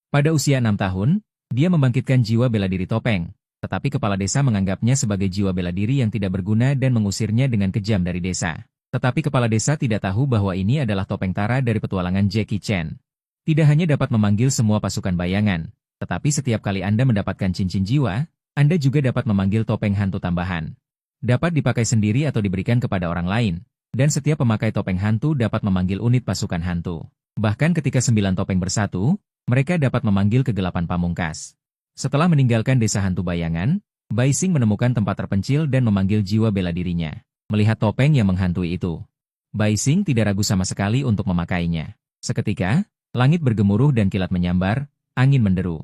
Pada usia 6 tahun, dia membangkitkan jiwa bela diri Topeng, tetapi kepala desa menganggapnya sebagai jiwa bela diri yang tidak berguna dan mengusirnya dengan kejam dari desa. Tetapi kepala desa tidak tahu bahwa ini adalah Topeng Tara dari petualangan Jackie Chan. Tidak hanya dapat memanggil semua pasukan bayangan, tetapi setiap kali Anda mendapatkan cincin jiwa, Anda juga dapat memanggil topeng hantu tambahan. Dapat dipakai sendiri atau diberikan kepada orang lain, dan setiap pemakai topeng hantu dapat memanggil unit pasukan hantu. Bahkan ketika 9 topeng bersatu, mereka dapat memanggil kegelapan pamungkas. Setelah meninggalkan desa hantu bayangan, Bai Xing menemukan tempat terpencil dan memanggil jiwa bela dirinya. Melihat topeng yang menghantui itu, Bai Xing tidak ragu sama sekali untuk memakainya. Seketika, langit bergemuruh dan kilat menyambar, angin menderu.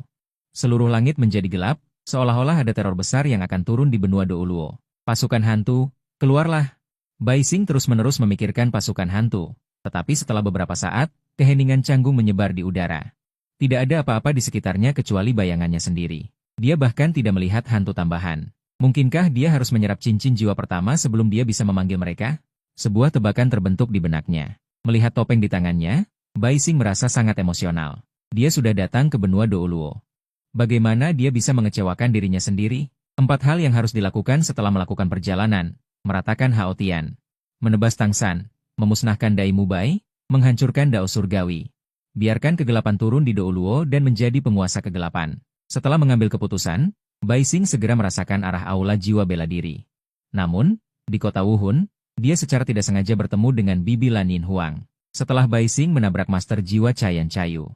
Seluruh langit menjadi gelap, seolah-olah ada teror besar yang akan turun di benua Douluo. Pasukan hantu, keluarlah! Bai Xing terus-menerus memikirkan pasukan hantu, tetapi setelah beberapa saat, keheningan canggung menyebar di udara. Tidak ada apa-apa di sekitarnya kecuali bayangannya sendiri. Dia bahkan tidak melihat hantu tambahan. Mungkinkah dia harus menyerap cincin jiwa pertama sebelum dia bisa memanggil mereka? Sebuah tebakan terbentuk di benaknya. Melihat topeng di tangannya, Bai Xing merasa sangat emosional. Dia sudah datang ke benua Douluo. Bagaimana dia bisa mengecewakan dirinya sendiri? 4 hal yang harus dilakukan setelah melakukan perjalanan: meratakan Hao Tian, menebas Tangsan, memusnahkan Dai Mubai, menghancurkan Dao Surgawi. Biarkan kegelapan turun di Douluo dan menjadi penguasa kegelapan. Setelah mengambil keputusan, Bai Xing segera merasakan arah aula jiwa bela diri. Namun, di kota Wuhun, dia secara tidak sengaja bertemu dengan Bibi Lanin Huang. Setelah Bai Xing menabrak master jiwa Cayan Cayu,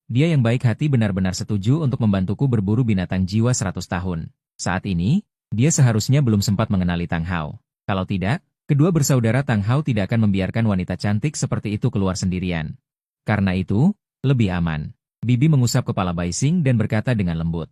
dia yang baik hati benar-benar setuju untuk membantuku berburu binatang jiwa 100 tahun. Saat ini, dia seharusnya belum sempat mengenali Tang Hao. Kalau tidak, kedua bersaudara Tang Hao tidak akan membiarkan wanita cantik seperti itu keluar sendirian. Karena itu, lebih aman. Bibi mengusap kepala Bai Xing dan berkata dengan lembut.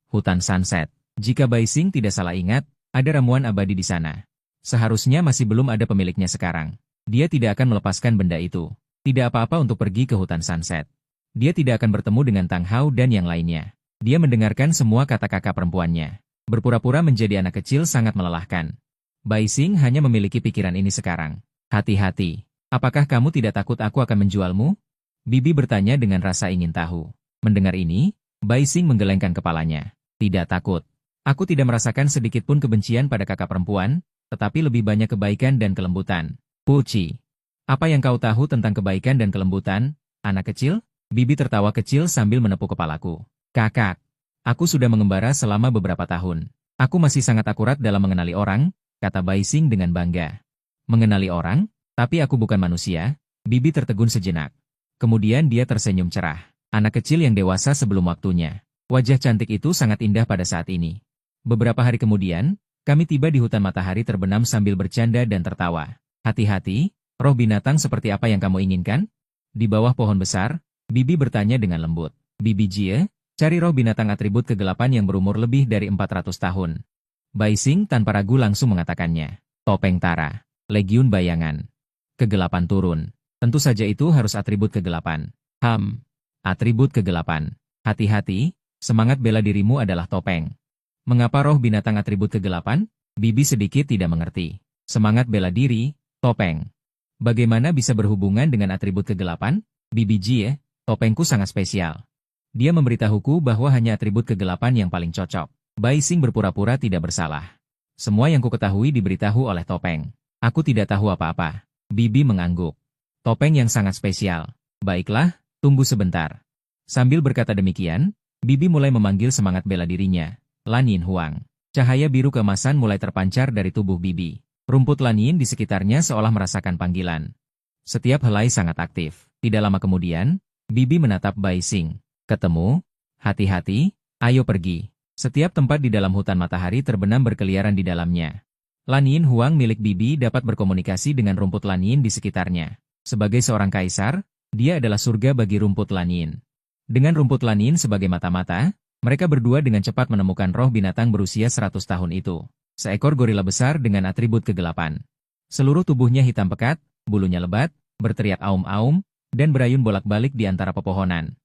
Hutan Sunset. Jika Bai Xing tidak salah ingat, ada ramuan abadi di sana. Seharusnya masih belum ada pemiliknya sekarang. Dia tidak akan melepaskan benda itu. Tidak apa-apa untuk pergi ke hutan Sunset. Dia tidak akan bertemu dengan Tang Hao dan yang lainnya. Dia mendengarkan semua kata kakak perempuannya. Berpura-pura menjadi anak kecil sangat melelahkan. Bai Xing hanya memiliki pikiran ini sekarang. Hati-hati. Apakah kamu tidak takut aku akan menjualmu? Bibi bertanya dengan rasa ingin tahu. Mendengar ini, Bai Xing menggelengkan kepalanya. Tidak takut. Aku tidak merasakan sedikit pun kebencian pada kakak perempuan, tetapi lebih banyak kebaikan dan kelembutan. Puci. Apa yang kau tahu tentang kebaikan dan kelembutan, anak kecil? Bibi tertawa kecil sambil menepuk kepalaku. Kakak, aku sudah mengembara selama beberapa tahun. Aku masih sangat akurat dalam mengenali orang, kata Bai Xing dengan bangga. Mengenali orang? Tapi aku bukan manusia. Bibi tertegun sejenak. Kemudian dia tersenyum cerah. Anak kecil yang dewasa sebelum waktunya. Wajah cantik itu sangat indah pada saat ini. Beberapa hari kemudian, kami tiba di hutan matahari terbenam sambil bercanda dan tertawa. Hati-hati, roh binatang seperti apa yang kamu inginkan? Di bawah pohon besar, Bibi bertanya dengan lembut. Bibi Jie, cari roh binatang atribut kegelapan yang berumur lebih dari 400 tahun. Bai Xing tanpa ragu langsung mengatakannya. Topeng Tara, Legiun Bayangan. Kegelapan turun. Tentu saja itu harus atribut kegelapan. Atribut kegelapan. Hati-hati, semangat bela dirimu adalah topeng. Mengapa roh binatang atribut kegelapan? Bibi sedikit tidak mengerti. Semangat bela diri, topeng. Bagaimana bisa berhubungan dengan atribut kegelapan? Bibi Jie, topengku sangat spesial. Dia memberitahuku bahwa hanya atribut kegelapan yang paling cocok. Bai Xing berpura-pura tidak bersalah. Semua yang kuketahui diberitahu oleh topeng. Aku tidak tahu apa-apa. Bibi mengangguk. Topeng yang sangat spesial. Baiklah, tunggu sebentar. Sambil berkata demikian, Bibi mulai memanggil semangat bela dirinya. Lanin Huang. Cahaya biru keemasan mulai terpancar dari tubuh Bibi. Rumput Lanin di sekitarnya seolah merasakan panggilan. Setiap helai sangat aktif. Tidak lama kemudian, Bibi menatap Bai Xing. Ketemu? Hati-hati, ayo pergi. Setiap tempat di dalam hutan matahari terbenam berkeliaran di dalamnya. Lanin Huang milik Bibi dapat berkomunikasi dengan rumput Lanin di sekitarnya. Sebagai seorang kaisar, dia adalah surga bagi rumput Lanin. Dengan rumput Lanin sebagai mata-mata, mereka berdua dengan cepat menemukan roh binatang berusia 100 tahun itu. Seekor gorila besar dengan atribut kegelapan. Seluruh tubuhnya hitam pekat, bulunya lebat, berteriak aum-aum, dan berayun bolak-balik di antara pepohonan.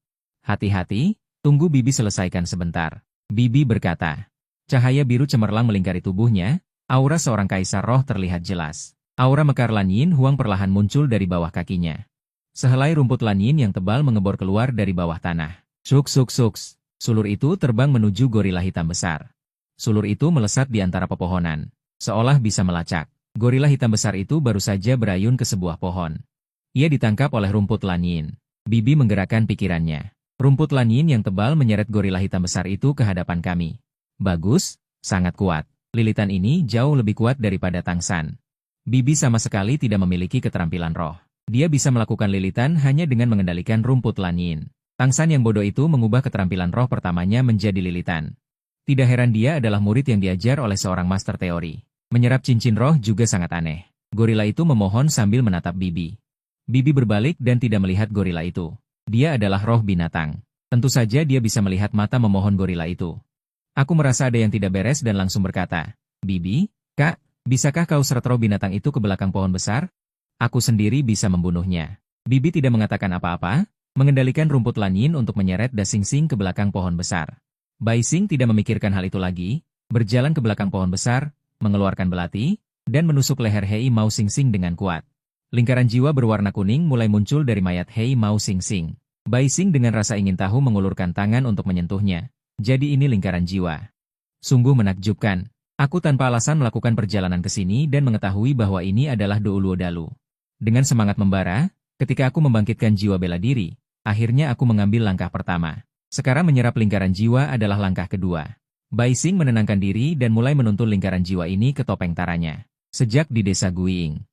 Hati-hati, tunggu Bibi selesaikan sebentar. Bibi berkata. Cahaya biru cemerlang melingkari tubuhnya, aura seorang kaisar roh terlihat jelas. Aura mekar Lanin Huang perlahan muncul dari bawah kakinya. Sehelai rumput Lanin yang tebal mengebor keluar dari bawah tanah. Suk suk suks. Sulur itu terbang menuju gorila hitam besar. Sulur itu melesat di antara pepohonan, seolah bisa melacak. Gorila hitam besar itu baru saja berayun ke sebuah pohon. Ia ditangkap oleh rumput lanyin. Bibi menggerakkan pikirannya. Rumput lanyin yang tebal menyeret gorila hitam besar itu ke hadapan kami. Bagus, sangat kuat. Lilitan ini jauh lebih kuat daripada Tangsan. Bibi sama sekali tidak memiliki keterampilan roh. Dia bisa melakukan lilitan hanya dengan mengendalikan rumput lanyin. Tangsan yang bodoh itu mengubah keterampilan roh pertamanya menjadi lilitan. Tidak heran dia adalah murid yang diajar oleh seorang master teori. Menyerap cincin roh juga sangat aneh. Gorila itu memohon sambil menatap Bibi. Bibi berbalik dan tidak melihat gorila itu. Dia adalah roh binatang. Tentu saja dia bisa melihat mata memohon gorila itu. Aku merasa ada yang tidak beres dan langsung berkata, Bibi, Kak, bisakah kau seret roh binatang itu ke belakang pohon besar? Aku sendiri bisa membunuhnya. Bibi tidak mengatakan apa-apa, mengendalikan rumput lanyin untuk menyeret Da Xing Xing ke belakang pohon besar. Bai Xing tidak memikirkan hal itu lagi, berjalan ke belakang pohon besar, mengeluarkan belati, dan menusuk leher Hei Mao Xing Xing dengan kuat. Lingkaran jiwa berwarna kuning mulai muncul dari mayat Hei Mao Xing Xing. Bai Xing dengan rasa ingin tahu mengulurkan tangan untuk menyentuhnya. Jadi ini lingkaran jiwa. Sungguh menakjubkan. Aku tanpa alasan melakukan perjalanan ke sini dan mengetahui bahwa ini adalah Douluo Dalu. Dengan semangat membara, ketika aku membangkitkan jiwa bela diri, akhirnya aku mengambil langkah pertama. Sekarang menyerap lingkaran jiwa adalah langkah kedua. Bai Xing menenangkan diri dan mulai menuntun lingkaran jiwa ini ke topeng taranya. Sejak di desa Guiying,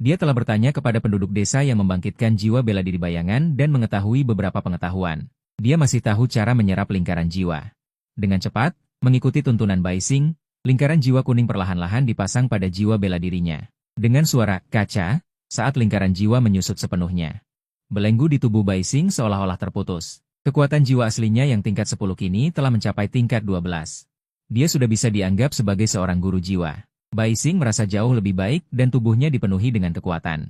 dia telah bertanya kepada penduduk desa yang membangkitkan jiwa bela diri bayangan dan mengetahui beberapa pengetahuan. Dia masih tahu cara menyerap lingkaran jiwa. Dengan cepat, mengikuti tuntunan Bai Xing, lingkaran jiwa kuning perlahan-lahan dipasang pada jiwa bela dirinya. Dengan suara kaca, saat lingkaran jiwa menyusut sepenuhnya. Belenggu di tubuh Bai Xing seolah-olah terputus. Kekuatan jiwa aslinya yang tingkat 10 kini telah mencapai tingkat 12. Dia sudah bisa dianggap sebagai seorang guru jiwa. Bai Xing merasa jauh lebih baik dan tubuhnya dipenuhi dengan kekuatan.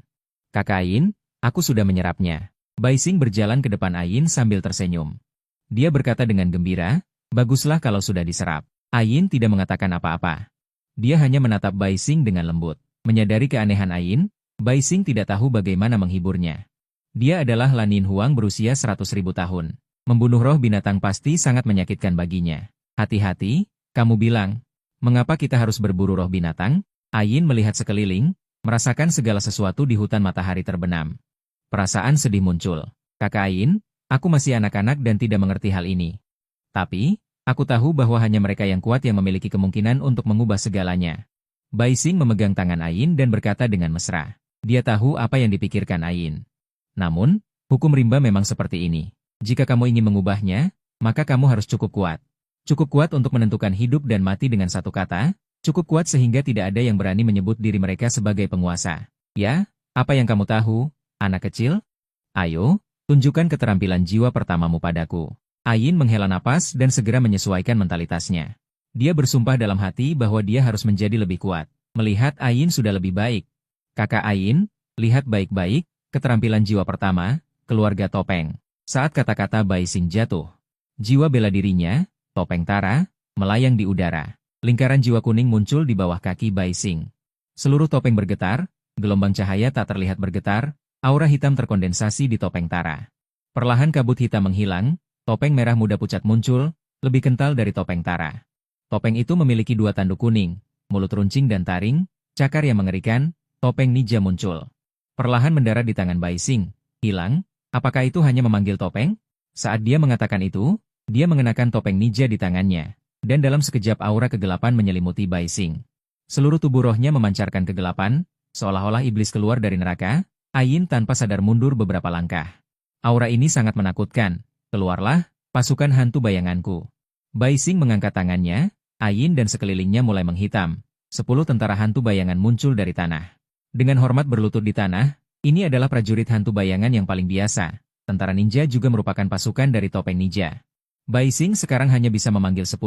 Kakak Ain, aku sudah menyerapnya. Bai Xing berjalan ke depan Ain sambil tersenyum. Dia berkata dengan gembira, baguslah kalau sudah diserap. Ain tidak mengatakan apa-apa. Dia hanya menatap Bai Xing dengan lembut. Menyadari keanehan Ain, Bai Xing tidak tahu bagaimana menghiburnya. Dia adalah Lanin Huang berusia 100.000 tahun. Membunuh roh binatang pasti sangat menyakitkan baginya. Hati-hati, kamu bilang. Mengapa kita harus berburu roh binatang? Ain melihat sekeliling, merasakan segala sesuatu di hutan matahari terbenam. Perasaan sedih muncul. Kakak Ain, aku masih anak-anak dan tidak mengerti hal ini. Tapi, aku tahu bahwa hanya mereka yang kuat yang memiliki kemungkinan untuk mengubah segalanya. Bai Xing memegang tangan Ain dan berkata dengan mesra. Dia tahu apa yang dipikirkan Ain. Namun, hukum rimba memang seperti ini. Jika kamu ingin mengubahnya, maka kamu harus cukup kuat. Cukup kuat untuk menentukan hidup dan mati dengan satu kata, cukup kuat sehingga tidak ada yang berani menyebut diri mereka sebagai penguasa. Ya, apa yang kamu tahu, anak kecil? Ayo, tunjukkan keterampilan jiwa pertamamu padaku. Ain menghela napas dan segera menyesuaikan mentalitasnya. Dia bersumpah dalam hati bahwa dia harus menjadi lebih kuat. Melihat Ain sudah lebih baik. Kakak Ain, lihat baik-baik, keterampilan jiwa pertama, keluarga topeng. Saat kata-kata Bai Xing jatuh, jiwa bela dirinya, topeng Tara, melayang di udara. Lingkaran jiwa kuning muncul di bawah kaki Bai Xing. Seluruh topeng bergetar, gelombang cahaya tak terlihat bergetar, aura hitam terkondensasi di topeng Tara. Perlahan kabut hitam menghilang, topeng merah muda pucat muncul, lebih kental dari topeng Tara. Topeng itu memiliki dua tanduk kuning, mulut runcing dan taring, cakar yang mengerikan, topeng ninja muncul. Perlahan mendarat di tangan Bai Xing. Hilang, apakah itu hanya memanggil topeng? Saat dia mengatakan itu, dia mengenakan topeng ninja di tangannya, dan dalam sekejap aura kegelapan menyelimuti Bai Xing. Seluruh tubuh rohnya memancarkan kegelapan, seolah-olah iblis keluar dari neraka. Ain tanpa sadar mundur beberapa langkah. Aura ini sangat menakutkan. Keluarlah, pasukan hantu bayanganku. Bai Xing mengangkat tangannya, Ain dan sekelilingnya mulai menghitam. 10 tentara hantu bayangan muncul dari tanah. Dengan hormat berlutut di tanah, ini adalah prajurit hantu bayangan yang paling biasa. Tentara ninja juga merupakan pasukan dari topeng ninja. Bai Xing sekarang hanya bisa memanggil 10.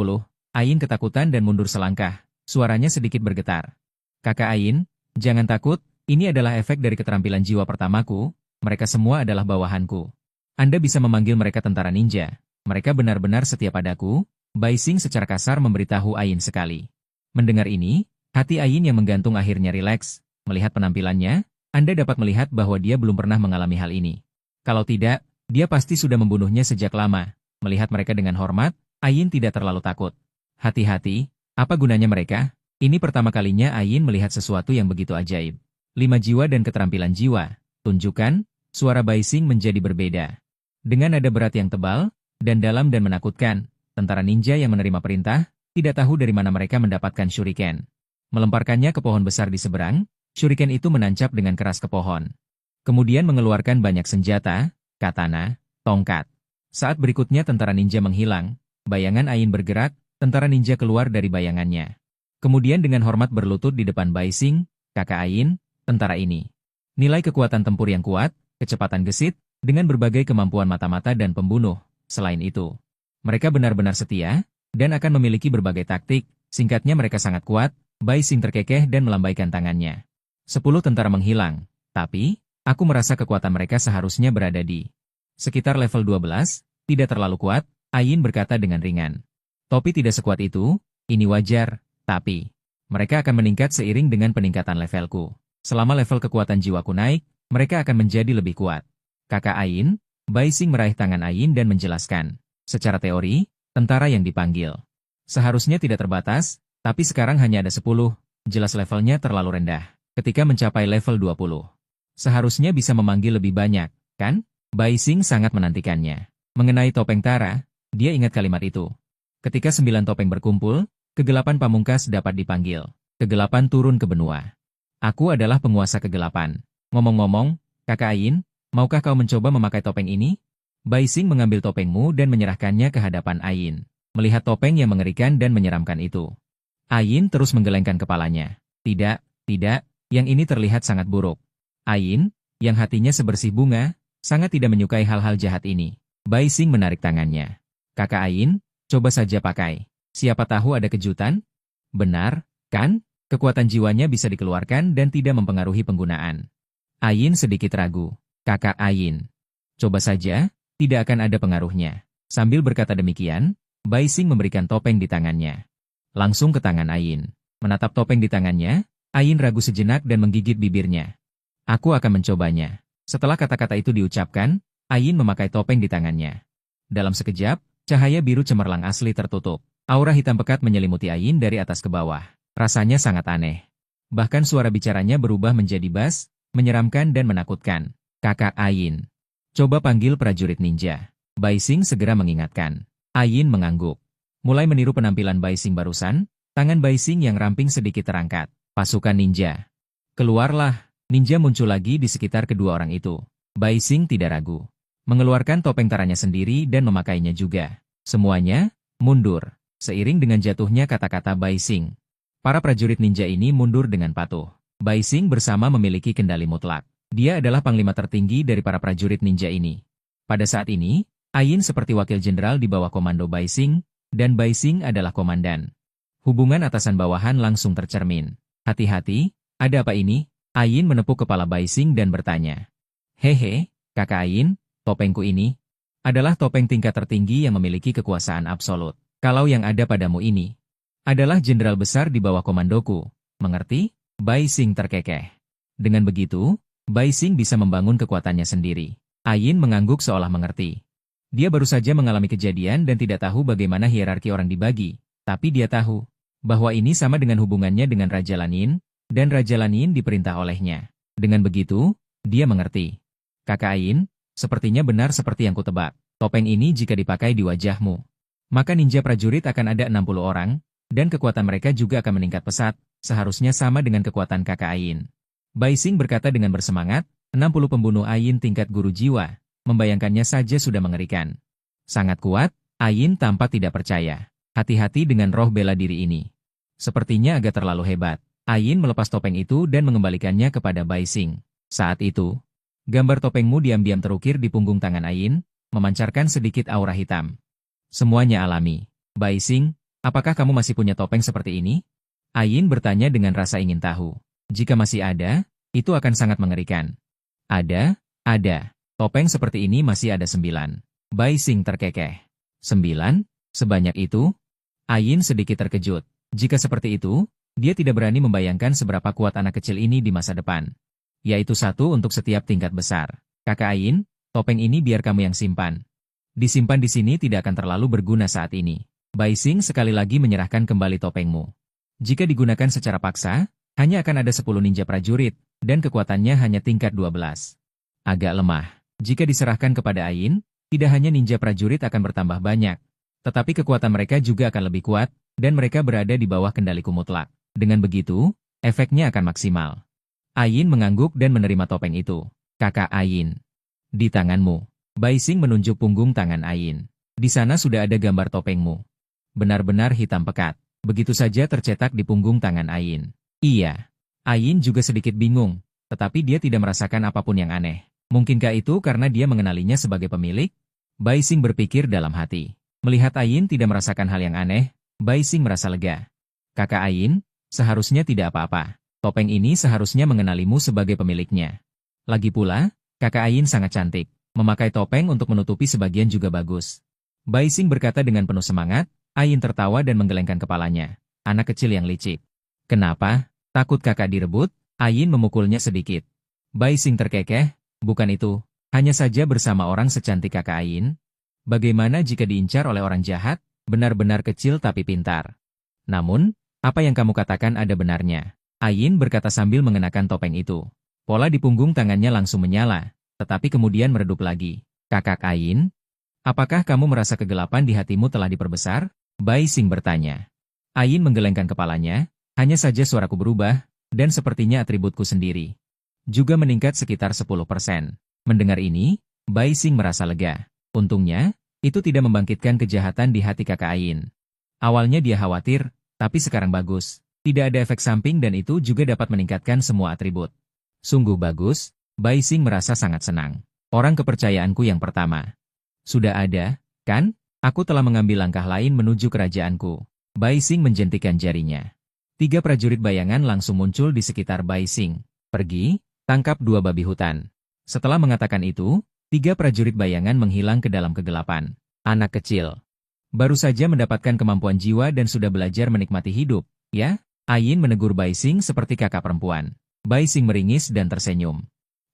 Ain ketakutan dan mundur selangkah. Suaranya sedikit bergetar. Kakak Ain, jangan takut, ini adalah efek dari keterampilan jiwa pertamaku, mereka semua adalah bawahanku. Anda bisa memanggil mereka tentara ninja. Mereka benar-benar setia padaku. Bai Xing secara kasar memberitahu Ain sekali. Mendengar ini, hati Ain yang menggantung akhirnya rileks. Melihat penampilannya, Anda dapat melihat bahwa dia belum pernah mengalami hal ini. Kalau tidak, dia pasti sudah membunuhnya sejak lama. Melihat mereka dengan hormat, Ayin tidak terlalu takut. Hati-hati, apa gunanya mereka? Ini pertama kalinya Ayin melihat sesuatu yang begitu ajaib. 5 jiwa dan keterampilan jiwa. Tunjukkan, suara Bai Xing menjadi berbeda. Dengan nada berat yang tebal, dan dalam dan menakutkan, tentara ninja yang menerima perintah, tidak tahu dari mana mereka mendapatkan shuriken. Melemparkannya ke pohon besar di seberang, shuriken itu menancap dengan keras ke pohon. Kemudian mengeluarkan banyak senjata, katana, tongkat. Saat berikutnya tentara ninja menghilang, bayangan Ayin bergerak, tentara ninja keluar dari bayangannya. Kemudian dengan hormat berlutut di depan Bai Xing, kakak Ayin, tentara ini. Nilai kekuatan tempur yang kuat, kecepatan gesit, dengan berbagai kemampuan mata-mata dan pembunuh. Selain itu, mereka benar-benar setia, dan akan memiliki berbagai taktik, singkatnya mereka sangat kuat. Bai Xing terkekeh dan melambaikan tangannya. 10 tentara menghilang, tapi, aku merasa kekuatan mereka seharusnya berada di sekitar level 12, tidak terlalu kuat, Ayin berkata dengan ringan. Topi tidak sekuat itu, ini wajar, tapi mereka akan meningkat seiring dengan peningkatan levelku. Selama level kekuatan jiwaku naik, mereka akan menjadi lebih kuat. Kakak Ayin, Bai Xing meraih tangan Ayin dan menjelaskan. Secara teori, tentara yang dipanggil seharusnya tidak terbatas, tapi sekarang hanya ada 10, jelas levelnya terlalu rendah. Ketika mencapai level 20, seharusnya bisa memanggil lebih banyak, kan? Bai Xing sangat menantikannya. Mengenai topeng Tara, dia ingat kalimat itu. Ketika 9 topeng berkumpul, kegelapan pamungkas dapat dipanggil. Kegelapan turun ke benua. Aku adalah penguasa kegelapan. Ngomong-ngomong, kakak Ayin, maukah kau mencoba memakai topeng ini? Bai Xing mengambil topengmu dan menyerahkannya ke hadapan Ayin. Melihat topeng yang mengerikan dan menyeramkan itu, Ayin terus menggelengkan kepalanya. Tidak, tidak, yang ini terlihat sangat buruk. Ayin, yang hatinya sebersih bunga, sangat tidak menyukai hal-hal jahat ini. Bai Xing menarik tangannya. Kakak Ayin, coba saja pakai. Siapa tahu ada kejutan? Benar, kan? Kekuatan jiwanya bisa dikeluarkan dan tidak mempengaruhi penggunaan. Ayin sedikit ragu. Kakak Ayin, coba saja, tidak akan ada pengaruhnya. Sambil berkata demikian, Bai Xing memberikan topeng di tangannya. Langsung ke tangan Ayin. Menatap topeng di tangannya, Ayin ragu sejenak dan menggigit bibirnya. Aku akan mencobanya. Setelah kata-kata itu diucapkan, Ayin memakai topeng di tangannya. Dalam sekejap, cahaya biru cemerlang asli tertutup. Aura hitam pekat menyelimuti Ayin dari atas ke bawah. Rasanya sangat aneh. Bahkan suara bicaranya berubah menjadi bas, menyeramkan dan menakutkan. Kakak Ayin, coba panggil prajurit ninja. Bai Xing segera mengingatkan. Ayin mengangguk. Mulai meniru penampilan Bai Xing barusan, tangan Bai Xing yang ramping sedikit terangkat. Pasukan ninja. Keluarlah, ninja muncul lagi di sekitar kedua orang itu. Bai Xing tidak ragu. Mengeluarkan topeng taranya sendiri dan memakainya juga. Semuanya, mundur. Seiring dengan jatuhnya kata-kata Bai Xing, para prajurit ninja ini mundur dengan patuh. Bai Xing bersama memiliki kendali mutlak. Dia adalah panglima tertinggi dari para prajurit ninja ini. Pada saat ini, Ayin seperti wakil jenderal di bawah komando Bai Xing, dan Bai Xing adalah komandan. Hubungan atasan-bawahan langsung tercermin. Hati-hati, ada apa ini? Ayin menepuk kepala Bai Xing dan bertanya. Hehe, kakak Ayin, topengku ini adalah topeng tingkat tertinggi yang memiliki kekuasaan absolut. Kalau yang ada padamu ini adalah jenderal besar di bawah komandoku, mengerti? Bai Xing terkekeh. Dengan begitu, Bai Xing bisa membangun kekuatannya sendiri. Ayin mengangguk seolah mengerti. Dia baru saja mengalami kejadian dan tidak tahu bagaimana hierarki orang dibagi, tapi dia tahu bahwa ini sama dengan hubungannya dengan Raja Lanin, dan Raja Lanin diperintah olehnya. Dengan begitu, dia mengerti. Kakak Ayin, sepertinya benar seperti yang kutebak. Topeng ini jika dipakai di wajahmu, maka ninja prajurit akan ada 60 orang, dan kekuatan mereka juga akan meningkat pesat, seharusnya sama dengan kekuatan kakak Ayin. Bai Xing berkata dengan bersemangat, 60 pembunuh Ayin tingkat guru jiwa, membayangkannya saja sudah mengerikan. Sangat kuat, Ayin tampak tidak percaya. Hati-hati dengan roh bela diri ini. Sepertinya agak terlalu hebat. Ayin melepas topeng itu dan mengembalikannya kepada Bai Xing. Saat itu, gambar topengmu diam-diam terukir di punggung tangan Ayin, memancarkan sedikit aura hitam. Semuanya alami. Bai Xing, apakah kamu masih punya topeng seperti ini? Ayin bertanya dengan rasa ingin tahu. Jika masih ada, itu akan sangat mengerikan. Ada. Topeng seperti ini masih ada 9. Bai Xing terkekeh. 9? Sebanyak itu? Ayin sedikit terkejut. Jika seperti itu, dia tidak berani membayangkan seberapa kuat anak kecil ini di masa depan. Yaitu 1 untuk setiap tingkat besar. Kakak Ayin, topeng ini biar kamu yang simpan. Disimpan di sini tidak akan terlalu berguna saat ini. Bai Xing sekali lagi menyerahkan kembali topengmu. Jika digunakan secara paksa, hanya akan ada 10 ninja prajurit, dan kekuatannya hanya tingkat 12. Agak lemah. Jika diserahkan kepada Ain, tidak hanya ninja prajurit akan bertambah banyak, tetapi kekuatan mereka juga akan lebih kuat, dan mereka berada di bawah kendaliku mutlak. Dengan begitu, efeknya akan maksimal. Ain mengangguk dan menerima topeng itu. Kakak Ain. Di tanganmu. Bai Xing menunjuk punggung tangan Ain. Di sana sudah ada gambar topengmu. Benar-benar hitam pekat. Begitu saja tercetak di punggung tangan Ain. Iya. Ain juga sedikit bingung, tetapi dia tidak merasakan apapun yang aneh. Mungkinkah itu karena dia mengenalinya sebagai pemilik? Bai Xing berpikir dalam hati. Melihat Ain tidak merasakan hal yang aneh, Bai Xing merasa lega. Kakak Ain, seharusnya tidak apa-apa. Topeng ini seharusnya mengenalimu sebagai pemiliknya. Lagi pula, kakak Ain sangat cantik. Memakai topeng untuk menutupi sebagian juga bagus. Bai Xing berkata dengan penuh semangat. Ain tertawa dan menggelengkan kepalanya. Anak kecil yang licik. Kenapa? Takut kakak direbut? Ain memukulnya sedikit. Bai Xing terkekeh. Bukan itu. Hanya saja bersama orang secantik kakak Ain. Bagaimana jika diincar oleh orang jahat? Benar-benar kecil tapi pintar. Namun, apa yang kamu katakan ada benarnya. Ain berkata sambil mengenakan topeng itu. Pola di punggung tangannya langsung menyala, tetapi kemudian meredup lagi. Kakak Ain? Apakah kamu merasa kegelapan di hatimu telah diperbesar? Bai Xing bertanya. Ain menggelengkan kepalanya, hanya saja suaraku berubah, dan sepertinya atributku sendiri juga meningkat sekitar 10%. Mendengar ini, Bai Xing merasa lega. Untungnya, itu tidak membangkitkan kejahatan di hati kakak Ain. Awalnya dia khawatir, tapi sekarang bagus. Tidak ada efek samping dan itu juga dapat meningkatkan semua atribut. Sungguh bagus, Bai Xing merasa sangat senang. Orang kepercayaanku yang pertama. Sudah ada, kan? Aku telah mengambil langkah lain menuju kerajaanku. Bai Xing menjentikan jarinya. 3 prajurit bayangan langsung muncul di sekitar Bai Xing. Pergi, tangkap 2 babi hutan. Setelah mengatakan itu, 3 prajurit bayangan menghilang ke dalam kegelapan. Anak kecil. Baru saja mendapatkan kemampuan jiwa dan sudah belajar menikmati hidup, ya? Ain menegur Bai Xing seperti kakak perempuan. Bai Xing meringis dan tersenyum.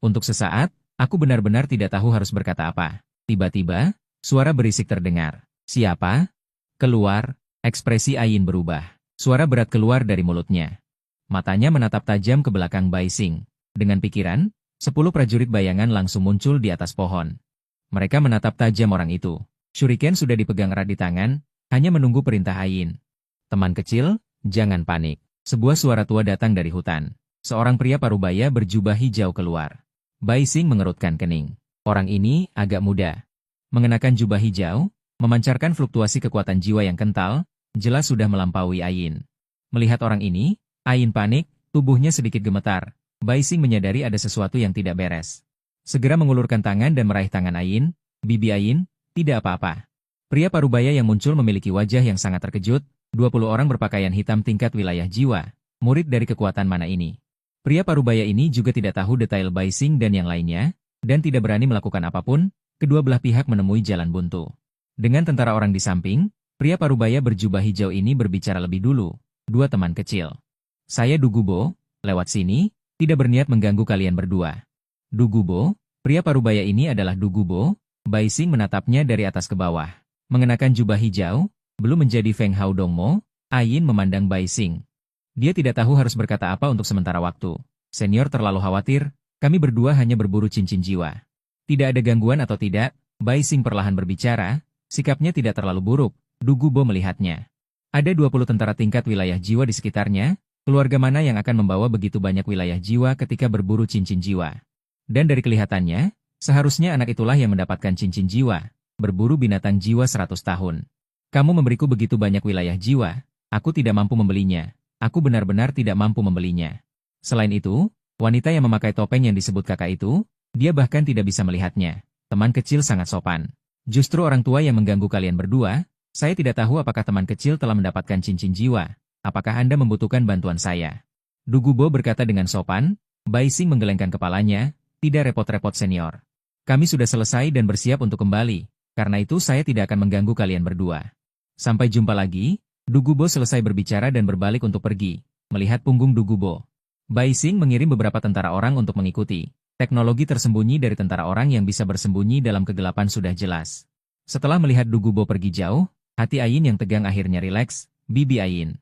Untuk sesaat, aku benar-benar tidak tahu harus berkata apa. Tiba-tiba, suara berisik terdengar. Siapa? Keluar, ekspresi Ain berubah. Suara berat keluar dari mulutnya. Matanya menatap tajam ke belakang Bai Xing. Dengan pikiran, 10 prajurit bayangan langsung muncul di atas pohon. Mereka menatap tajam orang itu. Shuriken sudah dipegang erat di tangan, hanya menunggu perintah Ain. Teman kecil, jangan panik. Sebuah suara tua datang dari hutan. Seorang pria parubaya berjubah hijau keluar. Bai Xing mengerutkan kening. Orang ini agak muda. Mengenakan jubah hijau, memancarkan fluktuasi kekuatan jiwa yang kental, jelas sudah melampaui Ain. Melihat orang ini, Ain panik, tubuhnya sedikit gemetar. Bai Xing menyadari ada sesuatu yang tidak beres. Segera mengulurkan tangan dan meraih tangan Ain. Bibi Ain, tidak apa-apa. Pria parubaya yang muncul memiliki wajah yang sangat terkejut. 20 orang berpakaian hitam tingkat wilayah jiwa. Murid dari kekuatan mana ini? Pria parubaya ini juga tidak tahu detail Bai Xing dan yang lainnya, dan tidak berani melakukan apapun. Kedua belah pihak menemui jalan buntu. Dengan tentara orang di samping, pria parubaya berjubah hijau ini berbicara lebih dulu. 2 teman kecil. Saya Dugubo, lewat sini. Tidak berniat mengganggu kalian berdua. Dugubo, pria parubaya ini adalah Dugubo. Bai Xing menatapnya dari atas ke bawah. Mengenakan jubah hijau, belum menjadi Feng Hao Dongmo, Ain memandang Bai Xing. Dia tidak tahu harus berkata apa untuk sementara waktu. Senior terlalu khawatir, kami berdua hanya berburu cincin jiwa. Tidak ada gangguan atau tidak, Bai Xing perlahan berbicara, sikapnya tidak terlalu buruk. Dugubo melihatnya. Ada 20 tentara tingkat wilayah jiwa di sekitarnya. Keluarga mana yang akan membawa begitu banyak wilayah jiwa ketika berburu cincin jiwa? Dan dari kelihatannya, seharusnya anak itulah yang mendapatkan cincin jiwa, berburu binatang jiwa 100 tahun. Kamu memberiku begitu banyak wilayah jiwa, aku tidak mampu membelinya. Aku benar-benar tidak mampu membelinya. Selain itu, wanita yang memakai topeng yang disebut kakak itu, dia bahkan tidak bisa melihatnya. Teman kecil sangat sopan. Justru orang tua yang mengganggu kalian berdua, saya tidak tahu apakah teman kecil telah mendapatkan cincin jiwa. Apakah Anda membutuhkan bantuan saya? Dugubo berkata dengan sopan. Bai Xing menggelengkan kepalanya, tidak repot-repot senior. Kami sudah selesai dan bersiap untuk kembali, karena itu saya tidak akan mengganggu kalian berdua. Sampai jumpa lagi. Dugubo selesai berbicara dan berbalik untuk pergi. Melihat punggung Dugubo, Bai Xing mengirim beberapa tentara orang untuk mengikuti. Teknologi tersembunyi dari tentara orang yang bisa bersembunyi dalam kegelapan sudah jelas. Setelah melihat Dugubo pergi jauh, hati Ayin yang tegang akhirnya rileks. Bibi Ayin.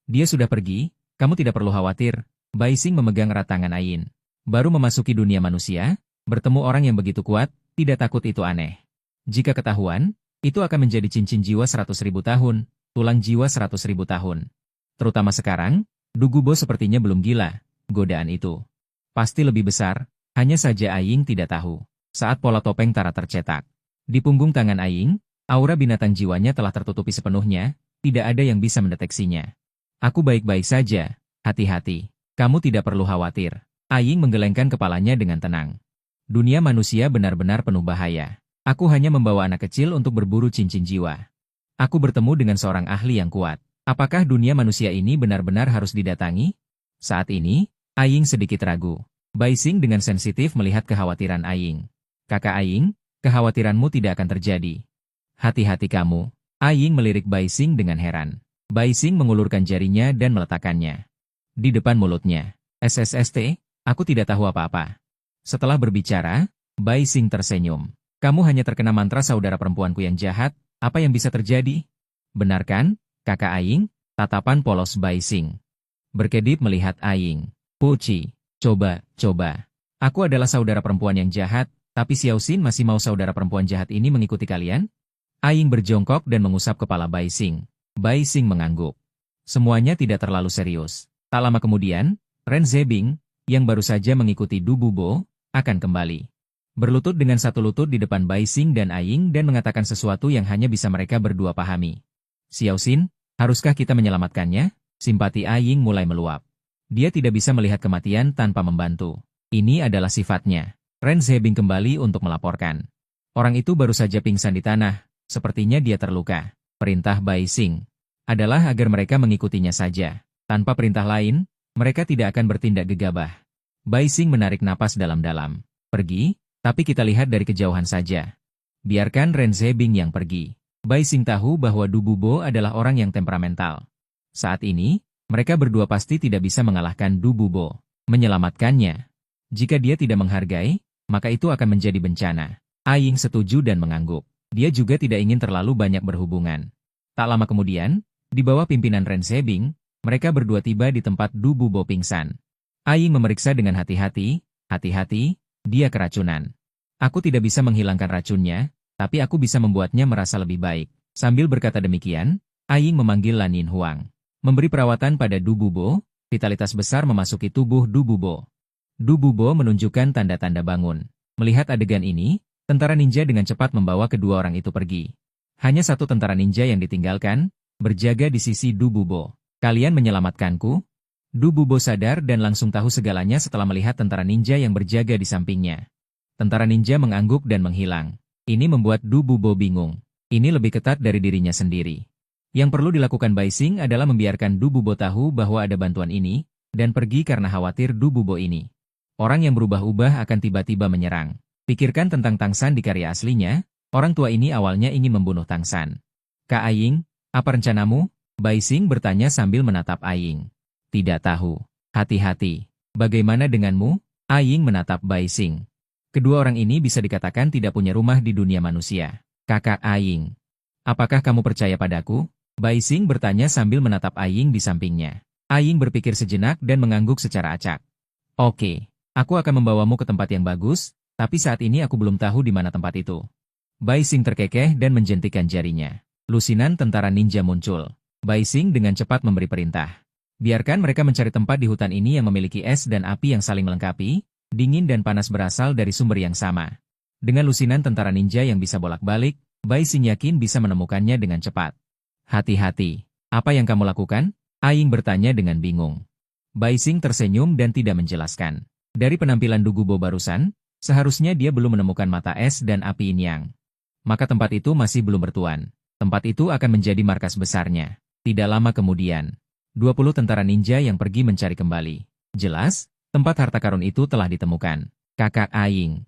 Dia sudah pergi, kamu tidak perlu khawatir. Bai Xing memegang erat tangan Ayin. Baru memasuki dunia manusia, bertemu orang yang begitu kuat, tidak takut itu aneh. Jika ketahuan, itu akan menjadi cincin jiwa 100.000 tahun, tulang jiwa 100.000 tahun. Terutama sekarang, Dugubo sepertinya belum gila. Godaan itu pasti lebih besar, hanya saja Ayin tidak tahu. Saat pola topeng Tara tercetak di punggung tangan Ayin, aura binatang jiwanya telah tertutupi sepenuhnya, tidak ada yang bisa mendeteksinya. Aku baik-baik saja, hati-hati. Kamu tidak perlu khawatir. Ayin menggelengkan kepalanya dengan tenang. Dunia manusia benar-benar penuh bahaya. Aku hanya membawa anak kecil untuk berburu cincin jiwa. Aku bertemu dengan seorang ahli yang kuat. Apakah dunia manusia ini benar-benar harus didatangi? Saat ini, Ayin sedikit ragu. Bai Xing dengan sensitif melihat kekhawatiran Ayin. Kakak Ayin, kekhawatiranmu tidak akan terjadi. Hati-hati kamu. Ayin melirik Bai Xing dengan heran. Bai Xing mengulurkan jarinya dan meletakkannya di depan mulutnya. SSST, aku tidak tahu apa-apa. Setelah berbicara, Bai Xing tersenyum. Kamu hanya terkena mantra saudara perempuanku yang jahat, apa yang bisa terjadi? Benar kan, kakak Ayin? Tatapan polos Bai Xing berkedip melihat Ayin. Puci, coba. Aku adalah saudara perempuan yang jahat, tapi Xiao Xin masih mau saudara perempuan jahat ini mengikuti kalian? Ayin berjongkok dan mengusap kepala Bai Xing. Bai Xing mengangguk. Semuanya tidak terlalu serius. Tak lama kemudian, Ren Zebing, yang baru saja mengikuti Du Bubo, akan kembali. Berlutut dengan satu lutut di depan Bai Xing dan Ayin dan mengatakan sesuatu yang hanya bisa mereka berdua pahami. Xiao Xin, haruskah kita menyelamatkannya? Simpati Ayin mulai meluap. Dia tidak bisa melihat kematian tanpa membantu. Ini adalah sifatnya. Ren Zebing kembali untuk melaporkan. Orang itu baru saja pingsan di tanah, sepertinya dia terluka. Perintah Bai Xing adalah agar mereka mengikutinya saja. Tanpa perintah lain, mereka tidak akan bertindak gegabah. Bai Xing menarik napas dalam-dalam. Pergi, tapi kita lihat dari kejauhan saja. Biarkan Ren Zebing yang pergi. Bai Xing tahu bahwa Du Bubo adalah orang yang temperamental. Saat ini, mereka berdua pasti tidak bisa mengalahkan Du Bubo. Menyelamatkannya. Jika dia tidak menghargai, maka itu akan menjadi bencana. Ayin setuju dan mengangguk. Dia juga tidak ingin terlalu banyak berhubungan. Tak lama kemudian, di bawah pimpinan Ren Zebing, mereka berdua tiba di tempat Du Bubo pingsan. Ayin memeriksa dengan hati-hati, dia keracunan. Aku tidak bisa menghilangkan racunnya, tapi aku bisa membuatnya merasa lebih baik. Sambil berkata demikian, Ayin memanggil Lanin Huang. Memberi perawatan pada Du Bubo, vitalitas besar memasuki tubuh Du Bubo. Du Bubo menunjukkan tanda-tanda bangun. Melihat adegan ini, tentara ninja dengan cepat membawa kedua orang itu pergi. Hanya satu tentara ninja yang ditinggalkan, berjaga di sisi Du Bubo. Kalian menyelamatkanku? Du Bubo sadar dan langsung tahu segalanya setelah melihat tentara ninja yang berjaga di sampingnya. Tentara ninja mengangguk dan menghilang. Ini membuat Du Bubo bingung. Ini lebih ketat dari dirinya sendiri. Yang perlu dilakukan Bai Xing adalah membiarkan Du Bubo tahu bahwa ada bantuan ini, dan pergi karena khawatir Du Bubo ini. Orang yang berubah-ubah akan tiba-tiba menyerang. Pikirkan tentang Tang San di karya aslinya, orang tua ini awalnya ingin membunuh Tang San. Kak Ayin, apa rencanamu? Bai Xing bertanya sambil menatap Ayin. Tidak tahu. Hati-hati. Bagaimana denganmu? Ayin menatap Bai Xing. Kedua orang ini bisa dikatakan tidak punya rumah di dunia manusia. Kakak Ayin. Apakah kamu percaya padaku? Bai Xing bertanya sambil menatap Ayin di sampingnya. Ayin berpikir sejenak dan mengangguk secara acak. Oke, aku akan membawamu ke tempat yang bagus, tapi saat ini aku belum tahu di mana tempat itu. Bai Xing terkekeh dan menjentikan jarinya. Lusinan tentara ninja muncul. Bai Xing dengan cepat memberi perintah. Biarkan mereka mencari tempat di hutan ini yang memiliki es dan api yang saling melengkapi, dingin dan panas berasal dari sumber yang sama. Dengan lusinan tentara ninja yang bisa bolak-balik, Bai Xing yakin bisa menemukannya dengan cepat. Hati-hati. Apa yang kamu lakukan? Ayin bertanya dengan bingung. Bai Xing tersenyum dan tidak menjelaskan. Dari penampilan Du Bubo barusan, seharusnya dia belum menemukan mata es dan api yin yang. Maka tempat itu masih belum bertuan. Tempat itu akan menjadi markas besarnya. Tidak lama kemudian, 20 tentara ninja yang pergi mencari kembali. Jelas, tempat harta karun itu telah ditemukan. Kakak Ayin.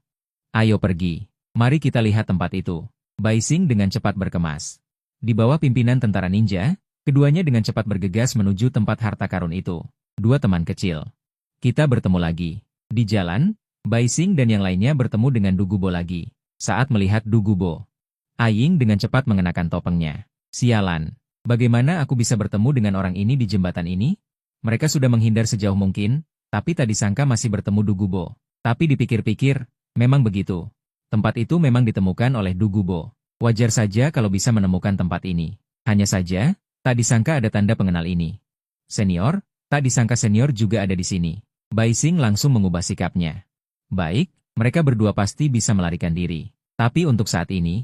Ayo pergi. Mari kita lihat tempat itu. Bai Xing dengan cepat berkemas. Di bawah pimpinan tentara ninja, keduanya dengan cepat bergegas menuju tempat harta karun itu. Dua teman kecil. Kita bertemu lagi. Di jalan, Bai Xing dan yang lainnya bertemu dengan Du Bubo lagi. Saat melihat Du Bubo, Aing dengan cepat mengenakan topengnya. Sialan. Bagaimana aku bisa bertemu dengan orang ini di jembatan ini? Mereka sudah menghindar sejauh mungkin, tapi tak disangka masih bertemu Dugubo. Tapi dipikir-pikir, memang begitu. Tempat itu memang ditemukan oleh Dugubo. Wajar saja kalau bisa menemukan tempat ini. Hanya saja, tak disangka ada tanda pengenal ini. Senior, tak disangka senior juga ada di sini. Bai Xing langsung mengubah sikapnya. Baik, mereka berdua pasti bisa melarikan diri. Tapi untuk saat ini,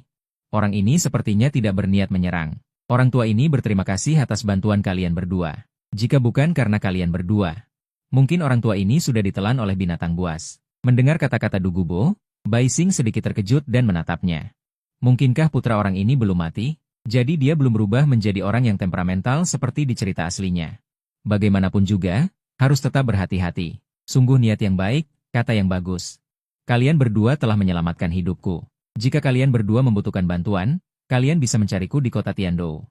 orang ini sepertinya tidak berniat menyerang. Orang tua ini berterima kasih atas bantuan kalian berdua. Jika bukan karena kalian berdua, mungkin orang tua ini sudah ditelan oleh binatang buas. Mendengar kata-kata Dugubo, Bai Xing sedikit terkejut dan menatapnya. Mungkinkah putra orang ini belum mati? Jadi dia belum berubah menjadi orang yang temperamental seperti di cerita aslinya. Bagaimanapun juga, harus tetap berhati-hati. Sungguh niat yang baik, kata yang bagus. Kalian berdua telah menyelamatkan hidupku. Jika kalian berdua membutuhkan bantuan, kalian bisa mencariku di kota Tiandou.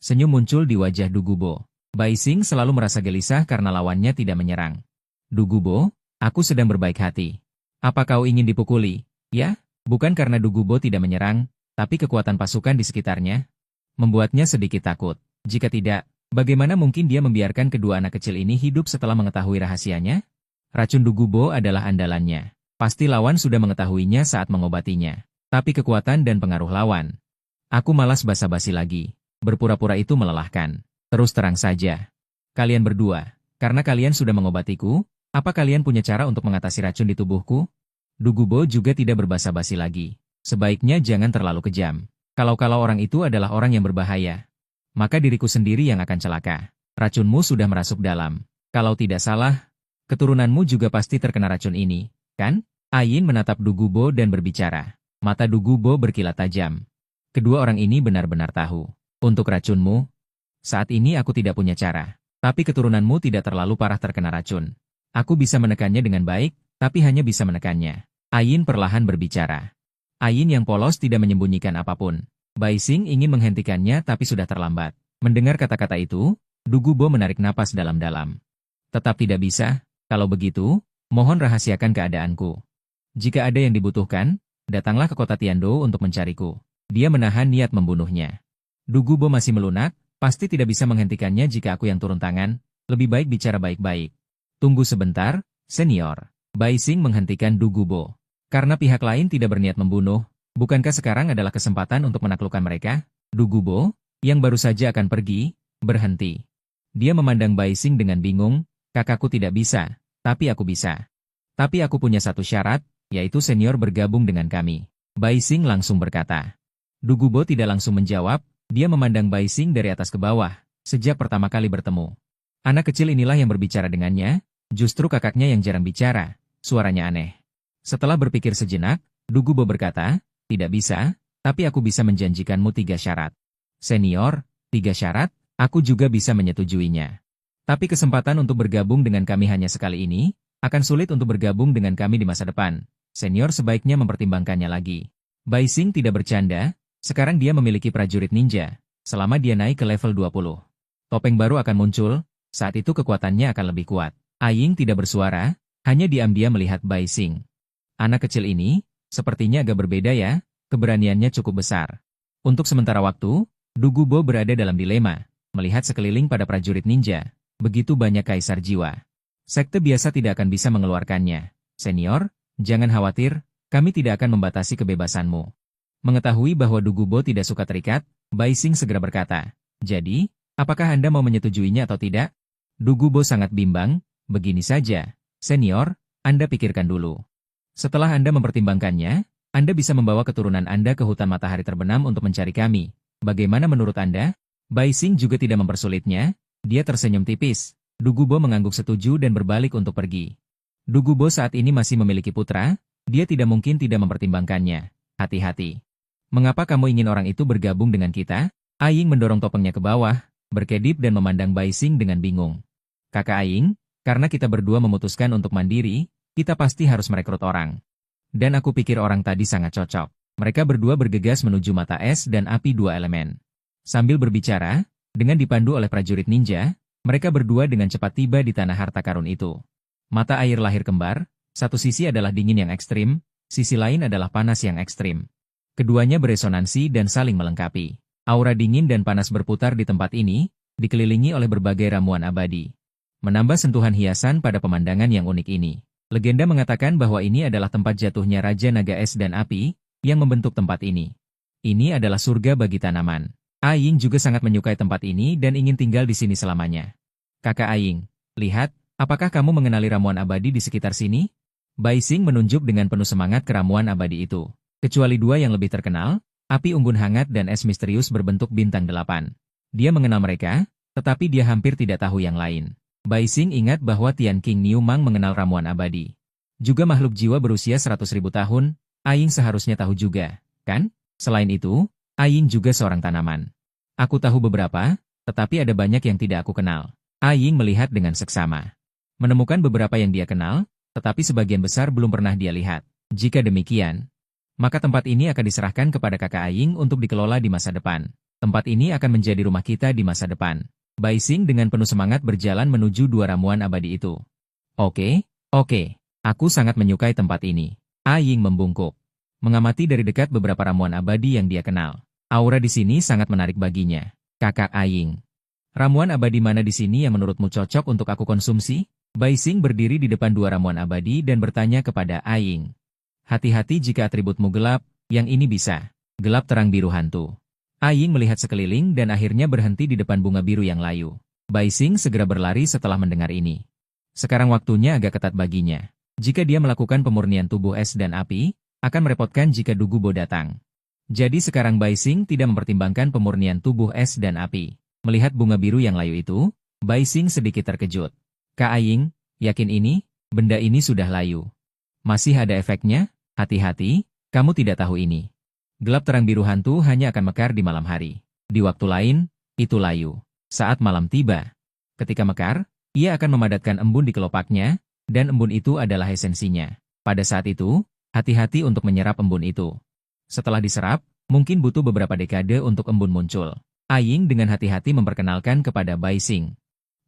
Senyum muncul di wajah Dugubo. Bai Xing selalu merasa gelisah karena lawannya tidak menyerang. Dugubo, aku sedang berbaik hati. Apa kau ingin dipukuli? Ya, bukan karena Dugubo tidak menyerang, tapi kekuatan pasukan di sekitarnya membuatnya sedikit takut. Jika tidak, bagaimana mungkin dia membiarkan kedua anak kecil ini hidup setelah mengetahui rahasianya? Racun Dugubo adalah andalannya. Pasti lawan sudah mengetahuinya saat mengobatinya. Tapi kekuatan dan pengaruh lawan. Aku malas basa-basi lagi. Berpura-pura itu melelahkan. Terus terang saja. Kalian berdua, karena kalian sudah mengobatiku, apa kalian punya cara untuk mengatasi racun di tubuhku? Dugubo juga tidak berbasa-basi lagi. Sebaiknya jangan terlalu kejam. Kalau orang itu adalah orang yang berbahaya, maka diriku sendiri yang akan celaka. Racunmu sudah merasuk dalam. Kalau tidak salah, keturunanmu juga pasti terkena racun ini, kan? Ayin menatap Dugubo dan berbicara. Mata Dugubo berkilat tajam. Kedua orang ini benar-benar tahu. Untuk racunmu, saat ini aku tidak punya cara. Tapi keturunanmu tidak terlalu parah terkena racun. Aku bisa menekannya dengan baik, tapi hanya bisa menekannya. Ayin perlahan berbicara. Ayin yang polos tidak menyembunyikan apapun. Bai Xing ingin menghentikannya tapi sudah terlambat. Mendengar kata-kata itu, Dugubo menarik napas dalam-dalam. Tetap tidak bisa, kalau begitu, mohon rahasiakan keadaanku. Jika ada yang dibutuhkan, datanglah ke kota Tiandou untuk mencariku. Dia menahan niat membunuhnya. Dugubo masih melunak, pasti tidak bisa menghentikannya jika aku yang turun tangan, lebih baik bicara baik-baik. Tunggu sebentar, senior. Bai Xing menghentikan Dugubo. Karena pihak lain tidak berniat membunuh, bukankah sekarang adalah kesempatan untuk menaklukkan mereka? Dugubo, yang baru saja akan pergi, berhenti. Dia memandang Bai Xing dengan bingung, kakakku tidak bisa, tapi aku bisa. Tapi aku punya satu syarat, yaitu senior bergabung dengan kami. Bai Xing langsung berkata. Dugubo tidak langsung menjawab, dia memandang Bai Xing dari atas ke bawah, sejak pertama kali bertemu. Anak kecil inilah yang berbicara dengannya, justru kakaknya yang jarang bicara, suaranya aneh. Setelah berpikir sejenak, Dugubo berkata, tidak bisa, tapi aku bisa menjanjikanmu 3 syarat. Senior, 3 syarat, aku juga bisa menyetujuinya. Tapi kesempatan untuk bergabung dengan kami hanya sekali ini, akan sulit untuk bergabung dengan kami di masa depan. Senior sebaiknya mempertimbangkannya lagi. Bai Xing tidak bercanda. Sekarang dia memiliki prajurit ninja, selama dia naik ke level 20. Topeng baru akan muncul, saat itu kekuatannya akan lebih kuat. Aing tidak bersuara, hanya diam-diam melihat Bai Xing. Anak kecil ini, sepertinya agak berbeda ya, keberaniannya cukup besar. Untuk sementara waktu, Dugubo berada dalam dilema, melihat sekeliling pada prajurit ninja, begitu banyak kaisar jiwa. Sekte biasa tidak akan bisa mengeluarkannya. Senior, jangan khawatir, kami tidak akan membatasi kebebasanmu. Mengetahui bahwa Dugubo tidak suka terikat, Bai Xing segera berkata, jadi, apakah Anda mau menyetujuinya atau tidak? Dugubo sangat bimbang, begini saja, senior, Anda pikirkan dulu. Setelah Anda mempertimbangkannya, Anda bisa membawa keturunan Anda ke hutan matahari terbenam untuk mencari kami. Bagaimana menurut Anda? Bai Xing juga tidak mempersulitnya, dia tersenyum tipis. Dugubo mengangguk setuju dan berbalik untuk pergi. Dugubo saat ini masih memiliki putra, dia tidak mungkin tidak mempertimbangkannya. Hati-hati. Mengapa kamu ingin orang itu bergabung dengan kita? Aing mendorong topengnya ke bawah, berkedip dan memandang Bai Xing dengan bingung. Kakak Aing, karena kita berdua memutuskan untuk mandiri, kita pasti harus merekrut orang. Dan aku pikir orang tadi sangat cocok. Mereka berdua bergegas menuju mata es dan api 2 elemen. Sambil berbicara, dengan dipandu oleh prajurit ninja, mereka berdua dengan cepat tiba di tanah harta karun itu. Mata air lahir kembar, satu sisi adalah dingin yang ekstrim, sisi lain adalah panas yang ekstrim. Keduanya beresonansi dan saling melengkapi. Aura dingin dan panas berputar di tempat ini, dikelilingi oleh berbagai ramuan abadi. Menambah sentuhan hiasan pada pemandangan yang unik ini. Legenda mengatakan bahwa ini adalah tempat jatuhnya Raja Naga Es dan Api, yang membentuk tempat ini. Ini adalah surga bagi tanaman. Aing juga sangat menyukai tempat ini dan ingin tinggal di sini selamanya. Kakak Aing, lihat, apakah kamu mengenali ramuan abadi di sekitar sini? Bai Xing menunjuk dengan penuh semangat ke ramuan abadi itu. Kecuali dua yang lebih terkenal, api unggun hangat dan es misterius berbentuk bintang 8. Dia mengenal mereka, tetapi dia hampir tidak tahu yang lain. Bai Xing ingat bahwa Tian King Niu Mang mengenal ramuan abadi. Juga makhluk jiwa berusia 100.000 tahun, Aing seharusnya tahu juga, kan? Selain itu, Aing juga seorang tanaman. Aku tahu beberapa, tetapi ada banyak yang tidak aku kenal. Aing melihat dengan seksama. Menemukan beberapa yang dia kenal, tetapi sebagian besar belum pernah dia lihat. Jika demikian, maka tempat ini akan diserahkan kepada kakak Aing untuk dikelola di masa depan. Tempat ini akan menjadi rumah kita di masa depan. Bai Xing dengan penuh semangat berjalan menuju dua ramuan abadi itu. Oke, aku sangat menyukai tempat ini. Aing membungkuk. Mengamati dari dekat beberapa ramuan abadi yang dia kenal. Aura di sini sangat menarik baginya. Kakak Aing. Ramuan abadi mana di sini yang menurutmu cocok untuk aku konsumsi? Bai Xing berdiri di depan dua ramuan abadi dan bertanya kepada Aing. Hati-hati jika atributmu gelap, yang ini bisa. Gelap terang biru hantu. Aing melihat sekeliling dan akhirnya berhenti di depan bunga biru yang layu. Bai Xing segera berlari setelah mendengar ini. Sekarang waktunya agak ketat baginya. Jika dia melakukan pemurnian tubuh es dan api, akan merepotkan jika Dugubo datang. Jadi sekarang Bai Xing tidak mempertimbangkan pemurnian tubuh es dan api. Melihat bunga biru yang layu itu, Bai Xing sedikit terkejut. Kak Aing, yakin benda ini sudah layu. Masih ada efeknya? Hati-hati, kamu tidak tahu ini. Gelap terang biru hantu hanya akan mekar di malam hari. Di waktu lain, itu layu. Saat malam tiba, ketika mekar, ia akan memadatkan embun di kelopaknya, dan embun itu adalah esensinya. Pada saat itu, hati-hati untuk menyerap embun itu. Setelah diserap, mungkin butuh beberapa dekade untuk embun muncul. Aing dengan hati-hati memperkenalkan kepada Bai Xing.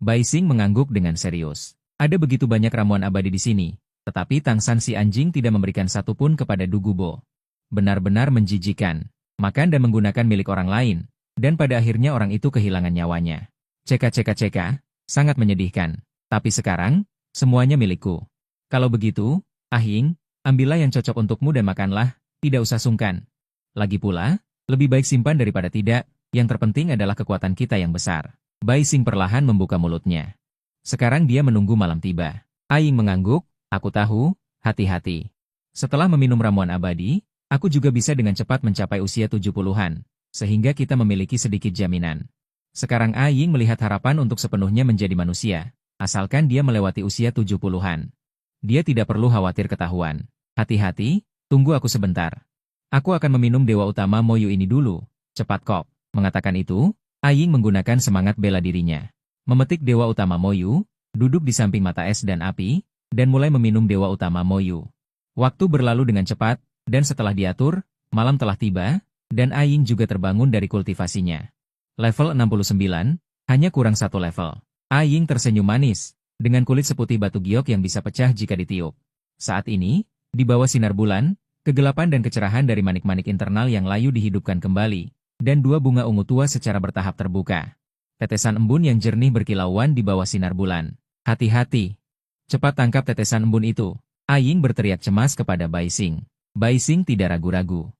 Bai Xing mengangguk dengan serius. Ada begitu banyak ramuan abadi di sini, tetapi tangsan si anjing tidak memberikan satupun kepada Dugubo. Benar-benar menjijikan. Makan dan menggunakan milik orang lain, dan pada akhirnya orang itu kehilangan nyawanya. Ceka, sangat menyedihkan. Tapi sekarang, semuanya milikku. Kalau begitu, Aing, ambillah yang cocok untukmu dan makanlah, tidak usah sungkan. Lagi pula, lebih baik simpan daripada tidak, yang terpenting adalah kekuatan kita yang besar. Bai Xing perlahan membuka mulutnya. Sekarang dia menunggu malam tiba. Aing mengangguk, aku tahu, hati-hati. Setelah meminum ramuan abadi, aku juga bisa dengan cepat mencapai usia 70-an, sehingga kita memiliki sedikit jaminan. Sekarang Aing melihat harapan untuk sepenuhnya menjadi manusia, asalkan dia melewati usia 70-an. Dia tidak perlu khawatir ketahuan. Hati-hati, tunggu aku sebentar. Aku akan meminum Dewa Utama Moyu ini dulu. Cepat kok. Mengatakan itu, Aing menggunakan semangat bela dirinya. Memetik Dewa Utama Moyu, duduk di samping mata es dan api, dan mulai meminum Dewa Utama Moyu. Waktu berlalu dengan cepat, dan setelah diatur, malam telah tiba, dan Aing juga terbangun dari kultivasinya. Level 69, hanya kurang satu level. Aing tersenyum manis, dengan kulit seputih batu giok yang bisa pecah jika ditiup. Saat ini, di bawah sinar bulan, kegelapan dan kecerahan dari manik-manik internal yang layu dihidupkan kembali, dan dua bunga ungu tua secara bertahap terbuka. Tetesan embun yang jernih berkilauan di bawah sinar bulan. Hati-hati. Cepat tangkap tetesan embun itu. Aing berteriak cemas kepada Bai Xing. Bai Xing tidak ragu-ragu.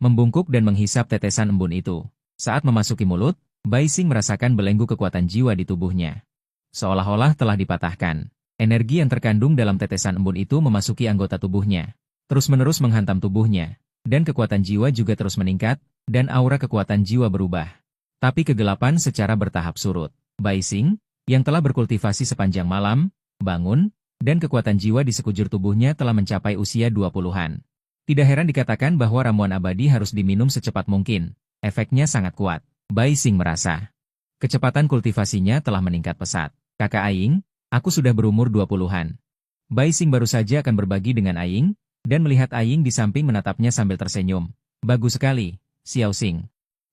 Membungkuk dan menghisap tetesan embun itu. Saat memasuki mulut, Bai Xing merasakan belenggu kekuatan jiwa di tubuhnya. Seolah-olah telah dipatahkan. Energi yang terkandung dalam tetesan embun itu memasuki anggota tubuhnya. Terus-menerus menghantam tubuhnya. Dan kekuatan jiwa juga terus meningkat, dan aura kekuatan jiwa berubah. Tapi kegelapan secara bertahap surut. Bai Xing, yang telah berkultivasi sepanjang malam, bangun, dan kekuatan jiwa di sekujur tubuhnya telah mencapai usia 20-an. Tidak heran dikatakan bahwa ramuan abadi harus diminum secepat mungkin. Efeknya sangat kuat. Bai Xing merasa. Kecepatan kultivasinya telah meningkat pesat. Kakak Aing, aku sudah berumur 20-an. Bai Xing baru saja akan berbagi dengan Aing, dan melihat Aing di samping menatapnya sambil tersenyum. Bagus sekali, Xiao Xing.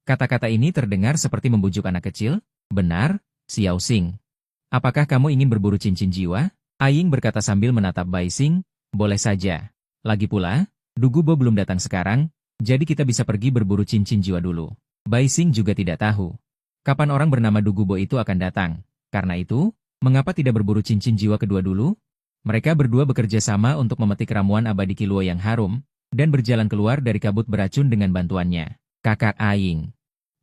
Kata-kata ini terdengar seperti membujuk anak kecil. Benar, Xiao Xing. Apakah kamu ingin berburu cincin jiwa? Aing berkata sambil menatap Bai Xing. Boleh saja. Lagi pula, Dugubo belum datang sekarang, Jadi kita bisa pergi berburu cincin jiwa dulu. Bai Xing juga tidak tahu kapan orang bernama Dugubo itu akan datang. Karena itu, mengapa tidak berburu cincin jiwa kedua dulu? Mereka berdua bekerja sama untuk memetik ramuan abadi Kiluo yang harum, dan berjalan keluar dari kabut beracun dengan bantuannya. Kakak Aing,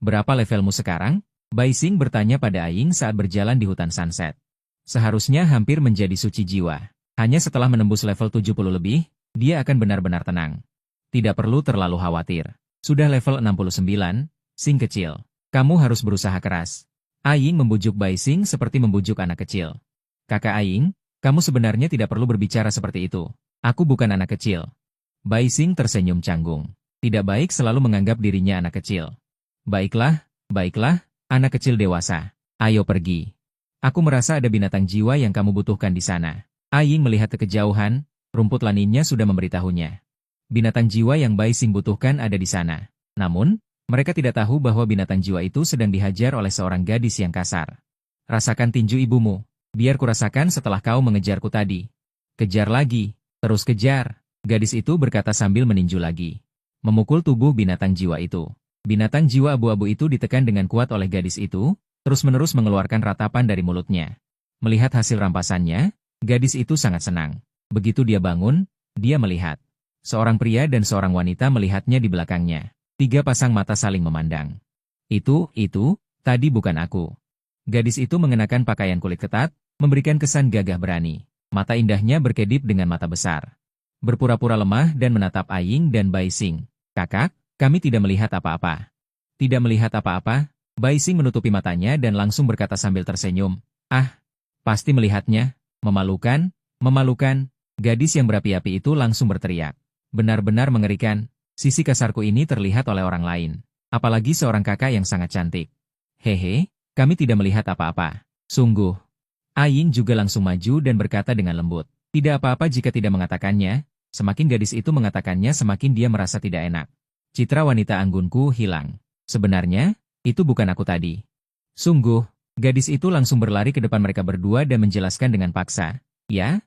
berapa levelmu sekarang? Bai Xing bertanya pada Aing saat berjalan di hutan sunset. Seharusnya hampir menjadi suci jiwa. Hanya setelah menembus level 70 lebih, dia akan benar-benar tenang. Tidak perlu terlalu khawatir. Sudah level 69, Xing kecil. Kamu harus berusaha keras. Aing membujuk Bai Xing seperti membujuk anak kecil. Kakak Aing, kamu sebenarnya tidak perlu berbicara seperti itu. Aku bukan anak kecil. Bai Xing tersenyum canggung. Tidak baik selalu menganggap dirinya anak kecil. Baiklah, baiklah, anak kecil dewasa. Ayo pergi. Aku merasa ada binatang jiwa yang kamu butuhkan di sana. Aing melihat ke kejauhan, rumput laninnya sudah memberitahunya. Binatang jiwa yang Bai Xing butuhkan ada di sana. Namun, mereka tidak tahu bahwa binatang jiwa itu sedang dihajar oleh seorang gadis yang kasar. Rasakan tinju ibumu. Biar kurasakan setelah kau mengejarku tadi. Kejar lagi, terus kejar. Gadis itu berkata sambil meninju lagi. Memukul tubuh binatang jiwa itu. Binatang jiwa abu-abu itu ditekan dengan kuat oleh gadis itu, terus-menerus mengeluarkan ratapan dari mulutnya. Melihat hasil rampasannya, gadis itu sangat senang. Begitu dia bangun, dia melihat. Seorang pria dan seorang wanita melihatnya di belakangnya. 3 pasang mata saling memandang. Itu, tadi bukan aku. Gadis itu mengenakan pakaian kulit ketat, memberikan kesan gagah berani. Mata indahnya berkedip dengan mata besar. Berpura-pura lemah dan menatap Aing dan Bai Xing. Kakak, kami tidak melihat apa-apa. Tidak melihat apa-apa? Bai Xing menutupi matanya dan langsung berkata sambil tersenyum. Ah, pasti melihatnya. Memalukan, memalukan. Gadis yang berapi-api itu langsung berteriak. Benar-benar mengerikan. Sisi kasarku ini terlihat oleh orang lain. Apalagi seorang kakak yang sangat cantik. Hehe, kami tidak melihat apa-apa. Sungguh. Aing juga langsung maju dan berkata dengan lembut. Tidak apa-apa jika tidak mengatakannya. Semakin gadis itu mengatakannya semakin dia merasa tidak enak. Citra wanita anggunku hilang. Sebenarnya, itu bukan aku tadi. Sungguh, gadis itu langsung berlari ke depan mereka berdua dan menjelaskan dengan paksa. Ya.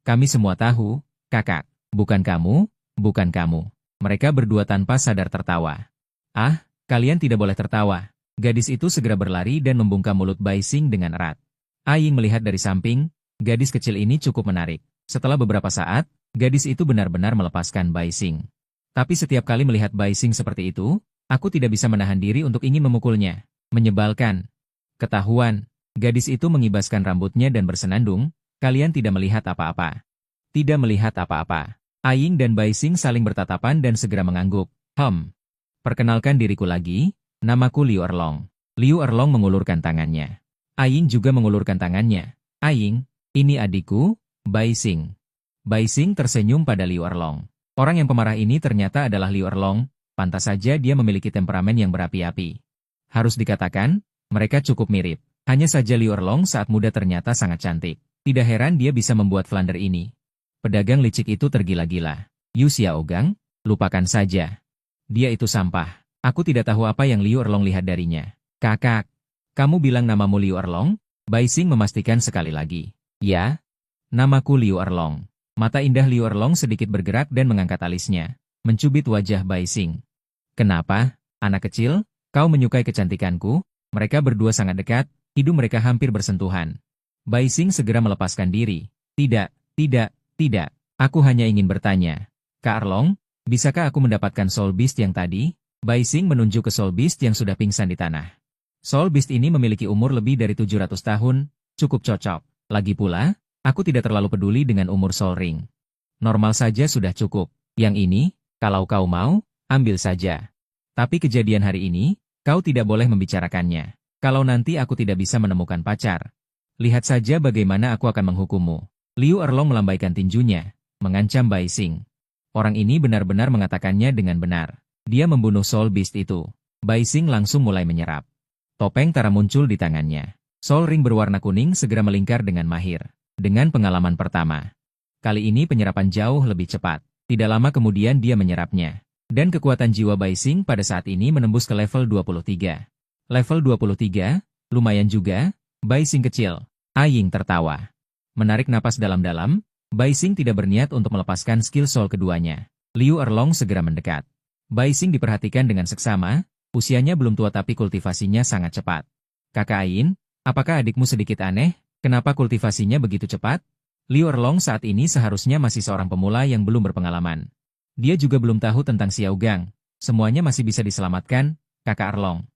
Kami semua tahu, kakak. Bukan kamu, bukan kamu. Mereka berdua tanpa sadar tertawa. Ah, kalian tidak boleh tertawa. Gadis itu segera berlari dan membungkam mulut Bai Xing dengan erat. Aing melihat dari samping, gadis kecil ini cukup menarik. Setelah beberapa saat, gadis itu benar-benar melepaskan Bai Xing. Tapi setiap kali melihat Bai Xing seperti itu, aku tidak bisa menahan diri untuk ingin memukulnya. Menyebalkan. Ketahuan, gadis itu mengibaskan rambutnya dan bersenandung, kalian tidak melihat apa-apa. Tidak melihat apa-apa. Aing dan Bai Xing saling bertatapan dan segera mengangguk. Perkenalkan diriku lagi, namaku Liu Erlong. Liu Erlong mengulurkan tangannya. Aing juga mengulurkan tangannya. Aing, ini adikku, Bai Xing. Bai Xing tersenyum pada Liu Erlong. Orang yang pemarah ini ternyata adalah Liu Erlong, pantas saja dia memiliki temperamen yang berapi-api. Harus dikatakan, mereka cukup mirip. Hanya saja Liu Erlong saat muda ternyata sangat cantik. Tidak heran dia bisa membuat Flander ini. Pedagang licik itu tergila-gila. Yu Xiaogang, lupakan saja. Dia itu sampah. Aku tidak tahu apa yang Liu Erlong lihat darinya. Kakak, kamu bilang namamu Liu Erlong? Bai Xing memastikan sekali lagi. Ya, namaku Liu Erlong. Mata indah Liu Erlong sedikit bergerak dan mengangkat alisnya, mencubit wajah Bai Xing. Kenapa, anak kecil, kau menyukai kecantikanku? Mereka berdua sangat dekat, hidung mereka hampir bersentuhan. Bai Xing segera melepaskan diri. Tidak, aku hanya ingin bertanya. Kak Erlong, bisakah aku mendapatkan Soul Beast yang tadi? Bai Xing menunjuk ke Soul Beast yang sudah pingsan di tanah. Soul Beast ini memiliki umur lebih dari 700 tahun, cukup cocok. Lagi pula, aku tidak terlalu peduli dengan umur Soul Ring. Normal saja sudah cukup. Yang ini, kalau kau mau, ambil saja. Tapi kejadian hari ini, kau tidak boleh membicarakannya. Kalau nanti aku tidak bisa menemukan pacar. Lihat saja bagaimana aku akan menghukummu. Liu Erlong melambaikan tinjunya, mengancam Bai Xing. Orang ini benar-benar mengatakannya dengan benar. Dia membunuh Soul Beast itu. Bai Xing langsung mulai menyerap. Topeng Tara muncul di tangannya. Soul Ring berwarna kuning segera melingkar dengan mahir. Dengan pengalaman pertama. Kali ini penyerapan jauh lebih cepat. Tidak lama kemudian dia menyerapnya. Dan kekuatan jiwa Bai Xing pada saat ini menembus ke level 23. Level 23, lumayan juga, Bai Xing kecil. Aing tertawa. Menarik napas dalam-dalam, Bai Xing tidak berniat untuk melepaskan skill soul keduanya. Liu Erlong segera mendekat. Bai Xing diperhatikan dengan seksama, usianya belum tua tapi kultivasinya sangat cepat. Kakak Ain, apakah adikmu sedikit aneh? Kenapa kultivasinya begitu cepat? Liu Erlong saat ini seharusnya masih seorang pemula yang belum berpengalaman. Dia juga belum tahu tentang Xiao Gang. Semuanya masih bisa diselamatkan, Kakak Erlong.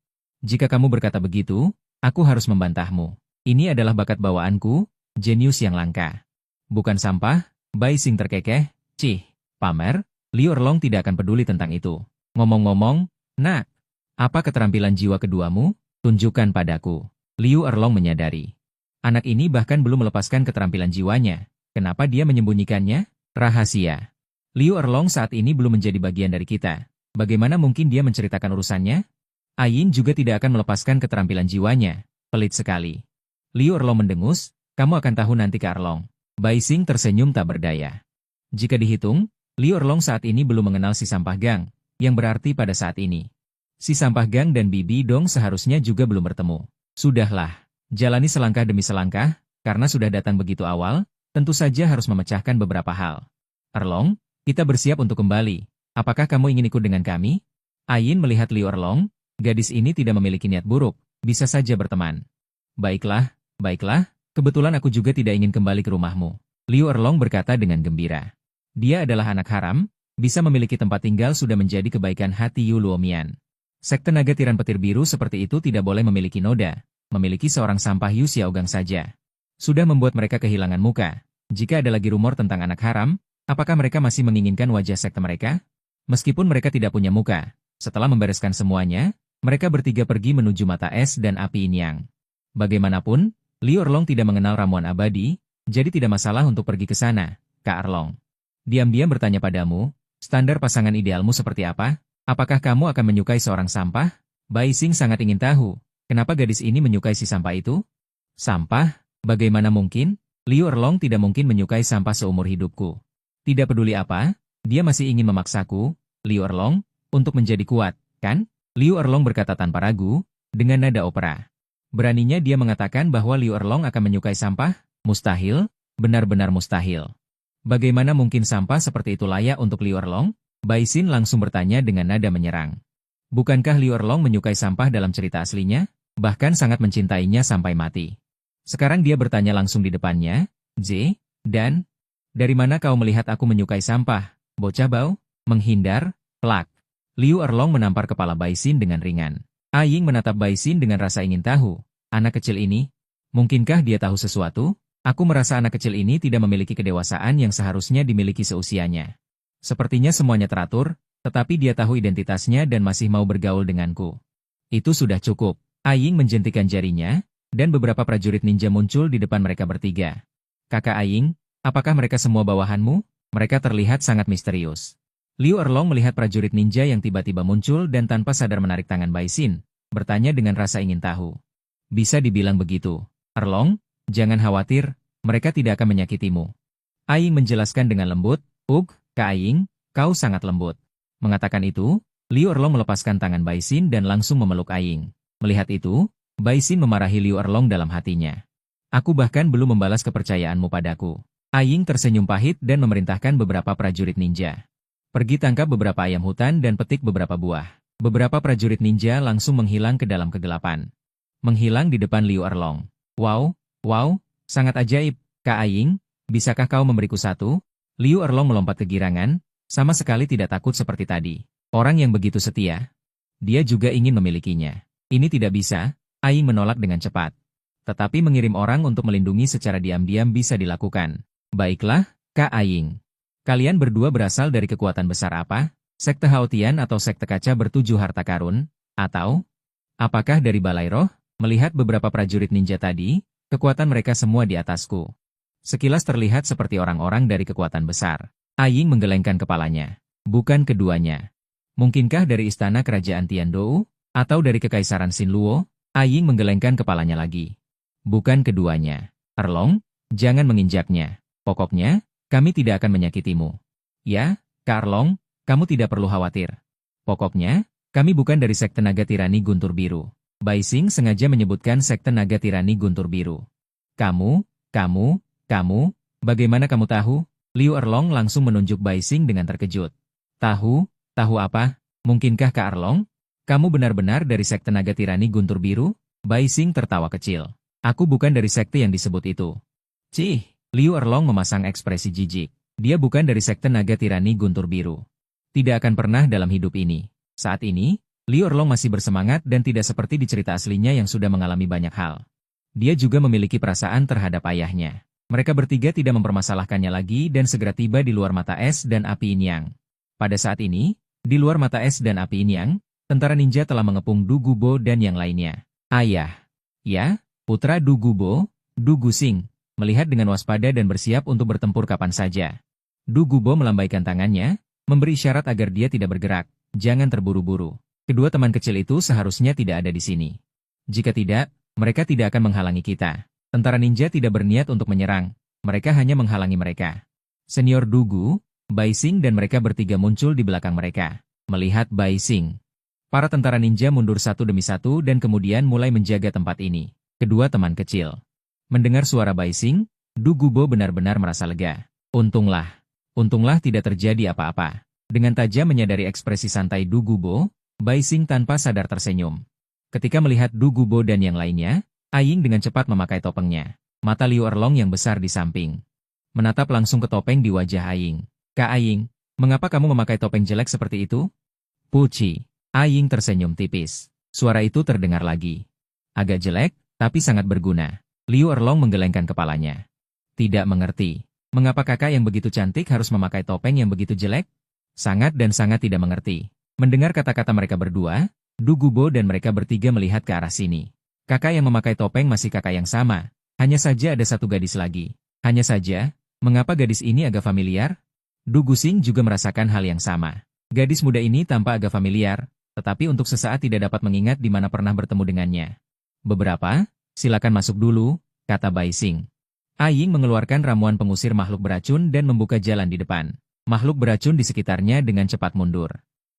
Jika kamu berkata begitu, aku harus membantahmu. Ini adalah bakat bawaanku, jenius yang langka. Bukan sampah, Bai Xing terkekeh, cih, pamer, Liu Erlong tidak akan peduli tentang itu. Ngomong-ngomong, nak, apa keterampilan jiwa keduamu? Tunjukkan padaku. Liu Erlong menyadari. Anak ini bahkan belum melepaskan keterampilan jiwanya. Kenapa dia menyembunyikannya? Rahasia. Liu Erlong saat ini belum menjadi bagian dari kita. Bagaimana mungkin dia menceritakan urusannya? Ain juga tidak akan melepaskan keterampilan jiwanya. Pelit sekali. Liu Erlong mendengus, kamu akan tahu nanti Kak Erlong. Bai Xing tersenyum tak berdaya. Jika dihitung, Liu Erlong saat ini belum mengenal si Sampah Gang, yang berarti pada saat ini. Si Sampah Gang dan Bibi Dong seharusnya juga belum bertemu. Sudahlah, jalani selangkah demi selangkah, karena sudah datang begitu awal, tentu saja harus memecahkan beberapa hal. Erlong, kita bersiap untuk kembali. Apakah kamu ingin ikut dengan kami? Ain melihat Liu Erlong, gadis ini tidak memiliki niat buruk, bisa saja berteman. Baiklah, baiklah, kebetulan aku juga tidak ingin kembali ke rumahmu. Liu Erlong berkata dengan gembira. Dia adalah anak haram, bisa memiliki tempat tinggal sudah menjadi kebaikan hati Yu Luomian. Sekte naga tiran petir biru seperti itu tidak boleh memiliki noda, memiliki seorang sampah Yu Xiaogang saja. Sudah membuat mereka kehilangan muka. Jika ada lagi rumor tentang anak haram, apakah mereka masih menginginkan wajah sekte mereka? Meskipun mereka tidak punya muka, setelah membereskan semuanya, mereka bertiga pergi menuju mata es dan api Inyang. Bagaimanapun, Liu Erlong tidak mengenal ramuan abadi, jadi tidak masalah untuk pergi ke sana, Kak Erlong. Diam-diam bertanya padamu, standar pasangan idealmu seperti apa? Apakah kamu akan menyukai seorang sampah? Bai Xing sangat ingin tahu, kenapa gadis ini menyukai si sampah itu? Sampah? Bagaimana mungkin? Liu Erlong tidak mungkin menyukai sampah seumur hidupku. Tidak peduli apa, dia masih ingin memaksaku, Liu Erlong, untuk menjadi kuat, kan? Liu Erlong berkata tanpa ragu, dengan nada opera. Beraninya dia mengatakan bahwa Liu Erlong akan menyukai sampah? Mustahil, benar-benar mustahil. Bagaimana mungkin sampah seperti itu layak untuk Liu Erlong? Bai Xin langsung bertanya dengan nada menyerang. Bukankah Liu Erlong menyukai sampah dalam cerita aslinya? Bahkan sangat mencintainya sampai mati. Sekarang dia bertanya langsung di depannya, dan, dari mana kau melihat aku menyukai sampah? Bocah bau? Menghindar? Plak. Liu Erlong menampar kepala Bai Xin dengan ringan. Aying menatap Bai Xin dengan rasa ingin tahu. Anak kecil ini? Mungkinkah dia tahu sesuatu? Aku merasa anak kecil ini tidak memiliki kedewasaan yang seharusnya dimiliki seusianya. Sepertinya semuanya teratur, tetapi dia tahu identitasnya dan masih mau bergaul denganku. Itu sudah cukup. Aying menjentikan jarinya, dan beberapa prajurit ninja muncul di depan mereka bertiga. Kakak Aying, apakah mereka semua bawahanmu? Mereka terlihat sangat misterius. Liu Erlong melihat prajurit ninja yang tiba-tiba muncul dan tanpa sadar menarik tangan Bai Xin, bertanya dengan rasa ingin tahu. Bisa dibilang begitu. Erlong, jangan khawatir, mereka tidak akan menyakitimu. Aying menjelaskan dengan lembut, Kak Aying, kau sangat lembut. Mengatakan itu, Liu Erlong melepaskan tangan Bai Xin dan langsung memeluk Aying. Melihat itu, Bai Xin memarahi Liu Erlong dalam hatinya. Aku bahkan belum membalas kepercayaanmu padaku. Aying tersenyum pahit dan memerintahkan beberapa prajurit ninja. Pergi tangkap beberapa ayam hutan dan petik beberapa buah. Beberapa prajurit ninja langsung menghilang ke dalam kegelapan. Menghilang di depan Liu Erlong. Wow, sangat ajaib, Kak Aying, bisakah kau memberiku satu? Liu Erlong melompat kegirangan, sama sekali tidak takut seperti tadi. Orang yang begitu setia. Dia juga ingin memilikinya. Ini tidak bisa, Aying menolak dengan cepat. Tetapi mengirim orang untuk melindungi secara diam-diam bisa dilakukan. Baiklah, Kak Aying. Kalian berdua berasal dari kekuatan besar apa? Sekte Haotian atau Sekte Kaca Bertujuh Harta Karun? Atau? Apakah dari Balai Roh? Melihat beberapa prajurit ninja tadi, kekuatan mereka semua di atasku. Sekilas terlihat seperti orang-orang dari kekuatan besar. Aying menggelengkan kepalanya. Bukan keduanya. Mungkinkah dari istana kerajaan Tiandou? Atau dari kekaisaran Xinluo? Aying menggelengkan kepalanya lagi. Bukan keduanya. Erlong, jangan menginjaknya. Pokoknya, kami tidak akan menyakitimu. Ya, Kak Erlong, kamu tidak perlu khawatir. Pokoknya, kami bukan dari Sekte Naga Tirani Guntur Biru. Bai Xing sengaja menyebutkan Sekte Naga Tirani Guntur Biru. Kamu, bagaimana kamu tahu? Liu Erlong langsung menunjuk Bai Xing dengan terkejut. Tahu? Tahu apa? Mungkinkah Kak Arlong? Kamu benar-benar dari sekte naga tirani Guntur Biru? Bai Xing tertawa kecil. Aku bukan dari sekte yang disebut itu. Cih, Liu Erlong memasang ekspresi jijik. Dia bukan dari sekte naga tirani Guntur Biru. Tidak akan pernah dalam hidup ini. Saat ini, Liu Erlong masih bersemangat dan tidak seperti di cerita aslinya yang sudah mengalami banyak hal. Dia juga memiliki perasaan terhadap ayahnya. Mereka bertiga tidak mempermasalahkannya lagi dan segera tiba di luar mata es dan api Inyang. Pada saat ini, di luar mata es dan api Inyang, tentara ninja telah mengepung Du Gubo dan yang lainnya. Ayah. Ya, putra Du Gubo, Du Gusing, melihat dengan waspada dan bersiap untuk bertempur kapan saja. Du Gubo melambaikan tangannya, memberi isyarat agar dia tidak bergerak, jangan terburu-buru. Kedua teman kecil itu seharusnya tidak ada di sini. Jika tidak, mereka tidak akan menghalangi kita. Tentara ninja tidak berniat untuk menyerang, mereka hanya menghalangi mereka. Senior Dugu, Bai Xing dan mereka bertiga muncul di belakang mereka. Melihat Bai Xing, para tentara ninja mundur satu demi satu dan kemudian mulai menjaga tempat ini. Kedua teman kecil. Mendengar suara Bai Xing, Du Gubo benar-benar merasa lega. Untunglah tidak terjadi apa-apa. Dengan tajam menyadari ekspresi santai Du Gubo, Bai Xing tanpa sadar tersenyum. Ketika melihat Du Gubo dan yang lainnya, Aying dengan cepat memakai topengnya. Mata Liu Erlong yang besar di samping menatap langsung ke topeng di wajah Aying. Kak Aying, mengapa kamu memakai topeng jelek seperti itu? Puci. Aying tersenyum tipis. Suara itu terdengar lagi. Agak jelek, tapi sangat berguna. Liu Erlong menggelengkan kepalanya. Tidak mengerti. Mengapa kakak yang begitu cantik harus memakai topeng yang begitu jelek? Sangat dan sangat tidak mengerti. Mendengar kata-kata mereka berdua, Du Gubo dan mereka bertiga melihat ke arah sini. Kakak yang memakai topeng masih kakak yang sama. Hanya saja ada satu gadis lagi. Hanya saja, mengapa gadis ini agak familiar? Du Gusing juga merasakan hal yang sama. Gadis muda ini tampak agak familiar, tetapi untuk sesaat tidak dapat mengingat di mana pernah bertemu dengannya. Beberapa, silakan masuk dulu, kata Bai Xing. Aying mengeluarkan ramuan pengusir makhluk beracun dan membuka jalan di depan. Makhluk beracun di sekitarnya dengan cepat mundur.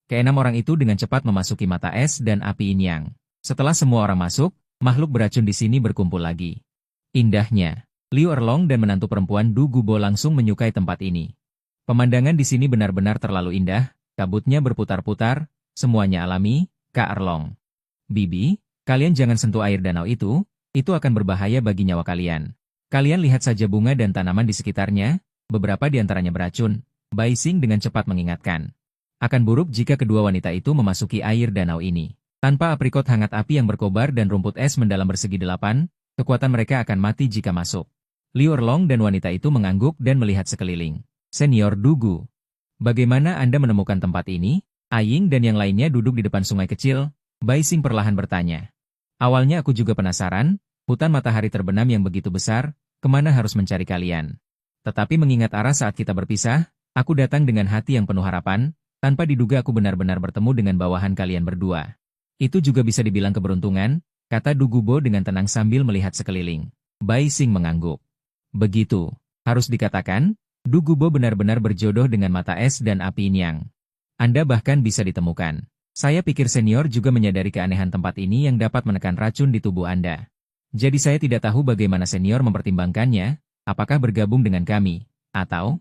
Keenam orang itu dengan cepat memasuki mata es dan api Inyang. Setelah semua orang masuk, makhluk beracun di sini berkumpul lagi. Indahnya, Liu Erlong dan menantu perempuan Du Gubo langsung menyukai tempat ini. Pemandangan di sini benar-benar terlalu indah, kabutnya berputar-putar, semuanya alami, Kak Erlong. Bibi, kalian jangan sentuh air danau itu akan berbahaya bagi nyawa kalian. Kalian lihat saja bunga dan tanaman di sekitarnya, beberapa di antaranya beracun, Bai Xing dengan cepat mengingatkan. Akan buruk jika kedua wanita itu memasuki air danau ini. Tanpa aprikot hangat api yang berkobar dan rumput es mendalam bersegi 8, kekuatan mereka akan mati jika masuk. Liu Erlong dan wanita itu mengangguk dan melihat sekeliling. Senior Dugu, bagaimana Anda menemukan tempat ini? Aying dan yang lainnya duduk di depan sungai kecil. Bai Xing perlahan bertanya. Awalnya aku juga penasaran, hutan matahari terbenam yang begitu besar, kemana harus mencari kalian? Tetapi mengingat arah saat kita berpisah, aku datang dengan hati yang penuh harapan, tanpa diduga aku benar-benar bertemu dengan bawahan kalian berdua. Itu juga bisa dibilang keberuntungan, kata Du Gubo dengan tenang sambil melihat sekeliling. Bai Xing mengangguk. Begitu, harus dikatakan, Du Gubo benar-benar berjodoh dengan mata es dan api Inyang. Anda bahkan bisa ditemukan. Saya pikir senior juga menyadari keanehan tempat ini yang dapat menekan racun di tubuh Anda. Jadi saya tidak tahu bagaimana senior mempertimbangkannya, apakah bergabung dengan kami, atau...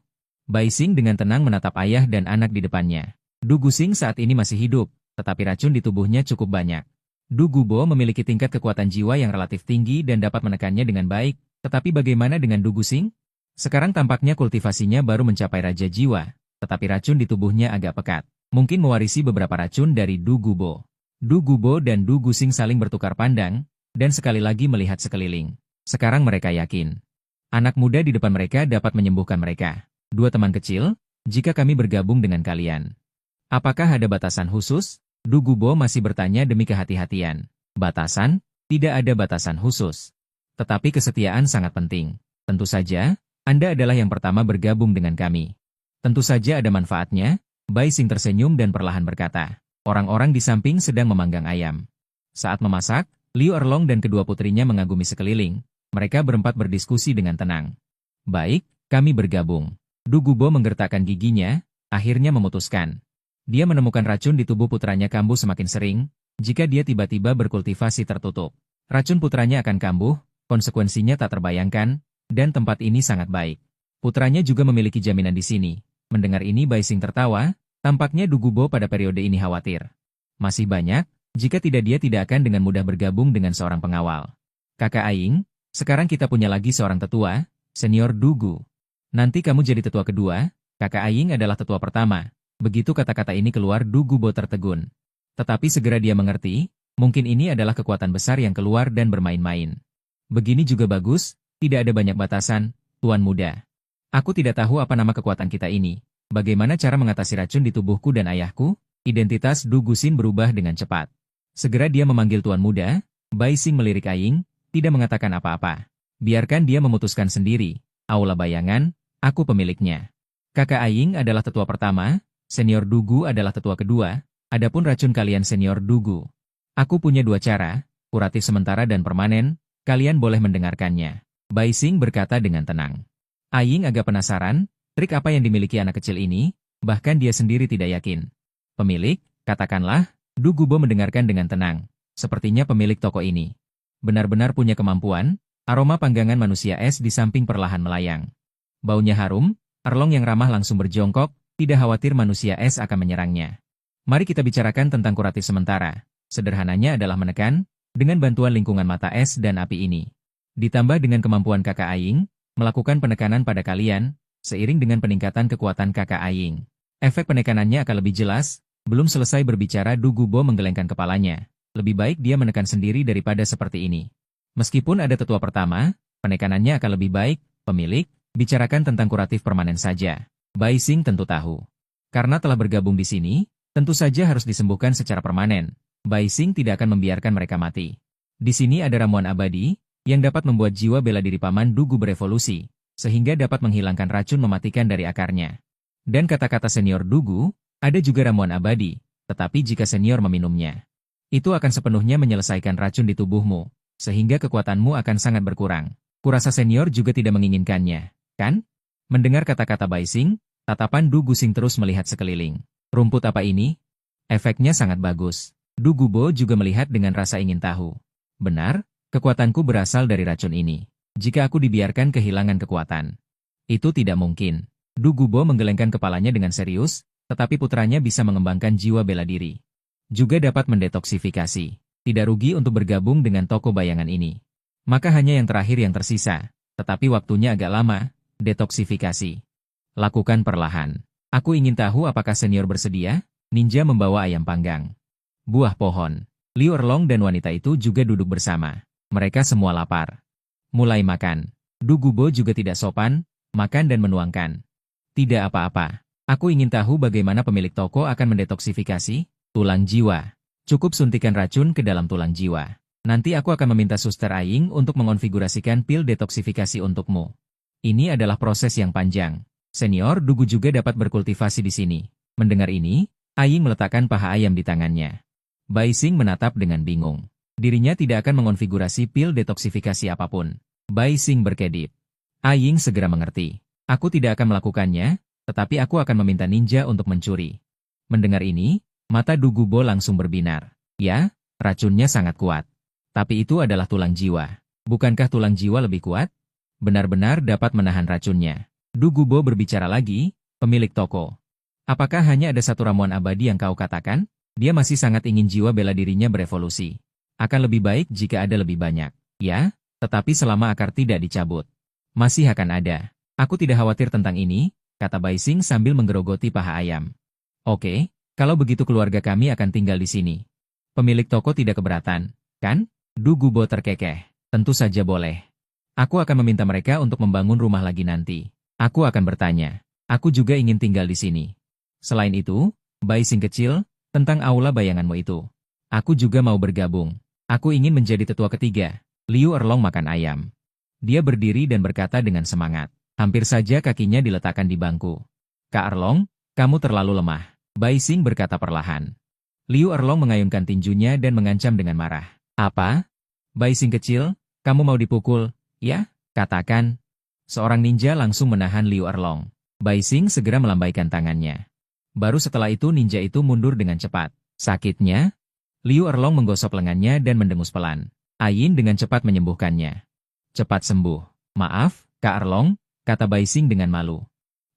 Bai Xing dengan tenang menatap ayah dan anak di depannya. Du Gusing saat ini masih hidup, tetapi racun di tubuhnya cukup banyak. Du Gubo memiliki tingkat kekuatan jiwa yang relatif tinggi dan dapat menekannya dengan baik, tetapi bagaimana dengan Du Gusing? Sekarang tampaknya kultivasinya baru mencapai raja jiwa, tetapi racun di tubuhnya agak pekat. Mungkin mewarisi beberapa racun dari Du Gubo. Du Gubo dan Du Gusing saling bertukar pandang, dan sekali lagi melihat sekeliling. Sekarang mereka yakin. Anak muda di depan mereka dapat menyembuhkan mereka. Dua teman kecil, jika kami bergabung dengan kalian. Apakah ada batasan khusus? Du Gubo masih bertanya demi kehati-hatian. Batasan? Tidak ada batasan khusus. Tetapi kesetiaan sangat penting. Tentu saja, Anda adalah yang pertama bergabung dengan kami. Tentu saja ada manfaatnya. Bai Xing tersenyum dan perlahan berkata. Orang-orang di samping sedang memanggang ayam. Saat memasak, Liu Erlong dan kedua putrinya mengagumi sekeliling. Mereka berempat berdiskusi dengan tenang. Baik, kami bergabung. Du Gubo menggertakkan giginya, akhirnya memutuskan. Dia menemukan racun di tubuh putranya kambuh semakin sering, jika dia tiba-tiba berkultivasi tertutup. Racun putranya akan kambuh, konsekuensinya tak terbayangkan, dan tempat ini sangat baik. Putranya juga memiliki jaminan di sini. Mendengar ini Bai Xing tertawa, Tampaknya Du Gubo pada periode ini khawatir. Masih banyak, jika tidak dia tidak akan dengan mudah bergabung dengan seorang pengawal. Kakak Aing, sekarang kita punya lagi seorang tetua, Senior Dugu. Nanti kamu jadi tetua kedua, Kakak Aing adalah tetua pertama. Begitu kata-kata ini keluar Du Gubo tertegun. Tetapi segera dia mengerti, mungkin ini adalah kekuatan besar yang keluar dan bermain-main. Begini juga bagus, tidak ada banyak batasan, Tuan Muda. Aku tidak tahu apa nama kekuatan kita ini. Bagaimana cara mengatasi racun di tubuhku dan ayahku? Identitas Du Gusin berubah dengan cepat. Segera dia memanggil Tuan Muda, Bai Xing melirik Aing, tidak mengatakan apa-apa. Biarkan dia memutuskan sendiri. Aula bayangan, aku pemiliknya. Kakak Aing adalah tetua pertama, Senior Dugu adalah tetua kedua, adapun racun kalian Senior Dugu. Aku punya dua cara, kuratif sementara dan permanen, kalian boleh mendengarkannya. Bai Xing berkata dengan tenang. Aing agak penasaran, trik apa yang dimiliki anak kecil ini, bahkan dia sendiri tidak yakin. Pemilik, katakanlah, Du Gubo mendengarkan dengan tenang. Sepertinya pemilik toko ini benar-benar punya kemampuan, aroma panggangan manusia es di samping perlahan melayang. Baunya harum, Erlong yang ramah langsung berjongkok, tidak khawatir manusia es akan menyerangnya. Mari kita bicarakan tentang kuratif sementara. Sederhananya adalah menekan, dengan bantuan lingkungan mata es dan api ini. Ditambah dengan kemampuan kakak Aing, melakukan penekanan pada kalian, seiring dengan peningkatan kekuatan kakak Aing. Efek penekanannya akan lebih jelas. Belum selesai berbicara Du Gubo menggelengkan kepalanya. Lebih baik dia menekan sendiri daripada seperti ini. Meskipun ada tetua pertama, penekanannya akan lebih baik, pemilik, bicarakan tentang kuratif permanen saja. Bai Xing tentu tahu. Karena telah bergabung di sini, tentu saja harus disembuhkan secara permanen. Bai Xing tidak akan membiarkan mereka mati. Di sini ada ramuan abadi, yang dapat membuat jiwa bela diri Paman Dugu berevolusi, sehingga dapat menghilangkan racun mematikan dari akarnya. Dan kata-kata Senior Dugu, ada juga ramuan abadi, tetapi jika senior meminumnya, itu akan sepenuhnya menyelesaikan racun di tubuhmu, sehingga kekuatanmu akan sangat berkurang. Kurasa senior juga tidak menginginkannya, kan? Mendengar kata-kata Bai Xing, tatapan Du Gusin terus melihat sekeliling. Rumput apa ini? Efeknya sangat bagus. Du Gubo juga melihat dengan rasa ingin tahu. Benar, kekuatanku berasal dari racun ini. Jika aku dibiarkan kehilangan kekuatan, itu tidak mungkin. Du Gubo menggelengkan kepalanya dengan serius, tetapi putranya bisa mengembangkan jiwa bela diri. Juga dapat mendetoksifikasi. Tidak rugi untuk bergabung dengan toko bayangan ini. Maka hanya yang terakhir yang tersisa, tetapi waktunya agak lama, detoksifikasi. Lakukan perlahan. Aku ingin tahu apakah senior bersedia? Ninja membawa ayam panggang. Buah pohon. Liu Erlong dan wanita itu juga duduk bersama. Mereka semua lapar. Mulai makan. Du Gubo juga tidak sopan, makan dan menuangkan. Tidak apa-apa. Aku ingin tahu bagaimana pemilik toko akan mendetoksifikasi tulang jiwa. Cukup suntikan racun ke dalam tulang jiwa. Nanti aku akan meminta Suster Aing untuk mengonfigurasikan pil detoksifikasi untukmu. Ini adalah proses yang panjang. Senior Dugu juga dapat berkultivasi di sini. Mendengar ini, Aing meletakkan paha ayam di tangannya. Bai Xing menatap dengan bingung. Dirinya tidak akan mengonfigurasi pil detoksifikasi apapun. Bai Xing berkedip. Aing segera mengerti. Aku tidak akan melakukannya, tetapi aku akan meminta ninja untuk mencuri. Mendengar ini, mata Du Gubo langsung berbinar. Ya, racunnya sangat kuat. Tapi itu adalah tulang jiwa. Bukankah tulang jiwa lebih kuat? Benar-benar dapat menahan racunnya. Du Gubo berbicara lagi, pemilik toko. Apakah hanya ada satu ramuan abadi yang kau katakan? Dia masih sangat ingin jiwa bela dirinya berevolusi. Akan lebih baik jika ada lebih banyak. Ya, tetapi selama akar tidak dicabut. Masih akan ada. Aku tidak khawatir tentang ini, kata Bai Xing sambil menggerogoti paha ayam. Oke, kalau begitu keluarga kami akan tinggal di sini. Pemilik toko tidak keberatan, kan? Du Gubo terkekeh. Tentu saja boleh. Aku akan meminta mereka untuk membangun rumah lagi nanti. Aku akan bertanya. Aku juga ingin tinggal di sini. Selain itu, Bai Xing kecil, tentang aula bayanganmu itu. Aku juga mau bergabung. Aku ingin menjadi tetua ketiga. Liu Erlong makan ayam. Dia berdiri dan berkata dengan semangat. Hampir saja kakinya diletakkan di bangku. Kak Erlong, kamu terlalu lemah. Bai Xing berkata perlahan. Liu Erlong mengayunkan tinjunya dan mengancam dengan marah. Apa? Bai Xing kecil, kamu mau dipukul? Ya, katakan. Seorang ninja langsung menahan Liu Erlong. Bai Xing segera melambaikan tangannya. Baru setelah itu ninja itu mundur dengan cepat. Sakitnya? Liu Erlong menggosok lengannya dan mendengus pelan. Ayin dengan cepat menyembuhkannya. Cepat sembuh. Maaf, Kak Erlong, kata Bai Xing dengan malu.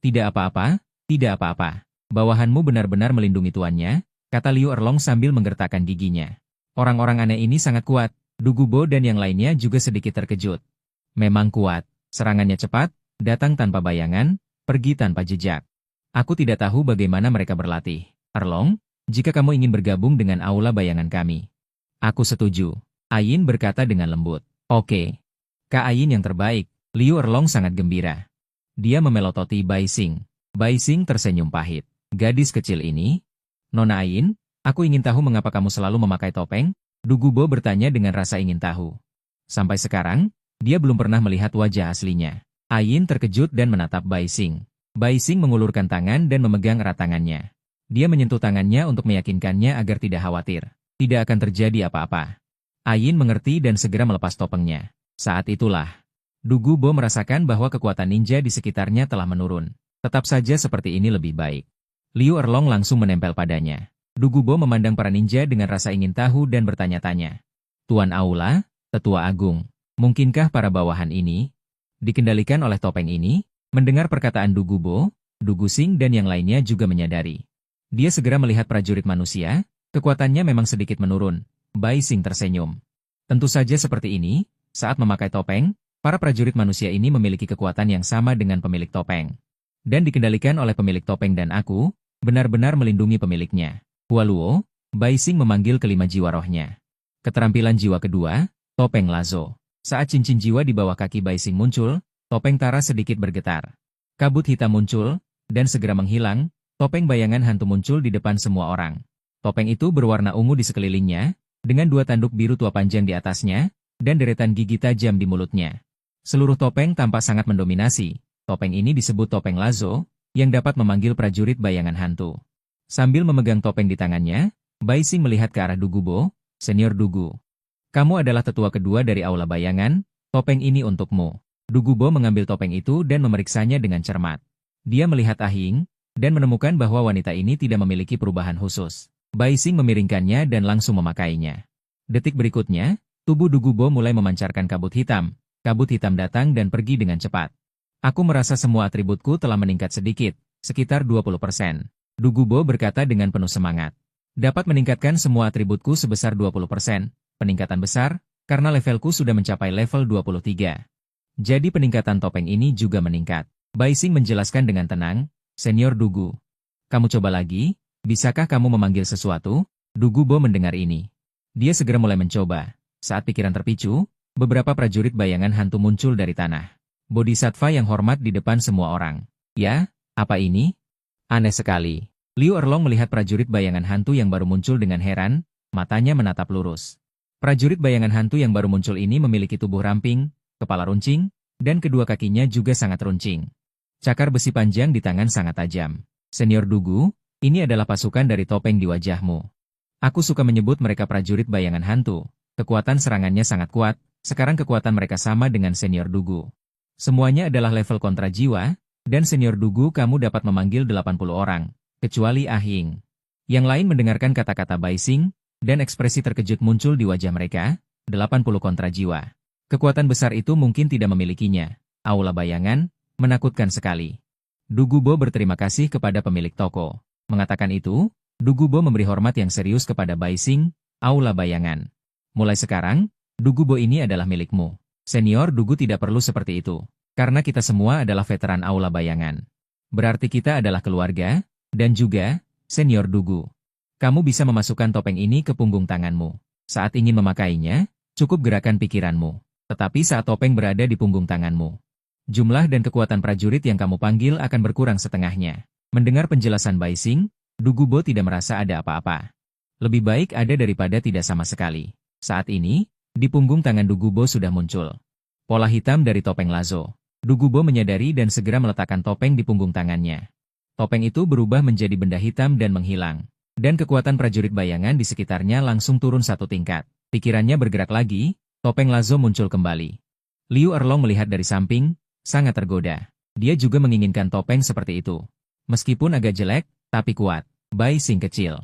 Tidak apa-apa, tidak apa-apa. Bawahanmu benar-benar melindungi tuannya, kata Liu Erlong sambil menggertakkan giginya. Orang-orang aneh ini sangat kuat, Du Gubo dan yang lainnya juga sedikit terkejut. Memang kuat, serangannya cepat, datang tanpa bayangan, pergi tanpa jejak. Aku tidak tahu bagaimana mereka berlatih. Erlong, jika kamu ingin bergabung dengan aula bayangan kami. Aku setuju. Ayin berkata dengan lembut. Oke. Kak Ayin yang terbaik. Liu Erlong sangat gembira. Dia memelototi Bai Xing. Bai Xing tersenyum pahit. Gadis kecil ini? Nona Ayin, aku ingin tahu mengapa kamu selalu memakai topeng? Du Gubo bertanya dengan rasa ingin tahu. Sampai sekarang, dia belum pernah melihat wajah aslinya. Ayin terkejut dan menatap Bai Xing. Bai Xing mengulurkan tangan dan memegang erat tangannya. Dia menyentuh tangannya untuk meyakinkannya agar tidak khawatir. Tidak akan terjadi apa-apa. Ayin mengerti dan segera melepas topengnya. Saat itulah, Du Gubo merasakan bahwa kekuatan ninja di sekitarnya telah menurun. Tetap saja seperti ini lebih baik. Liu Erlong langsung menempel padanya. Du Gubo memandang para ninja dengan rasa ingin tahu dan bertanya-tanya. Tuan Aula, Tetua Agung, mungkinkah para bawahan ini dikendalikan oleh topeng ini? Mendengar perkataan Du Gubo, Du Guxing dan yang lainnya juga menyadari. Dia segera melihat prajurit manusia, kekuatannya memang sedikit menurun. Bai Xing tersenyum. Tentu saja seperti ini, saat memakai topeng, para prajurit manusia ini memiliki kekuatan yang sama dengan pemilik topeng. Dan dikendalikan oleh pemilik topeng dan aku, benar-benar melindungi pemiliknya. Hualuo, Bai Xing memanggil kelima jiwa rohnya. Keterampilan jiwa kedua, Topeng Lazo. Saat cincin jiwa di bawah kaki Bai Xing muncul, topeng Tara sedikit bergetar. Kabut hitam muncul, dan segera menghilang, topeng bayangan hantu muncul di depan semua orang. Topeng itu berwarna ungu di sekelilingnya, dengan dua tanduk biru tua panjang di atasnya, dan deretan gigi tajam di mulutnya. Seluruh topeng tampak sangat mendominasi. Topeng ini disebut Topeng Lazo, yang dapat memanggil prajurit bayangan hantu. Sambil memegang topeng di tangannya, Bai Xing melihat ke arah Du Gubo, Senior Dugu. Kamu adalah tetua kedua dari aula bayangan, topeng ini untukmu. Du Gubo mengambil topeng itu dan memeriksanya dengan cermat. Dia melihat Ahing, dan menemukan bahwa wanita ini tidak memiliki perubahan khusus. Bai Xing memiringkannya dan langsung memakainya. Detik berikutnya, tubuh Du Gubo mulai memancarkan kabut hitam. Kabut hitam datang dan pergi dengan cepat. Aku merasa semua atributku telah meningkat sedikit, sekitar 20%. Du Gubo berkata dengan penuh semangat. Dapat meningkatkan semua atributku sebesar 20%, peningkatan besar, karena levelku sudah mencapai level 23. Jadi peningkatan topeng ini juga meningkat. Bai Xing menjelaskan dengan tenang, Senior Dugu. Kamu coba lagi, bisakah kamu memanggil sesuatu? Du Gubo mendengar ini. Dia segera mulai mencoba. Saat pikiran terpicu, beberapa prajurit bayangan hantu muncul dari tanah. Bodhisattva yang hormat di depan semua orang. Ya, apa ini? Aneh sekali. Liu Erlong melihat prajurit bayangan hantu yang baru muncul dengan heran, matanya menatap lurus. Prajurit bayangan hantu yang baru muncul ini memiliki tubuh ramping, kepala runcing, dan kedua kakinya juga sangat runcing. Cakar besi panjang di tangan sangat tajam. Senior Dugu, ini adalah pasukan dari topeng di wajahmu. Aku suka menyebut mereka prajurit bayangan hantu. Kekuatan serangannya sangat kuat, sekarang kekuatan mereka sama dengan Senior Dugu. Semuanya adalah level kontra jiwa, dan Senior Dugu kamu dapat memanggil 80 orang. Kecuali Ahing. Yang lain mendengarkan kata-kata Bai Xing, dan ekspresi terkejut muncul di wajah mereka, 80 kontra jiwa. Kekuatan besar itu mungkin tidak memilikinya. Aula bayangan, menakutkan sekali. Du Gubo berterima kasih kepada pemilik toko. Mengatakan itu, Du Gubo memberi hormat yang serius kepada Bai Xing, aula bayangan. Mulai sekarang, Du Gubo ini adalah milikmu. Senior Dugu tidak perlu seperti itu, karena kita semua adalah veteran aula bayangan. Berarti kita adalah keluarga, dan juga, Senior Dugu. Kamu bisa memasukkan topeng ini ke punggung tanganmu. Saat ingin memakainya, cukup gerakan pikiranmu. Tetapi saat topeng berada di punggung tanganmu, jumlah dan kekuatan prajurit yang kamu panggil akan berkurang setengahnya. Mendengar penjelasan Bai Xing, Du Gubo tidak merasa ada apa-apa. Lebih baik ada daripada tidak sama sekali. Saat ini, di punggung tangan Du Gubo sudah muncul pola hitam dari topeng Lazo. Du Gubo menyadari dan segera meletakkan topeng di punggung tangannya. Topeng itu berubah menjadi benda hitam dan menghilang. Dan kekuatan prajurit bayangan di sekitarnya langsung turun satu tingkat. Pikirannya bergerak lagi, topeng Lazo muncul kembali. Liu Erlong melihat dari samping, sangat tergoda. Dia juga menginginkan topeng seperti itu. Meskipun agak jelek, tapi kuat. Bai Xing kecil.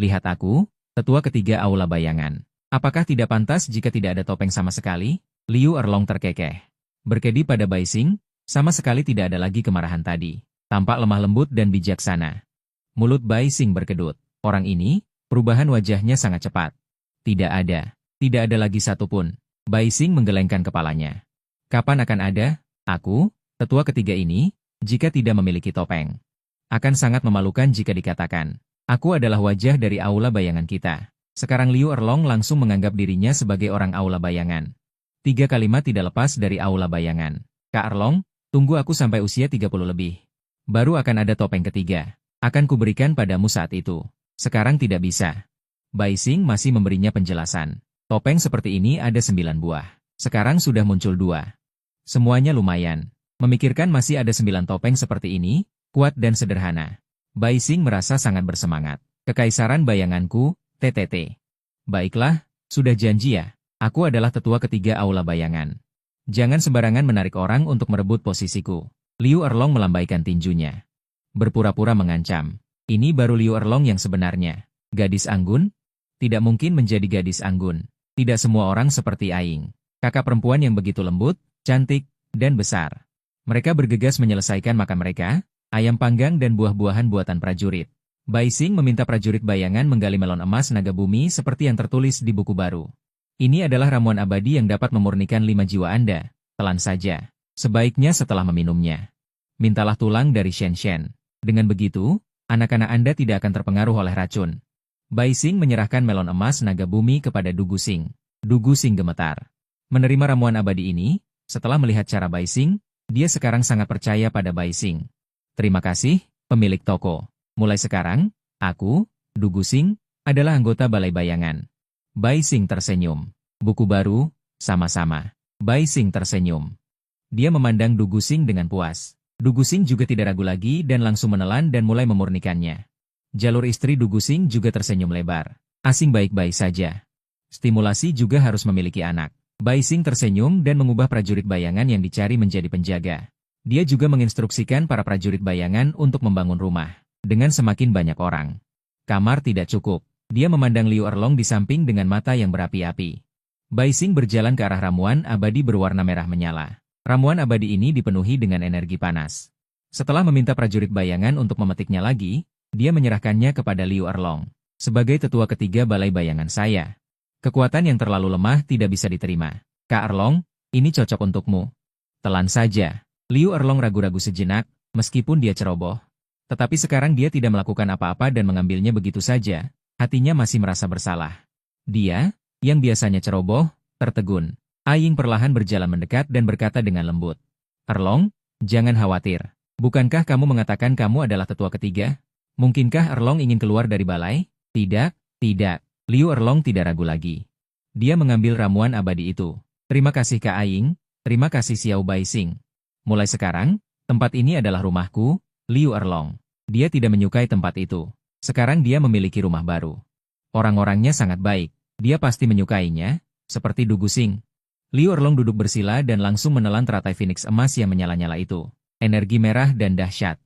Lihat aku, tetua ketiga aula bayangan. Apakah tidak pantas jika tidak ada topeng sama sekali? Liu Erlong terkekeh. Berkedip pada Bai Xing, sama sekali tidak ada lagi kemarahan tadi. Tampak lemah lembut dan bijaksana. Mulut Bai Xing berkedut. Orang ini, perubahan wajahnya sangat cepat. Tidak ada. Tidak ada lagi satupun. Bai Xing menggelengkan kepalanya. Kapan akan ada? Aku, tetua ketiga ini, jika tidak memiliki topeng. Akan sangat memalukan jika dikatakan, aku adalah wajah dari aula bayangan kita. Sekarang Liu Erlong langsung menganggap dirinya sebagai orang aula bayangan. 3 kalimat tidak lepas dari aula bayangan. Kak Erlong, tunggu aku sampai usia 30 lebih. Baru akan ada topeng ketiga. Akan kuberikan padamu saat itu. Sekarang tidak bisa. Bai Xing masih memberinya penjelasan. Topeng seperti ini ada 9 buah. Sekarang sudah muncul 2. Semuanya lumayan. Memikirkan masih ada 9 topeng seperti ini, kuat dan sederhana. Bai Xing merasa sangat bersemangat. Kekaisaran bayanganku, TTT. Baiklah, sudah janji ya. Aku adalah tetua ketiga aula bayangan. Jangan sembarangan menarik orang untuk merebut posisiku. Liu Erlong melambaikan tinjunya. Berpura-pura mengancam. Ini baru Liu Erlong yang sebenarnya. Gadis anggun? Tidak mungkin menjadi gadis anggun. Tidak semua orang seperti Aing. Kakak perempuan yang begitu lembut, cantik, dan besar. Mereka bergegas menyelesaikan makan mereka, ayam panggang dan buah-buahan buatan prajurit. Bai Xing meminta prajurit bayangan menggali melon emas naga bumi seperti yang tertulis di buku baru. Ini adalah ramuan abadi yang dapat memurnikan 5 jiwa Anda. Telan saja. Sebaiknya setelah meminumnya. Mintalah tulang dari Shen Shen. Dengan begitu, anak-anak Anda tidak akan terpengaruh oleh racun. Bai Xing menyerahkan melon emas naga bumi kepada Du Guxing. Du Guxing gemetar. Menerima ramuan abadi ini, setelah melihat cara Bai Xing, dia sekarang sangat percaya pada Bai Xing. Terima kasih, pemilik toko. Mulai sekarang, aku, Du Guxing, adalah anggota Balai Bayangan. Bai Xing tersenyum. Buku baru, sama-sama. Bai Xing tersenyum. Dia memandang Du Guxing dengan puas. Du Guxing juga tidak ragu lagi dan langsung menelan dan mulai memurnikannya. Jalur istri Du Guxing juga tersenyum lebar. Asing baik-baik saja. Stimulasi juga harus memiliki anak. Bai Xing tersenyum dan mengubah prajurit bayangan yang dicari menjadi penjaga. Dia juga menginstruksikan para prajurit bayangan untuk membangun rumah. Dengan semakin banyak orang. Kamar tidak cukup. Dia memandang Liu Erlong di samping dengan mata yang berapi-api. Bai Xing berjalan ke arah ramuan abadi berwarna merah menyala. Ramuan abadi ini dipenuhi dengan energi panas. Setelah meminta prajurit bayangan untuk memetiknya lagi, dia menyerahkannya kepada Liu Erlong. Sebagai tetua ketiga balai bayangan saya. Kekuatan yang terlalu lemah tidak bisa diterima. Kak Erlong, ini cocok untukmu. Telan saja. Liu Erlong ragu-ragu sejenak, meskipun dia ceroboh. Tetapi sekarang dia tidak melakukan apa-apa dan mengambilnya begitu saja. Hatinya masih merasa bersalah. Dia, yang biasanya ceroboh, tertegun. Aing perlahan berjalan mendekat dan berkata dengan lembut. Erlong, jangan khawatir. Bukankah kamu mengatakan kamu adalah tetua ketiga? Mungkinkah Erlong ingin keluar dari balai? Tidak, tidak. Liu Erlong tidak ragu lagi. Dia mengambil ramuan abadi itu. Terima kasih Kak Aing, terima kasih Xiao Bai Xing. Mulai sekarang, tempat ini adalah rumahku, Liu Erlong. Dia tidak menyukai tempat itu. Sekarang dia memiliki rumah baru. Orang-orangnya sangat baik. Dia pasti menyukainya, seperti Du Guxing. Liu Erlong duduk bersila dan langsung menelan teratai Phoenix emas yang menyala-nyala itu. Energi merah dan dahsyat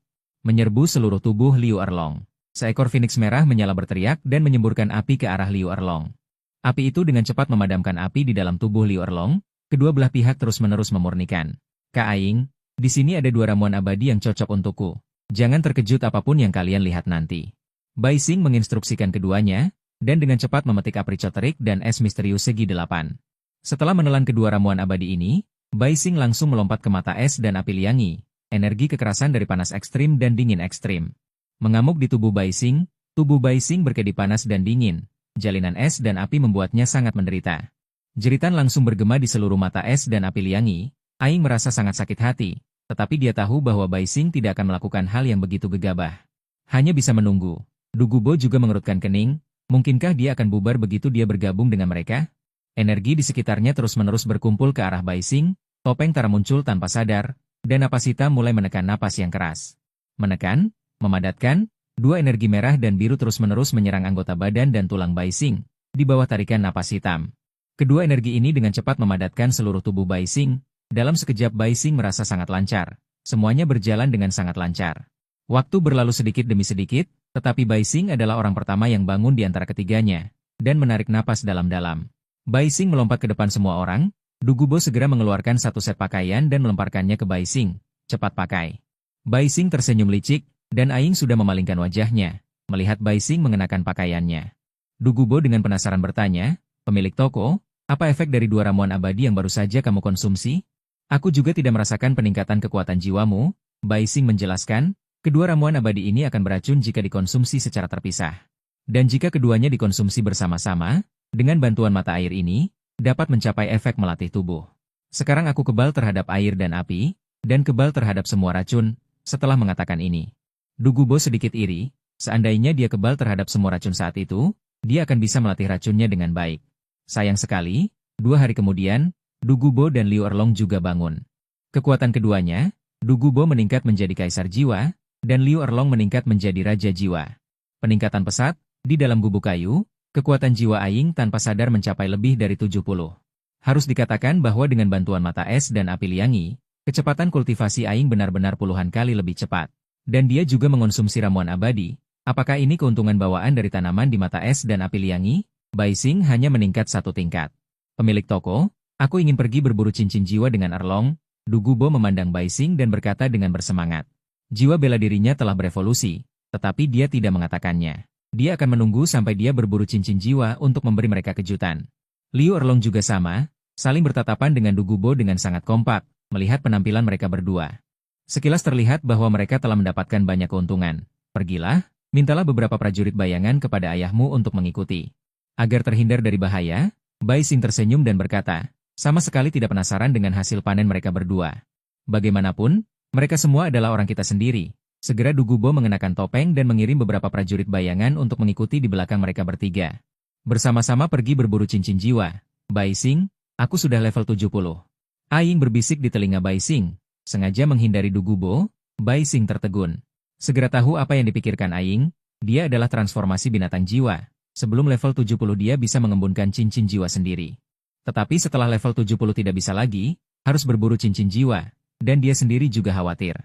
menyerbu seluruh tubuh Liu Erlong. Seekor Phoenix merah menyala berteriak dan menyemburkan api ke arah Liu Erlong. Api itu dengan cepat memadamkan api di dalam tubuh Liu Erlong. Kedua belah pihak terus-menerus memurnikan. Kak Aing, di sini ada 2 ramuan abadi yang cocok untukku. Jangan terkejut apapun yang kalian lihat nanti. Bai Xing menginstruksikan keduanya, dan dengan cepat memetik apricoterik dan es misterius segi 8. Setelah menelan kedua ramuan abadi ini, Bai Xing langsung melompat ke mata es dan api liangi, energi kekerasan dari panas ekstrim dan dingin ekstrim. Mengamuk di tubuh Bai Xing berkedip panas dan dingin, jalinan es dan api membuatnya sangat menderita. Jeritan langsung bergema di seluruh mata es dan api liangi. Aing merasa sangat sakit hati, tetapi dia tahu bahwa Bai Xing tidak akan melakukan hal yang begitu gegabah. Hanya bisa menunggu. Du Gubo juga mengerutkan kening, mungkinkah dia akan bubar begitu dia bergabung dengan mereka? Energi di sekitarnya terus-menerus berkumpul ke arah Bai Xing, topeng Tara muncul tanpa sadar, dan napas hitam mulai menekan napas yang keras. Menekan, memadatkan, 2 energi merah dan biru terus-menerus menyerang anggota badan dan tulang Bai Xing, di bawah tarikan napas hitam. Kedua energi ini dengan cepat memadatkan seluruh tubuh Bai Xing. Dalam sekejap Bai Xing merasa sangat lancar. Semuanya berjalan dengan sangat lancar. Waktu berlalu sedikit demi sedikit, tetapi Bai Xing adalah orang pertama yang bangun di antara ketiganya, dan menarik napas dalam-dalam. Bai Xing melompat ke depan semua orang. Du Gubo segera mengeluarkan 1 set pakaian dan melemparkannya ke Bai Xing. Cepat pakai. Bai Xing tersenyum licik, dan Aing sudah memalingkan wajahnya, melihat Bai Xing mengenakan pakaiannya. Du Gubo dengan penasaran bertanya, "Pemilik toko, apa efek dari 2 ramuan abadi yang baru saja kamu konsumsi?" "Aku juga tidak merasakan peningkatan kekuatan jiwamu," Bai Xing menjelaskan. "Kedua ramuan abadi ini akan beracun jika dikonsumsi secara terpisah. Dan jika keduanya dikonsumsi bersama-sama, dengan bantuan mata air ini, dapat mencapai efek melatih tubuh. Sekarang aku kebal terhadap air dan api, dan kebal terhadap semua racun." Setelah mengatakan ini, Du Gubo sedikit iri. Seandainya dia kebal terhadap semua racun saat itu, dia akan bisa melatih racunnya dengan baik. Sayang sekali, 2 hari kemudian, Du Gubo dan Liu Erlong juga bangun. Kekuatan keduanya, Du Gubo meningkat menjadi kaisar jiwa, dan Liu Erlong meningkat menjadi raja jiwa. Peningkatan pesat, di dalam gubuk kayu, kekuatan jiwa Aing tanpa sadar mencapai lebih dari 70. Harus dikatakan bahwa dengan bantuan mata es dan api liangi, kecepatan kultivasi Aing benar-benar puluhan kali lebih cepat. Dan dia juga mengonsumsi ramuan abadi. Apakah ini keuntungan bawaan dari tanaman di mata es dan api liangi? Bai Xing hanya meningkat 1 tingkat. "Pemilik toko, aku ingin pergi berburu cincin jiwa dengan Erlong." Du Gubo memandang Bai Xing dan berkata dengan bersemangat. Jiwa bela dirinya telah berevolusi, tetapi dia tidak mengatakannya. Dia akan menunggu sampai dia berburu cincin jiwa untuk memberi mereka kejutan. Liu Erlong juga sama, saling bertatapan dengan Du Gubo dengan sangat kompak, melihat penampilan mereka berdua. Sekilas terlihat bahwa mereka telah mendapatkan banyak keuntungan. "Pergilah, mintalah beberapa prajurit bayangan kepada ayahmu untuk mengikuti." Agar terhindar dari bahaya, Bai Xing tersenyum dan berkata, sama sekali tidak penasaran dengan hasil panen mereka berdua. "Bagaimanapun, mereka semua adalah orang kita sendiri." Segera Du Gubo mengenakan topeng dan mengirim beberapa prajurit bayangan untuk mengikuti di belakang mereka bertiga. Bersama-sama pergi berburu cincin jiwa. "Bai Xing, aku sudah level 70. Aing berbisik di telinga Bai Xing. Sengaja menghindari Du Gubo, Bai Xing tertegun. Segera tahu apa yang dipikirkan Aing, dia adalah transformasi binatang jiwa. Sebelum level 70 dia bisa mengembunkan cincin jiwa sendiri. Tetapi setelah level 70 tidak bisa lagi, harus berburu cincin jiwa, dan dia sendiri juga khawatir.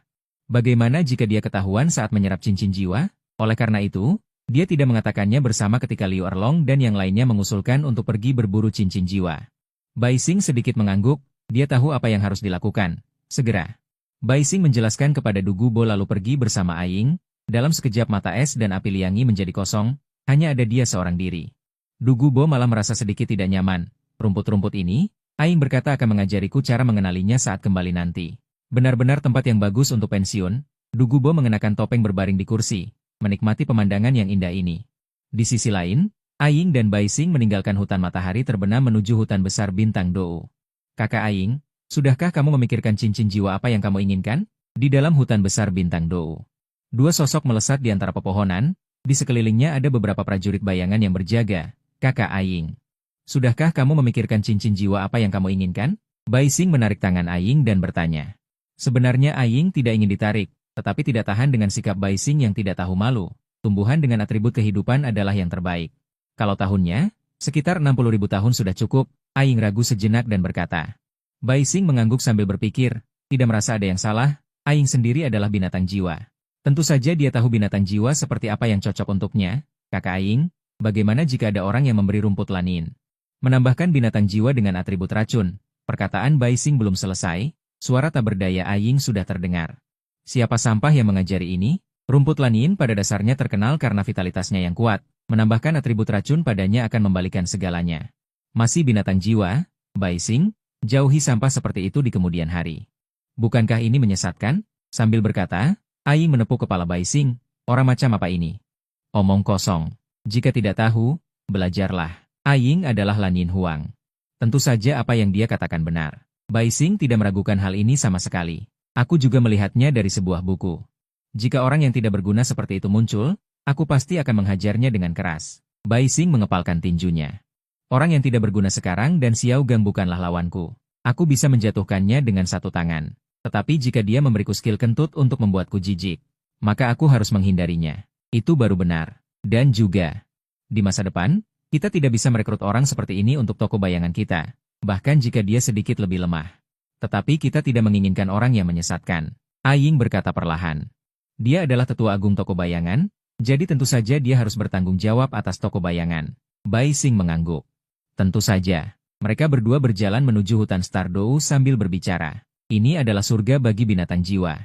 Bagaimana jika dia ketahuan saat menyerap cincin jiwa? Oleh karena itu, dia tidak mengatakannya bersama ketika Liu Erlong dan yang lainnya mengusulkan untuk pergi berburu cincin jiwa. Bai Xing sedikit mengangguk, dia tahu apa yang harus dilakukan. Segera. Bai Xing menjelaskan kepada Du Gubo lalu pergi bersama Aing. Dalam sekejap mata es dan api liangi menjadi kosong, hanya ada dia seorang diri. Du Gubo malah merasa sedikit tidak nyaman. "Rumput-rumput ini, Aing berkata akan mengajariku cara mengenalinya saat kembali nanti. Benar-benar tempat yang bagus untuk pensiun." Du Gubo mengenakan topeng berbaring di kursi, menikmati pemandangan yang indah ini. Di sisi lain, Aing dan Bai Xing meninggalkan hutan matahari terbenam menuju hutan besar bintang Dou. "Kakak Aing, sudahkah kamu memikirkan cincin jiwa apa yang kamu inginkan?" Di dalam hutan besar bintang Dou. 2 sosok melesat di antara pepohonan. Di sekelilingnya ada beberapa prajurit bayangan yang berjaga. "Kakak Aing, sudahkah kamu memikirkan cincin jiwa apa yang kamu inginkan?" Bai Xing menarik tangan Aing dan bertanya. Sebenarnya Aing tidak ingin ditarik, tetapi tidak tahan dengan sikap Bai Xing yang tidak tahu malu. Tumbuhan dengan atribut kehidupan adalah yang terbaik. Kalau tahunnya, sekitar 60.000 tahun sudah cukup. Aing ragu sejenak dan berkata. Bai Xing mengangguk sambil berpikir, tidak merasa ada yang salah, Aing sendiri adalah binatang jiwa. Tentu saja dia tahu binatang jiwa seperti apa yang cocok untuknya. "Kakak Aing, bagaimana jika ada orang yang memberi rumput lanin?" Menambahkan binatang jiwa dengan atribut racun. Perkataan Bai Xing belum selesai, suara tak berdaya Aing sudah terdengar. "Siapa sampah yang mengajari ini?" Rumput lanin pada dasarnya terkenal karena vitalitasnya yang kuat, menambahkan atribut racun padanya akan membalikan segalanya. "Masih binatang jiwa, Bai Xing, jauhi sampah seperti itu di kemudian hari. Bukankah ini menyesatkan?" Sambil berkata, Aing menepuk kepala Bai Xing. "Orang macam apa ini? Omong kosong. Jika tidak tahu, belajarlah. Aing adalah Lanin Huang." Tentu saja apa yang dia katakan benar. Bai Xing tidak meragukan hal ini sama sekali. "Aku juga melihatnya dari sebuah buku. Jika orang yang tidak berguna seperti itu muncul, aku pasti akan menghajarnya dengan keras." Bai Xing mengepalkan tinjunya. "Orang yang tidak berguna sekarang dan Xiao Gang bukanlah lawanku. Aku bisa menjatuhkannya dengan satu tangan. Tetapi jika dia memberiku skill kentut untuk membuatku jijik, maka aku harus menghindarinya. Itu baru benar. Dan juga, di masa depan, kita tidak bisa merekrut orang seperti ini untuk toko bayangan kita, bahkan jika dia sedikit lebih lemah. Tetapi kita tidak menginginkan orang yang menyesatkan." Aing berkata perlahan. Dia adalah tetua agung toko bayangan, jadi tentu saja dia harus bertanggung jawab atas toko bayangan. Bai Xing mengangguk. Tentu saja. Mereka berdua berjalan menuju hutan Stardew sambil berbicara. Ini adalah surga bagi binatang jiwa.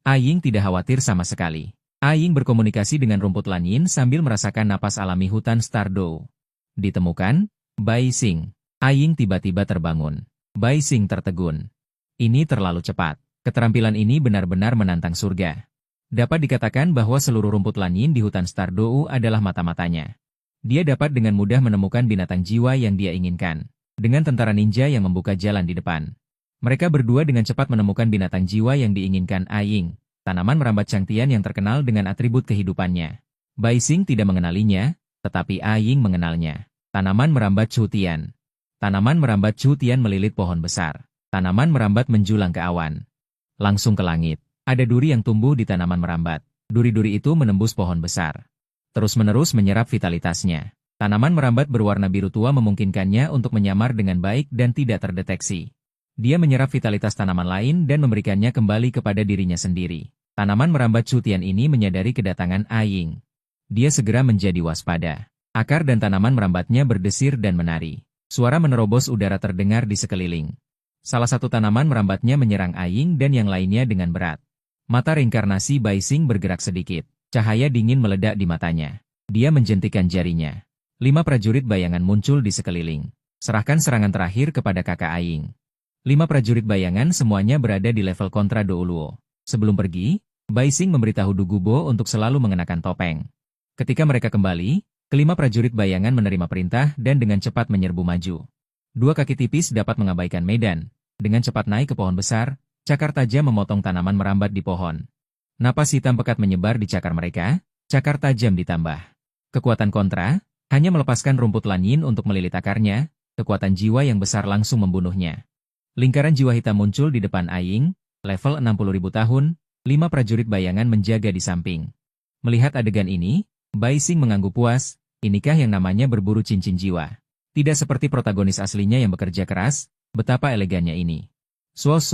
Aing tidak khawatir sama sekali. Aing berkomunikasi dengan rumput lanyin sambil merasakan napas alami hutan Stardew. Ditemukan, Bai Xing. Aing tiba-tiba terbangun. Bai Xing tertegun. Ini terlalu cepat. Keterampilan ini benar-benar menantang surga. Dapat dikatakan bahwa seluruh rumput lanyin di hutan Stardew adalah mata-matanya. Dia dapat dengan mudah menemukan binatang jiwa yang dia inginkan. Dengan tentara ninja yang membuka jalan di depan. Mereka berdua dengan cepat menemukan binatang jiwa yang diinginkan Aing. Tanaman merambat Changtian yang terkenal dengan atribut kehidupannya. Bai Xing tidak mengenalinya, tetapi Aing mengenalnya. Tanaman merambat Chutian. Tanaman merambat Chutian melilit pohon besar. Tanaman merambat menjulang ke awan. Langsung ke langit. Ada duri yang tumbuh di tanaman merambat. Duri-duri itu menembus pohon besar. Terus-menerus menyerap vitalitasnya. Tanaman merambat berwarna biru tua memungkinkannya untuk menyamar dengan baik dan tidak terdeteksi. Dia menyerap vitalitas tanaman lain dan memberikannya kembali kepada dirinya sendiri. Tanaman merambat Chutian ini menyadari kedatangan Aing. Dia segera menjadi waspada. Akar dan tanaman merambatnya berdesir dan menari. Suara menerobos udara terdengar di sekeliling. Salah satu tanaman merambatnya menyerang Aing dan yang lainnya dengan berat. Mata reinkarnasi Bai Xing bergerak sedikit. Cahaya dingin meledak di matanya. Dia menjentikan jarinya. 5 prajurit bayangan muncul di sekeliling. Serahkan serangan terakhir kepada kakak Aing. 5 prajurit bayangan semuanya berada di level kontra Douluo. Sebelum pergi, Bai Xing memberitahu Du Gubo untuk selalu mengenakan topeng. Ketika mereka kembali, kelima prajurit bayangan menerima perintah dan dengan cepat menyerbu maju. 2 kaki tipis dapat mengabaikan medan. Dengan cepat naik ke pohon besar, cakar tajam memotong tanaman merambat di pohon. Napas hitam pekat menyebar di cakar mereka, cakar tajam ditambah. Kekuatan kontra, hanya melepaskan rumput lanyin untuk melilit akarnya, kekuatan jiwa yang besar langsung membunuhnya. Lingkaran jiwa hitam muncul di depan Aing, level 60.000 tahun, 5 prajurit bayangan menjaga di samping. Melihat adegan ini, Bai Xing mengangguk puas, inikah yang namanya berburu cincin jiwa. Tidak seperti protagonis aslinya yang bekerja keras, betapa elegannya ini. Swos,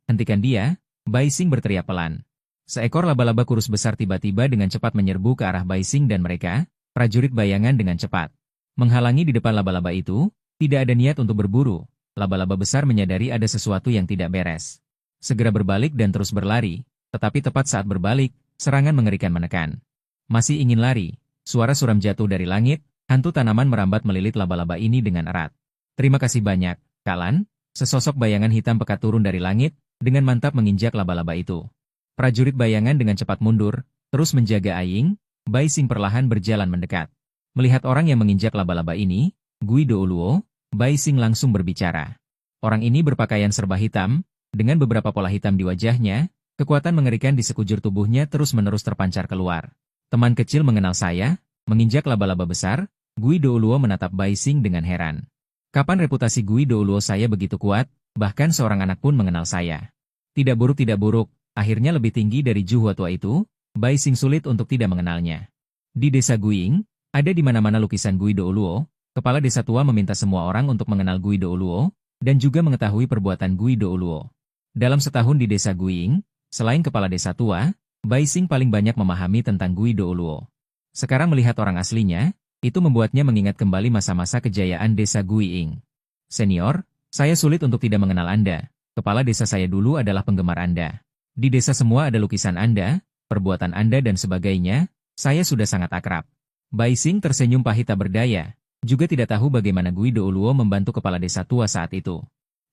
hentikan dia, Bai Xing berteriak pelan. Seekor laba-laba kurus besar tiba-tiba dengan cepat menyerbu ke arah Bai Xing dan mereka, prajurit bayangan dengan cepat. Menghalangi di depan laba-laba itu, tidak ada niat untuk berburu. Laba-laba besar menyadari ada sesuatu yang tidak beres. Segera berbalik dan terus berlari, tetapi tepat saat berbalik, serangan mengerikan menekan. Masih ingin lari, suara suram jatuh dari langit, hantu tanaman merambat melilit laba-laba ini dengan erat. Terima kasih banyak, Kalan. Sesosok bayangan hitam pekat turun dari langit, dengan mantap menginjak laba-laba itu. Prajurit bayangan dengan cepat mundur, terus menjaga Aing, Bai Xing perlahan berjalan mendekat. Melihat orang yang menginjak laba-laba ini, Gui Douluo, Bai Xing langsung berbicara. Orang ini berpakaian serba hitam, dengan beberapa pola hitam di wajahnya, kekuatan mengerikan di sekujur tubuhnya terus-menerus terpancar keluar. Teman kecil mengenal saya, menginjak laba-laba besar, Gui Douluo menatap Bai Xing dengan heran. Kapan reputasi Gui Douluo saya begitu kuat, bahkan seorang anak pun mengenal saya. Tidak buruk, akhirnya lebih tinggi dari Juhua tua itu, Bai Xing sulit untuk tidak mengenalnya. Di desa Guiying, ada di mana-mana lukisan Gui Douluo, kepala desa tua meminta semua orang untuk mengenal Gui Douluo, dan juga mengetahui perbuatan Gui Douluo. Dalam setahun di desa Guiying, selain kepala desa tua, Bai Xing paling banyak memahami tentang Gui Douluo. Sekarang melihat orang aslinya, itu membuatnya mengingat kembali masa-masa kejayaan desa Guiying. Senior, saya sulit untuk tidak mengenal Anda. Kepala desa saya dulu adalah penggemar Anda. Di desa semua ada lukisan Anda, perbuatan Anda dan sebagainya, saya sudah sangat akrab. Bai Xing tersenyum pahit tak berdaya, juga tidak tahu bagaimana Gui Douluo membantu kepala desa tua saat itu.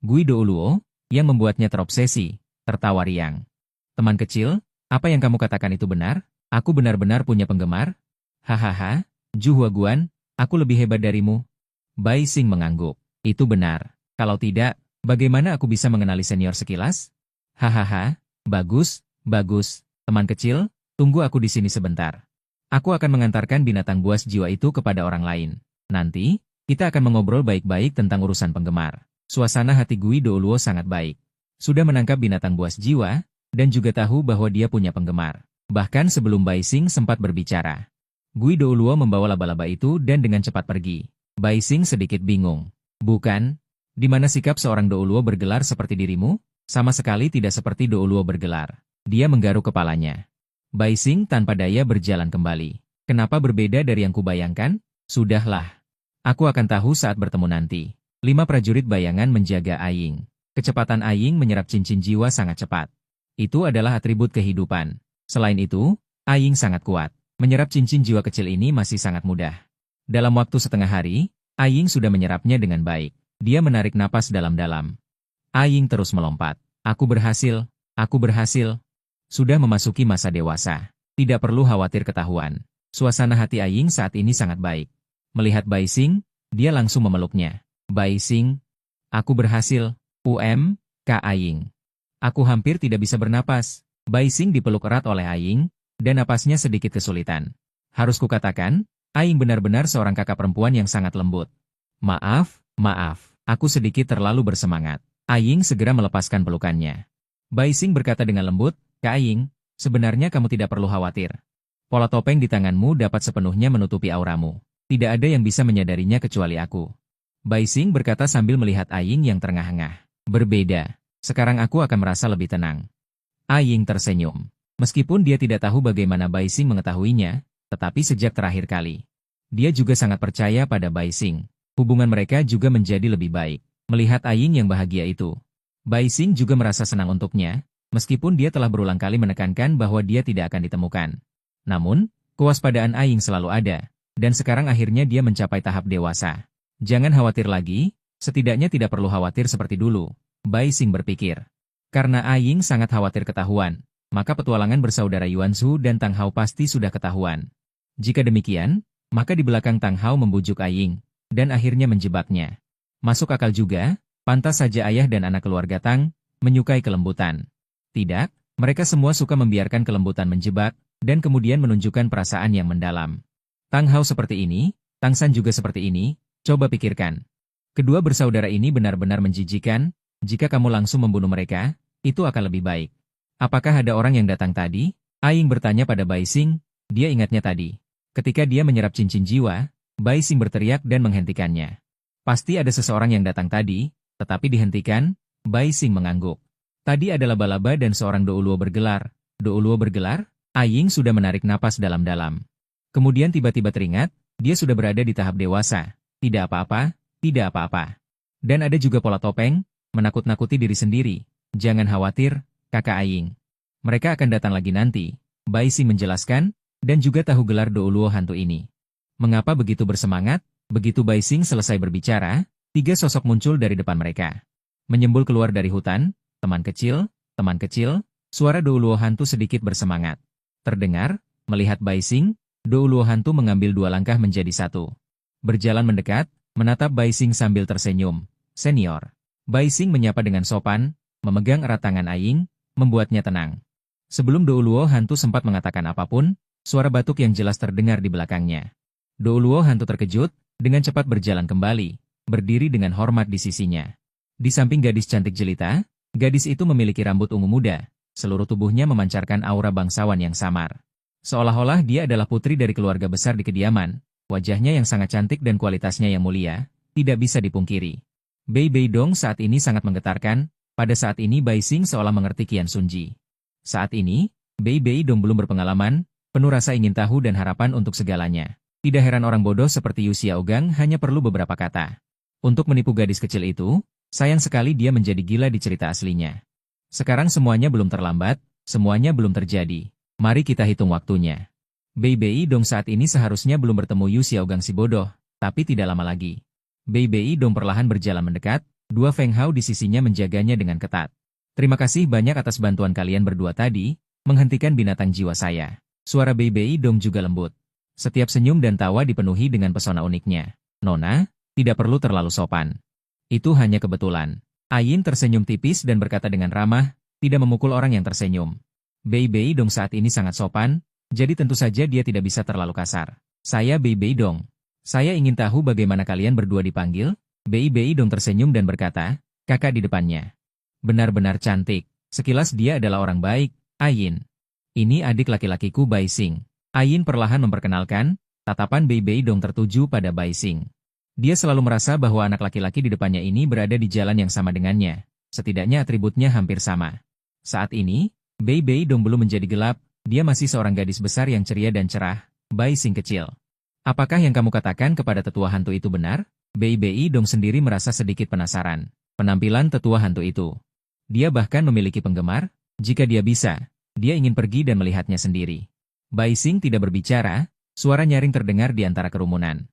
Gui Douluo, yang membuatnya terobsesi, tertawa riang. Teman kecil, apa yang kamu katakan itu benar? Aku benar-benar punya penggemar? Hahaha, Juhua Guan, aku lebih hebat darimu. Bai Xing mengangguk. Itu benar. Kalau tidak, bagaimana aku bisa mengenali senior sekilas? Hahaha, bagus. Teman kecil, tunggu aku di sini sebentar. Aku akan mengantarkan binatang buas jiwa itu kepada orang lain. Nanti, kita akan mengobrol baik-baik tentang urusan penggemar. Suasana hati Gui Douluo sangat baik. Sudah menangkap binatang buas jiwa, dan juga tahu bahwa dia punya penggemar. Bahkan sebelum Bai Xing sempat berbicara. Gui Douluo membawa laba-laba itu dan dengan cepat pergi. Bai Xing sedikit bingung. Bukan? Di mana sikap seorang Douluo bergelar seperti dirimu? Sama sekali tidak seperti Douluo bergelar. Dia menggaruk kepalanya. Bai Xing tanpa daya berjalan kembali. Kenapa berbeda dari yang kubayangkan? Sudahlah. Aku akan tahu saat bertemu nanti. 5 prajurit bayangan menjaga Aing. Kecepatan Aing menyerap cincin jiwa sangat cepat. Itu adalah atribut kehidupan. Selain itu, Aying sangat kuat. Menyerap cincin jiwa kecil ini masih sangat mudah. Dalam waktu setengah hari, Aying sudah menyerapnya dengan baik. Dia menarik napas dalam-dalam. Aying terus melompat. Aku berhasil, aku berhasil. Sudah memasuki masa dewasa. Tidak perlu khawatir ketahuan. Suasana hati Aying saat ini sangat baik. Melihat Bai Xing, dia langsung memeluknya. Bai Xing, aku berhasil. Kak Aying. Aku hampir tidak bisa bernapas. Bai Xing dipeluk erat oleh Aying, dan napasnya sedikit kesulitan. Harus kukatakan, Aying benar-benar seorang kakak perempuan yang sangat lembut. Maaf, aku sedikit terlalu bersemangat. Aying segera melepaskan pelukannya. Bai Xing berkata dengan lembut, Kak Aying, sebenarnya kamu tidak perlu khawatir. Pola topeng di tanganmu dapat sepenuhnya menutupi auramu. Tidak ada yang bisa menyadarinya kecuali aku. Bai Xing berkata sambil melihat Aying yang terengah-engah. Berbeda. Sekarang aku akan merasa lebih tenang. Aying tersenyum. Meskipun dia tidak tahu bagaimana Bai Xing mengetahuinya, tetapi sejak terakhir kali, dia juga sangat percaya pada Bai Xing. Hubungan mereka juga menjadi lebih baik. Melihat Aying yang bahagia itu, Bai Xing juga merasa senang untuknya, meskipun dia telah berulang kali menekankan bahwa dia tidak akan ditemukan. Namun, kewaspadaan Aying selalu ada, dan sekarang akhirnya dia mencapai tahap dewasa. Jangan khawatir lagi, setidaknya tidak perlu khawatir seperti dulu, Bai Xing berpikir. Karena Aying sangat khawatir ketahuan, maka petualangan bersaudara Yuan Shu dan Tang Hao pasti sudah ketahuan. Jika demikian, maka di belakang Tang Hao membujuk Aying, dan akhirnya menjebaknya. Masuk akal juga, pantas saja ayah dan anak keluarga Tang menyukai kelembutan. Tidak, mereka semua suka membiarkan kelembutan menjebak, dan kemudian menunjukkan perasaan yang mendalam. Tang Hao seperti ini, Tang San juga seperti ini, coba pikirkan. Kedua bersaudara ini benar-benar menjijikan, jika kamu langsung membunuh mereka, itu akan lebih baik. Apakah ada orang yang datang tadi? Aying bertanya pada Bai Xing, dia ingatnya tadi. Ketika dia menyerap cincin jiwa, Bai Xing berteriak dan menghentikannya. Pasti ada seseorang yang datang tadi, tetapi dihentikan, Bai Xing mengangguk. Tadi ada laba-laba dan seorang Douluo bergelar. Douluo bergelar? Aying sudah menarik napas dalam-dalam. Kemudian tiba-tiba teringat, dia sudah berada di tahap dewasa. Tidak apa-apa, tidak apa-apa. Dan ada juga pola topeng, menakut-nakuti diri sendiri. Jangan khawatir, kakak Aying. Mereka akan datang lagi nanti, Bai Xing menjelaskan, dan juga tahu gelar Douluo hantu ini. Mengapa begitu bersemangat? Begitu Bai Xing selesai berbicara, 3 sosok muncul dari depan mereka. Menyembul keluar dari hutan, teman kecil, suara Douluo hantu sedikit bersemangat. Terdengar, melihat Bai Xing, Douluo hantu mengambil 2 langkah menjadi 1. Berjalan mendekat, menatap Bai Xing sambil tersenyum. Senior. Bai Xing menyapa dengan sopan, memegang erat tangan Aying, membuatnya tenang. Sebelum Douluo hantu sempat mengatakan apapun, suara batuk yang jelas terdengar di belakangnya. Douluo hantu terkejut, dengan cepat berjalan kembali, berdiri dengan hormat di sisinya. Di samping gadis cantik jelita, gadis itu memiliki rambut ungu muda, seluruh tubuhnya memancarkan aura bangsawan yang samar. Seolah-olah dia adalah putri dari keluarga besar di kediaman, wajahnya yang sangat cantik dan kualitasnya yang mulia, tidak bisa dipungkiri. Bei Dong saat ini sangat menggetarkan, pada saat ini Bai Xing seolah mengerti Qian Sunji. Saat ini, Bei Dong belum berpengalaman, penuh rasa ingin tahu dan harapan untuk segalanya. Tidak heran orang bodoh seperti Yu Xiaogang hanya perlu beberapa kata. Untuk menipu gadis kecil itu, sayang sekali dia menjadi gila di cerita aslinya. Sekarang semuanya belum terlambat, semuanya belum terjadi. Mari kita hitung waktunya. Bei Dong saat ini seharusnya belum bertemu Yu Xiaogang si bodoh, tapi tidak lama lagi. Bei Dong perlahan berjalan mendekat, 2 Feng Hao di sisinya menjaganya dengan ketat. Terima kasih banyak atas bantuan kalian berdua tadi, menghentikan binatang jiwa saya. Suara Bei Dong juga lembut. Setiap senyum dan tawa dipenuhi dengan pesona uniknya. Nona, tidak perlu terlalu sopan. Itu hanya kebetulan. Ayin tersenyum tipis dan berkata dengan ramah, tidak memukul orang yang tersenyum. Bei Dong saat ini sangat sopan, jadi tentu saja dia tidak bisa terlalu kasar. Saya Bei Dong. Saya ingin tahu bagaimana kalian berdua dipanggil? Bei Dong tersenyum dan berkata, kakak di depannya. Benar-benar cantik. Sekilas dia adalah orang baik, Ayin. Ini adik laki-lakiku Bai Xing. Ayin perlahan memperkenalkan, tatapan Bei Dong tertuju pada Bai Xing. Dia selalu merasa bahwa anak laki-laki di depannya ini berada di jalan yang sama dengannya. Setidaknya atributnya hampir sama. Saat ini, Bei Dong belum menjadi gelap, dia masih seorang gadis besar yang ceria dan cerah, Bai Xing kecil. Apakah yang kamu katakan kepada tetua hantu itu benar? Bei Dong sendiri merasa sedikit penasaran. Penampilan tetua hantu itu. Dia bahkan memiliki penggemar, jika dia bisa, dia ingin pergi dan melihatnya sendiri. Bai Xing tidak berbicara, suara nyaring terdengar di antara kerumunan.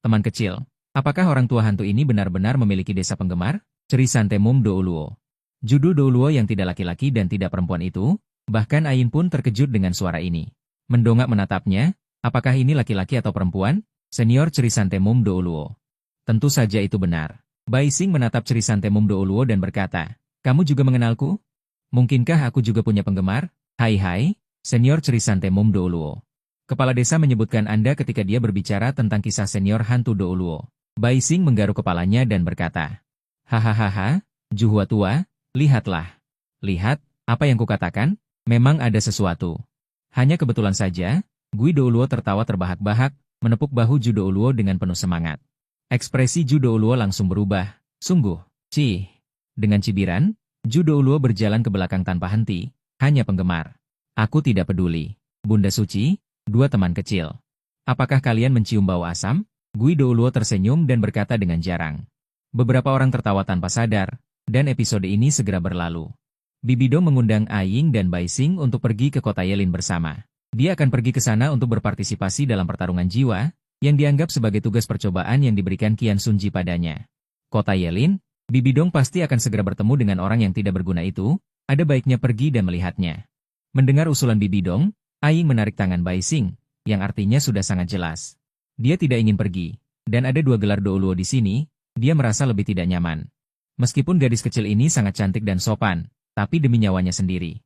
Teman kecil, apakah orang tua hantu ini benar-benar memiliki desa penggemar? Ceri Santemum Douluo. Judul Douluo yang tidak laki-laki dan tidak perempuan itu, bahkan Ain pun terkejut dengan suara ini. Mendongak menatapnya, apakah ini laki-laki atau perempuan? Senior Ceri Santemum Douluo. Tentu saja itu benar. Bai Xing menatap Ceri Santemum Douluo dan berkata, kamu juga mengenalku? Mungkinkah aku juga punya penggemar? Hai, Senior Ceri Santemum Douluo. Kepala desa menyebutkan Anda ketika dia berbicara tentang kisah senior hantu Douluo. Bai Xing menggaruk kepalanya dan berkata, hahaha, Juhua tua, lihatlah. Lihat, apa yang kukatakan? Memang ada sesuatu. Hanya kebetulan saja, Gui Douluo tertawa terbahak-bahak, menepuk bahu Ju Douluo dengan penuh semangat. Ekspresi Ju Douluo langsung berubah. Sungguh, cih. Dengan cibiran, Ju Douluo berjalan ke belakang tanpa henti, hanya penggemar. Aku tidak peduli. Bunda Suci, dua teman kecil. Apakah kalian mencium bau asam? Gui Douluo tersenyum dan berkata dengan jarang. Beberapa orang tertawa tanpa sadar, dan episode ini segera berlalu. Bibidong mengundang Aing dan Bai Xing untuk pergi ke kota Yelin bersama. Dia akan pergi ke sana untuk berpartisipasi dalam pertarungan jiwa, yang dianggap sebagai tugas percobaan yang diberikan Qian Sunji padanya. Kota Yelin, Bibidong pasti akan segera bertemu dengan orang yang tidak berguna itu, ada baiknya pergi dan melihatnya. Mendengar usulan Bibidong, Aing menarik tangan Bai Xing, yang artinya sudah sangat jelas. Dia tidak ingin pergi, dan ada dua gelar Douluo di sini, dia merasa lebih tidak nyaman. Meskipun gadis kecil ini sangat cantik dan sopan, tapi demi nyawanya sendiri.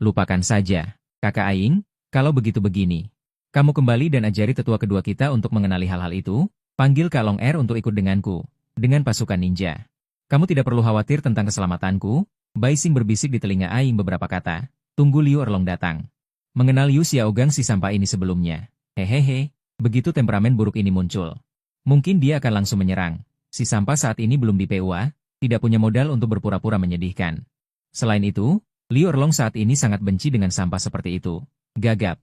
Lupakan saja, kakak Aing, kalau begitu begini. Kamu kembali dan ajari tetua kedua kita untuk mengenali hal-hal itu, panggil Kak Long Er untuk ikut denganku, dengan pasukan ninja. Kamu tidak perlu khawatir tentang keselamatanku, Bai Xing berbisik di telinga Aing beberapa kata, tunggu Liu Erlong datang. Mengenal Yu Xiaogang si sampah ini sebelumnya. Hehehe, begitu temperamen buruk ini muncul. Mungkin dia akan langsung menyerang. Si sampah saat ini belum di PUA, tidak punya modal untuk berpura-pura menyedihkan. Selain itu, Liu Erlong saat ini sangat benci dengan sampah seperti itu. Gagap.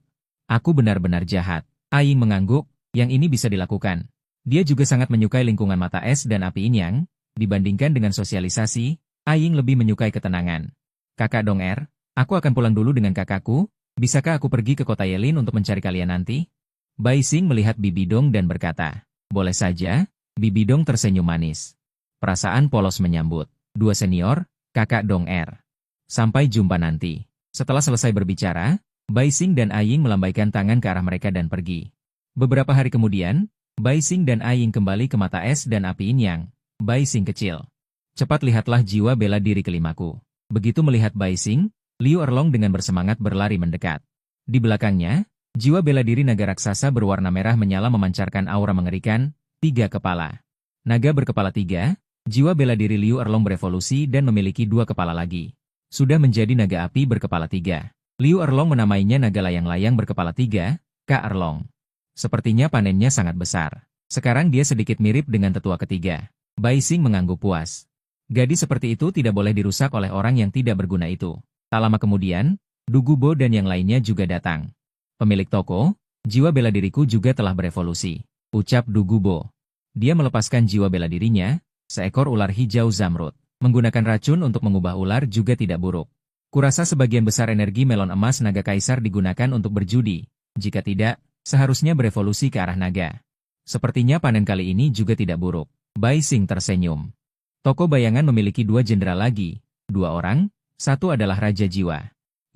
Aku benar-benar jahat. Aing mengangguk, yang ini bisa dilakukan. Dia juga sangat menyukai lingkungan mata es dan api Inyang, dibandingkan dengan sosialisasi, Aing lebih menyukai ketenangan. Kakak Dong Er, aku akan pulang dulu dengan kakakku, bisakah aku pergi ke kota Yelin untuk mencari kalian nanti? Bai Xing melihat Bibidong dan berkata, boleh saja. Bibidong tersenyum manis. Perasaan polos menyambut. Dua senior, kakak Dong Er. Sampai jumpa nanti. Setelah selesai berbicara, Bai Xing dan Aing melambaikan tangan ke arah mereka dan pergi. Beberapa hari kemudian, Bai Xing dan Aing kembali ke mata es dan api Inyang. Bai Xing kecil. Cepat lihatlah jiwa bela diri kelimaku. Begitu melihat Bai Xing, Liu Erlong dengan bersemangat berlari mendekat. Di belakangnya, jiwa bela diri naga raksasa berwarna merah menyala memancarkan aura mengerikan, 3 kepala. Naga berkepala 3, jiwa bela diri Liu Erlong berevolusi dan memiliki 2 kepala lagi. Sudah menjadi naga api berkepala 3. Liu Erlong menamainya naga layang-layang berkepala 3, Kak Erlong. Sepertinya panennya sangat besar. Sekarang dia sedikit mirip dengan tetua ketiga. Bai Xing mengangguk puas. Gadis seperti itu tidak boleh dirusak oleh orang yang tidak berguna itu. Tak lama kemudian, Du Gubo dan yang lainnya juga datang. Pemilik toko, jiwa bela diriku juga telah berevolusi. Ucap Du Gubo. Dia melepaskan jiwa bela dirinya, seekor ular hijau zamrud. Menggunakan racun untuk mengubah ular juga tidak buruk. Kurasa sebagian besar energi melon emas naga kaisar digunakan untuk berjudi. Jika tidak, seharusnya berevolusi ke arah naga. Sepertinya panen kali ini juga tidak buruk. Bai Xing tersenyum. Toko bayangan memiliki 2 jenderal lagi. 2 orang, satu adalah Raja Jiwa.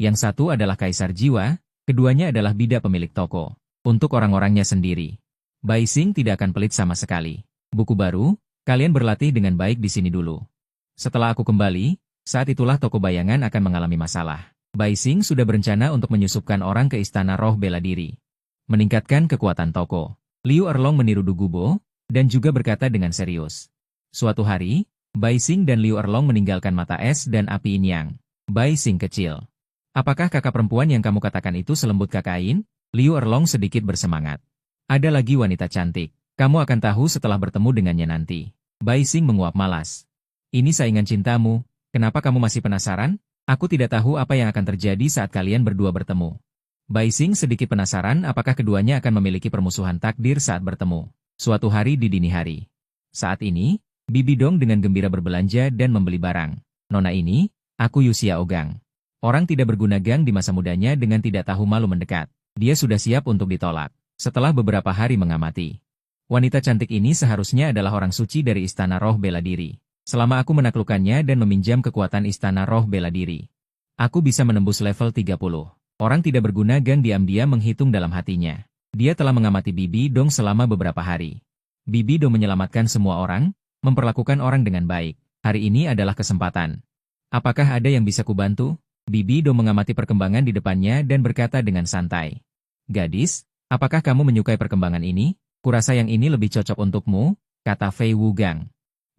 Yang satu adalah Kaisar Jiwa, keduanya adalah bidak pemilik toko. Untuk orang-orangnya sendiri. Bai Xing tidak akan pelit sama sekali. Buku baru, kalian berlatih dengan baik di sini dulu. Setelah aku kembali, saat itulah toko bayangan akan mengalami masalah. Bai Xing sudah berencana untuk menyusupkan orang ke istana roh bela diri. Meningkatkan kekuatan toko. Liu Erlong meniru Du Gubo, dan juga berkata dengan serius. Suatu hari, Bai Xing dan Liu Erlong meninggalkan mata es dan api Inyang. Bai Xing kecil. Apakah kakak perempuan yang kamu katakan itu selembut kakak Ain? Liu Erlong sedikit bersemangat. Ada lagi wanita cantik. Kamu akan tahu setelah bertemu dengannya nanti. Bai Xing menguap malas. Ini saingan cintamu, kenapa kamu masih penasaran? Aku tidak tahu apa yang akan terjadi saat kalian berdua bertemu. Bai Xing sedikit penasaran apakah keduanya akan memiliki permusuhan takdir saat bertemu. Suatu hari di dini hari. Saat ini, Bibidong dengan gembira berbelanja dan membeli barang. Nona ini, aku Yu Xiaogang. Orang tidak berguna gang di masa mudanya dengan tidak tahu malu mendekat. Dia sudah siap untuk ditolak. Setelah beberapa hari mengamati, wanita cantik ini seharusnya adalah orang suci dari Istana Roh Bela Diri. Selama aku menaklukkannya dan meminjam kekuatan Istana Roh Bela Diri, aku bisa menembus level 30. Orang tidak berguna Gang diam-diam menghitung dalam hatinya. Dia telah mengamati Bibi Dong selama beberapa hari. Bibi Dong menyelamatkan semua orang, memperlakukan orang dengan baik. Hari ini adalah kesempatan. Apakah ada yang bisa kubantu? Bibi Dong mengamati perkembangan di depannya dan berkata dengan santai. Gadis, apakah kamu menyukai perkembangan ini? Kurasa yang ini lebih cocok untukmu, kata Fei Wugang.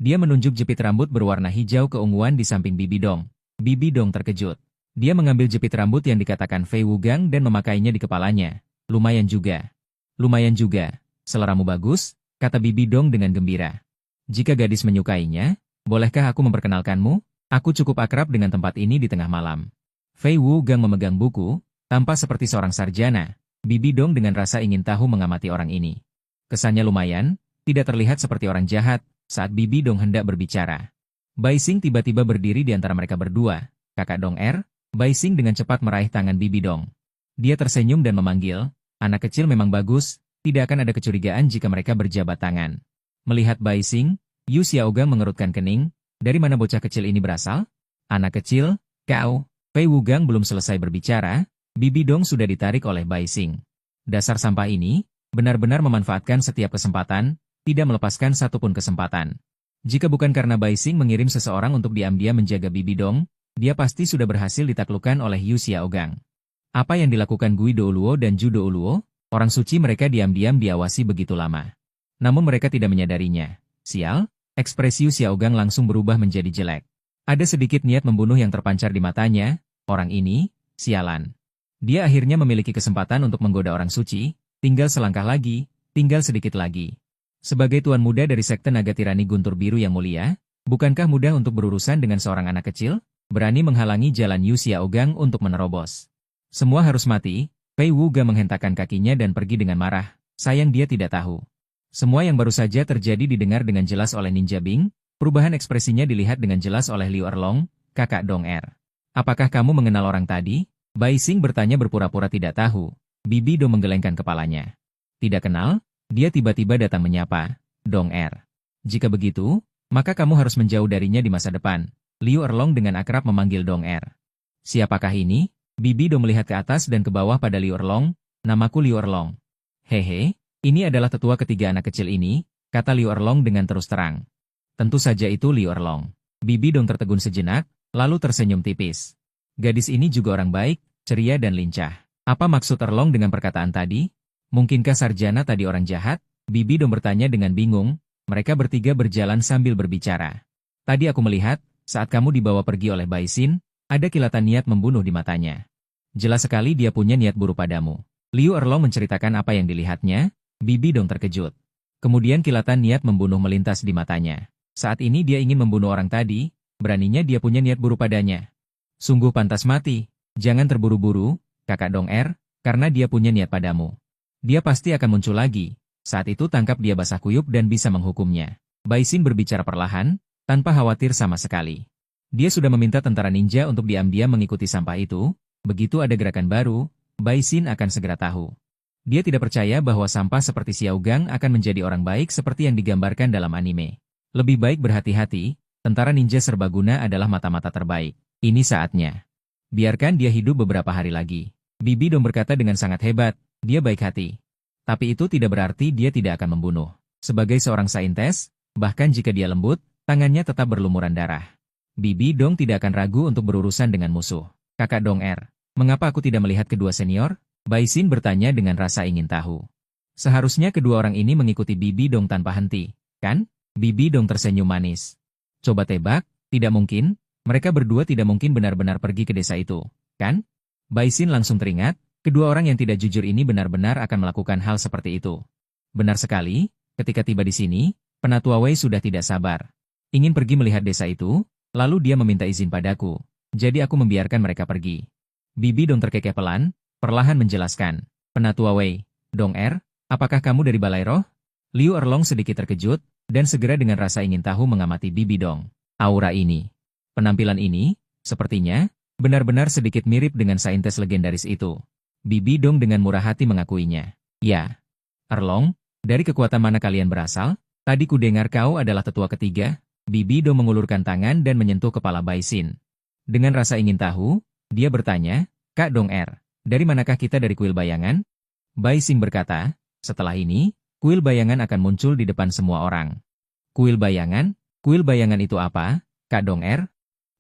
Dia menunjuk jepit rambut berwarna hijau keunguan di samping Bibi Dong. Bibi Dong terkejut. Dia mengambil jepit rambut yang dikatakan Fei Wugang dan memakainya di kepalanya. Lumayan juga. Lumayan juga. Seleramu bagus, kata Bibi Dong dengan gembira. Jika gadis menyukainya, bolehkah aku memperkenalkanmu? Aku cukup akrab dengan tempat ini di tengah malam. Fei Wugang memegang buku, tampak seperti seorang sarjana. Bibi Dong dengan rasa ingin tahu mengamati orang ini. Kesannya lumayan, tidak terlihat seperti orang jahat, saat Bibi Dong hendak berbicara. Bai Xing tiba-tiba berdiri di antara mereka berdua. Kakak Dong Bai Xing dengan cepat meraih tangan Bibi Dong. Dia tersenyum dan memanggil, anak kecil memang bagus, tidak akan ada kecurigaan jika mereka berjabat tangan. Melihat Bai Xing, Yu Xiaogang mengerutkan kening, dari mana bocah kecil ini berasal? Anak kecil, kau. Fei Wugang belum selesai berbicara, Bibi Dong sudah ditarik oleh Bai Xing. Dasar sampah ini, benar-benar memanfaatkan setiap kesempatan, tidak melepaskan satupun kesempatan. Jika bukan karena Bai Xing mengirim seseorang untuk diam-diam menjaga Bibi Dong, dia pasti sudah berhasil ditaklukkan oleh Yu Xiaogang. Apa yang dilakukan Gui Douluo dan Ju Douluo? Orang suci mereka diam-diam diawasi begitu lama. Namun mereka tidak menyadarinya. Sial, ekspresi Yu Xiaogang langsung berubah menjadi jelek. Ada sedikit niat membunuh yang terpancar di matanya. Orang ini, sialan. Dia akhirnya memiliki kesempatan untuk menggoda orang suci, tinggal selangkah lagi, tinggal sedikit lagi. Sebagai tuan muda dari Sekte Naga Tirani Guntur Biru yang mulia, bukankah mudah untuk berurusan dengan seorang anak kecil? Berani menghalangi jalan Yu Xiaogang untuk menerobos. Semua harus mati. Fei Wugang menghentakkan kakinya dan pergi dengan marah. Sayang dia tidak tahu. Semua yang baru saja terjadi didengar dengan jelas oleh Ninja Bing, perubahan ekspresinya dilihat dengan jelas oleh Liu Erlong, kakak Dong Apakah kamu mengenal orang tadi? Bai Xing bertanya berpura-pura tidak tahu. Bibi Dong menggelengkan kepalanya. Tidak kenal? Dia tiba-tiba datang menyapa. Dong Jika begitu, maka kamu harus menjauh darinya di masa depan. Liu Erlong dengan akrab memanggil Dong Siapakah ini? Bibi Dong melihat ke atas dan ke bawah pada Liu Erlong. Namaku Liu Erlong. Hehe, ini adalah tetua ketiga anak kecil ini, kata Liu Erlong dengan terus terang. Tentu saja itu Liu Erlong. Bibi Dong tertegun sejenak, lalu tersenyum tipis. Gadis ini juga orang baik, ceria dan lincah. Apa maksud Erlong dengan perkataan tadi? Mungkinkah sarjana tadi orang jahat? Bibi Dong bertanya dengan bingung. Mereka bertiga berjalan sambil berbicara. Tadi aku melihat, saat kamu dibawa pergi oleh Bai Xin, ada kilatan niat membunuh di matanya. Jelas sekali dia punya niat buruk padamu. Liu Erlong menceritakan apa yang dilihatnya. Bibi Dong terkejut. Kemudian kilatan niat membunuh melintas di matanya. Saat ini dia ingin membunuh orang tadi, beraninya dia punya niat buruk padanya. Sungguh pantas mati. Jangan terburu-buru, kakak Dong karena dia punya niat padamu. Dia pasti akan muncul lagi. Saat itu tangkap dia basah kuyup dan bisa menghukumnya. Bai Xin berbicara perlahan, tanpa khawatir sama sekali. Dia sudah meminta tentara ninja untuk diam-diam mengikuti sampah itu. Begitu ada gerakan baru, Bai Xin akan segera tahu. Dia tidak percaya bahwa sampah seperti Xiaogang akan menjadi orang baik seperti yang digambarkan dalam anime. Lebih baik berhati-hati, tentara ninja serbaguna adalah mata-mata terbaik. Ini saatnya. Biarkan dia hidup beberapa hari lagi. Bibi Dong berkata dengan sangat hebat, dia baik hati. Tapi itu tidak berarti dia tidak akan membunuh. Sebagai seorang saintes, bahkan jika dia lembut, tangannya tetap berlumuran darah. Bibi Dong tidak akan ragu untuk berurusan dengan musuh. Kakak Dong mengapa aku tidak melihat kedua senior? Bai Xin bertanya dengan rasa ingin tahu. Seharusnya kedua orang ini mengikuti Bibi Dong tanpa henti, kan? Bibi Dong tersenyum manis. Coba tebak, tidak mungkin, mereka berdua tidak mungkin benar-benar pergi ke desa itu, kan? Bai Xin langsung teringat, kedua orang yang tidak jujur ini benar-benar akan melakukan hal seperti itu. Benar sekali, ketika tiba di sini, Penatua Wei sudah tidak sabar. Ingin pergi melihat desa itu, lalu dia meminta izin padaku. Jadi aku membiarkan mereka pergi. Bibi Dong terkekeh pelan, perlahan menjelaskan. Penatua Wei, Dong apakah kamu dari Balai Roh? Liu Erlong sedikit terkejut, dan segera dengan rasa ingin tahu mengamati Bibi Dong. Aura ini, penampilan ini, sepertinya, benar-benar sedikit mirip dengan saintes legendaris itu. Bibi Dong dengan murah hati mengakuinya. Ya. Erlong, dari kekuatan mana kalian berasal? Tadi ku dengar kau adalah tetua ketiga. Bibi Dong mengulurkan tangan dan menyentuh kepala Bai Xin. Dengan rasa ingin tahu, dia bertanya, Kak Dong dari manakah kita dari kuil bayangan? Bai Xin berkata, setelah ini, kuil bayangan akan muncul di depan semua orang. Kuil bayangan? Kuil bayangan itu apa, Kak Dong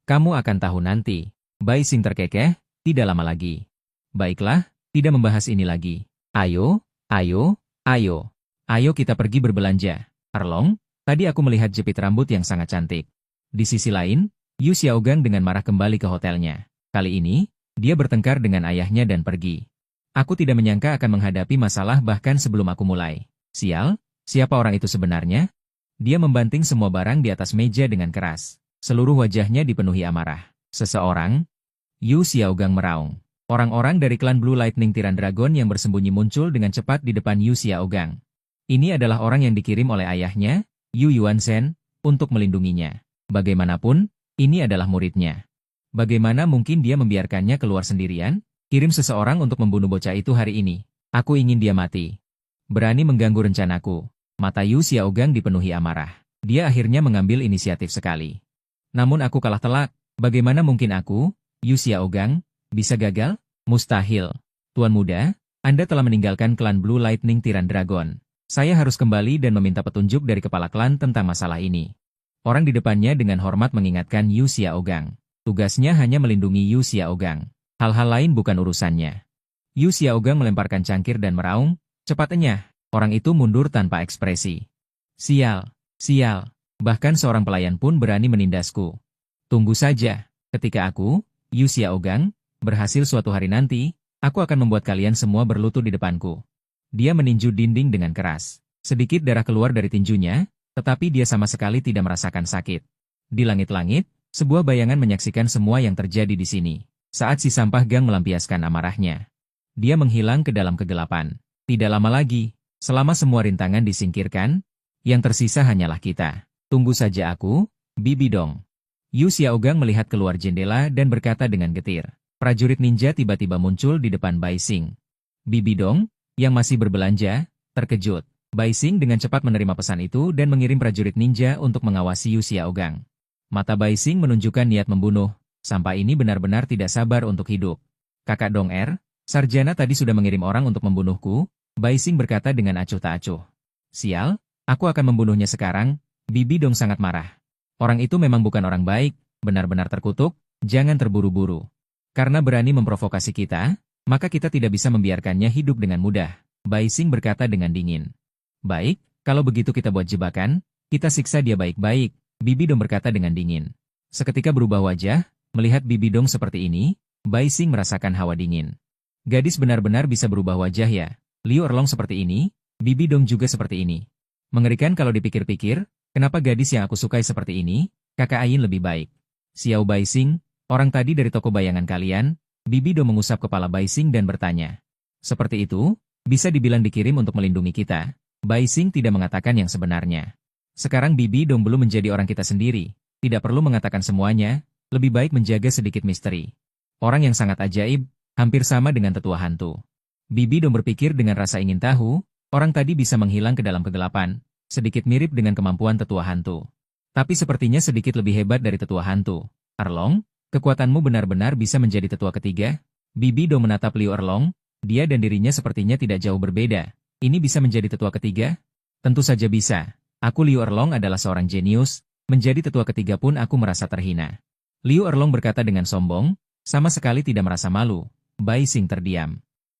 Kamu akan tahu nanti. Bai Xin terkekeh, tidak lama lagi. Baiklah, tidak membahas ini lagi. Ayo, ayo, ayo. Ayo kita pergi berbelanja. Erlong, tadi aku melihat jepit rambut yang sangat cantik. Di sisi lain, Yu Xiaogang dengan marah kembali ke hotelnya. Kali ini, dia bertengkar dengan ayahnya dan pergi. Aku tidak menyangka akan menghadapi masalah bahkan sebelum aku mulai. Sial, siapa orang itu sebenarnya? Dia membanting semua barang di atas meja dengan keras. Seluruh wajahnya dipenuhi amarah. Seseorang? Yu Xiaogang meraung. Orang-orang dari klan Blue Lightning Tiran Dragon yang bersembunyi muncul dengan cepat di depan Yu Xiaogang. Ini adalah orang yang dikirim oleh ayahnya, Yu Yuanzhen, untuk melindunginya. Bagaimanapun, ini adalah muridnya. Bagaimana mungkin dia membiarkannya keluar sendirian? Kirim seseorang untuk membunuh bocah itu hari ini. Aku ingin dia mati. Berani mengganggu rencanaku. Mata Yu Xiaogang dipenuhi amarah. Dia akhirnya mengambil inisiatif sekali. Namun aku kalah telak. Bagaimana mungkin aku, Yu Xiaogang, bisa gagal? Mustahil. Tuan muda, Anda telah meninggalkan klan Blue Lightning Tiran Dragon. Saya harus kembali dan meminta petunjuk dari kepala klan tentang masalah ini. Orang di depannya dengan hormat mengingatkan Yu Xiaogang. Tugasnya hanya melindungi Yu Xiaogang. Hal-hal lain bukan urusannya. Yu Xiaogang melemparkan cangkir dan meraung, cepatnya. Orang itu mundur tanpa ekspresi. Sial, sial. Bahkan seorang pelayan pun berani menindasku. Tunggu saja. Ketika aku, Yu Xiaogang, berhasil suatu hari nanti, aku akan membuat kalian semua berlutut di depanku. Dia meninju dinding dengan keras. Sedikit darah keluar dari tinjunya, tetapi dia sama sekali tidak merasakan sakit. Di langit-langit, sebuah bayangan menyaksikan semua yang terjadi di sini. Saat si sampah gang melampiaskan amarahnya, dia menghilang ke dalam kegelapan. Tidak lama lagi, selama semua rintangan disingkirkan, yang tersisa hanyalah kita. Tunggu saja aku, Bibi Dong. Yu Xiaogang melihat keluar jendela dan berkata dengan getir. Prajurit ninja tiba-tiba muncul di depan Bai Xing. Bibi Dong, yang masih berbelanja, terkejut. Bai Xing dengan cepat menerima pesan itu dan mengirim prajurit ninja untuk mengawasi Yu Xiaogang. Mata Bai Xing menunjukkan niat membunuh. Sampah ini benar-benar tidak sabar untuk hidup. Kakak Dong sarjana tadi sudah mengirim orang untuk membunuhku. Bai Xing berkata dengan acuh tak acuh. Sial, aku akan membunuhnya sekarang. Bibi Dong sangat marah. Orang itu memang bukan orang baik, benar-benar terkutuk, jangan terburu-buru. Karena berani memprovokasi kita, maka kita tidak bisa membiarkannya hidup dengan mudah. Bai Xing berkata dengan dingin. Baik, kalau begitu kita buat jebakan, kita siksa dia baik-baik, Bibi Dong berkata dengan dingin. Seketika berubah wajah, melihat Bibi Dong seperti ini, Bai Xing merasakan hawa dingin. Gadis benar-benar bisa berubah wajah ya. Liu Erlong seperti ini, Bibi Dong juga seperti ini. Mengerikan kalau dipikir-pikir, kenapa gadis yang aku sukai seperti ini, kakak Ayin lebih baik. Xiao Bai Xing, orang tadi dari toko bayangan kalian, Bibi Dong mengusap kepala Bai Xing dan bertanya. Seperti itu, bisa dibilang dikirim untuk melindungi kita. Bai Xing tidak mengatakan yang sebenarnya. Sekarang Bibi Dong belum menjadi orang kita sendiri, tidak perlu mengatakan semuanya, lebih baik menjaga sedikit misteri. Orang yang sangat ajaib, hampir sama dengan tetua hantu. Bibi Dong berpikir dengan rasa ingin tahu, orang tadi bisa menghilang ke dalam kegelapan, sedikit mirip dengan kemampuan tetua hantu. Tapi sepertinya sedikit lebih hebat dari tetua hantu. Erlong, kekuatanmu benar-benar bisa menjadi tetua ketiga? Bibi Dong menatap Liu Erlong, dia dan dirinya sepertinya tidak jauh berbeda. Ini bisa menjadi tetua ketiga? Tentu saja bisa. Aku Liu Erlong adalah seorang jenius, menjadi tetua ketiga pun aku merasa terhina. Liu Erlong berkata dengan sombong, sama sekali tidak merasa malu. Bai Xing terdiam.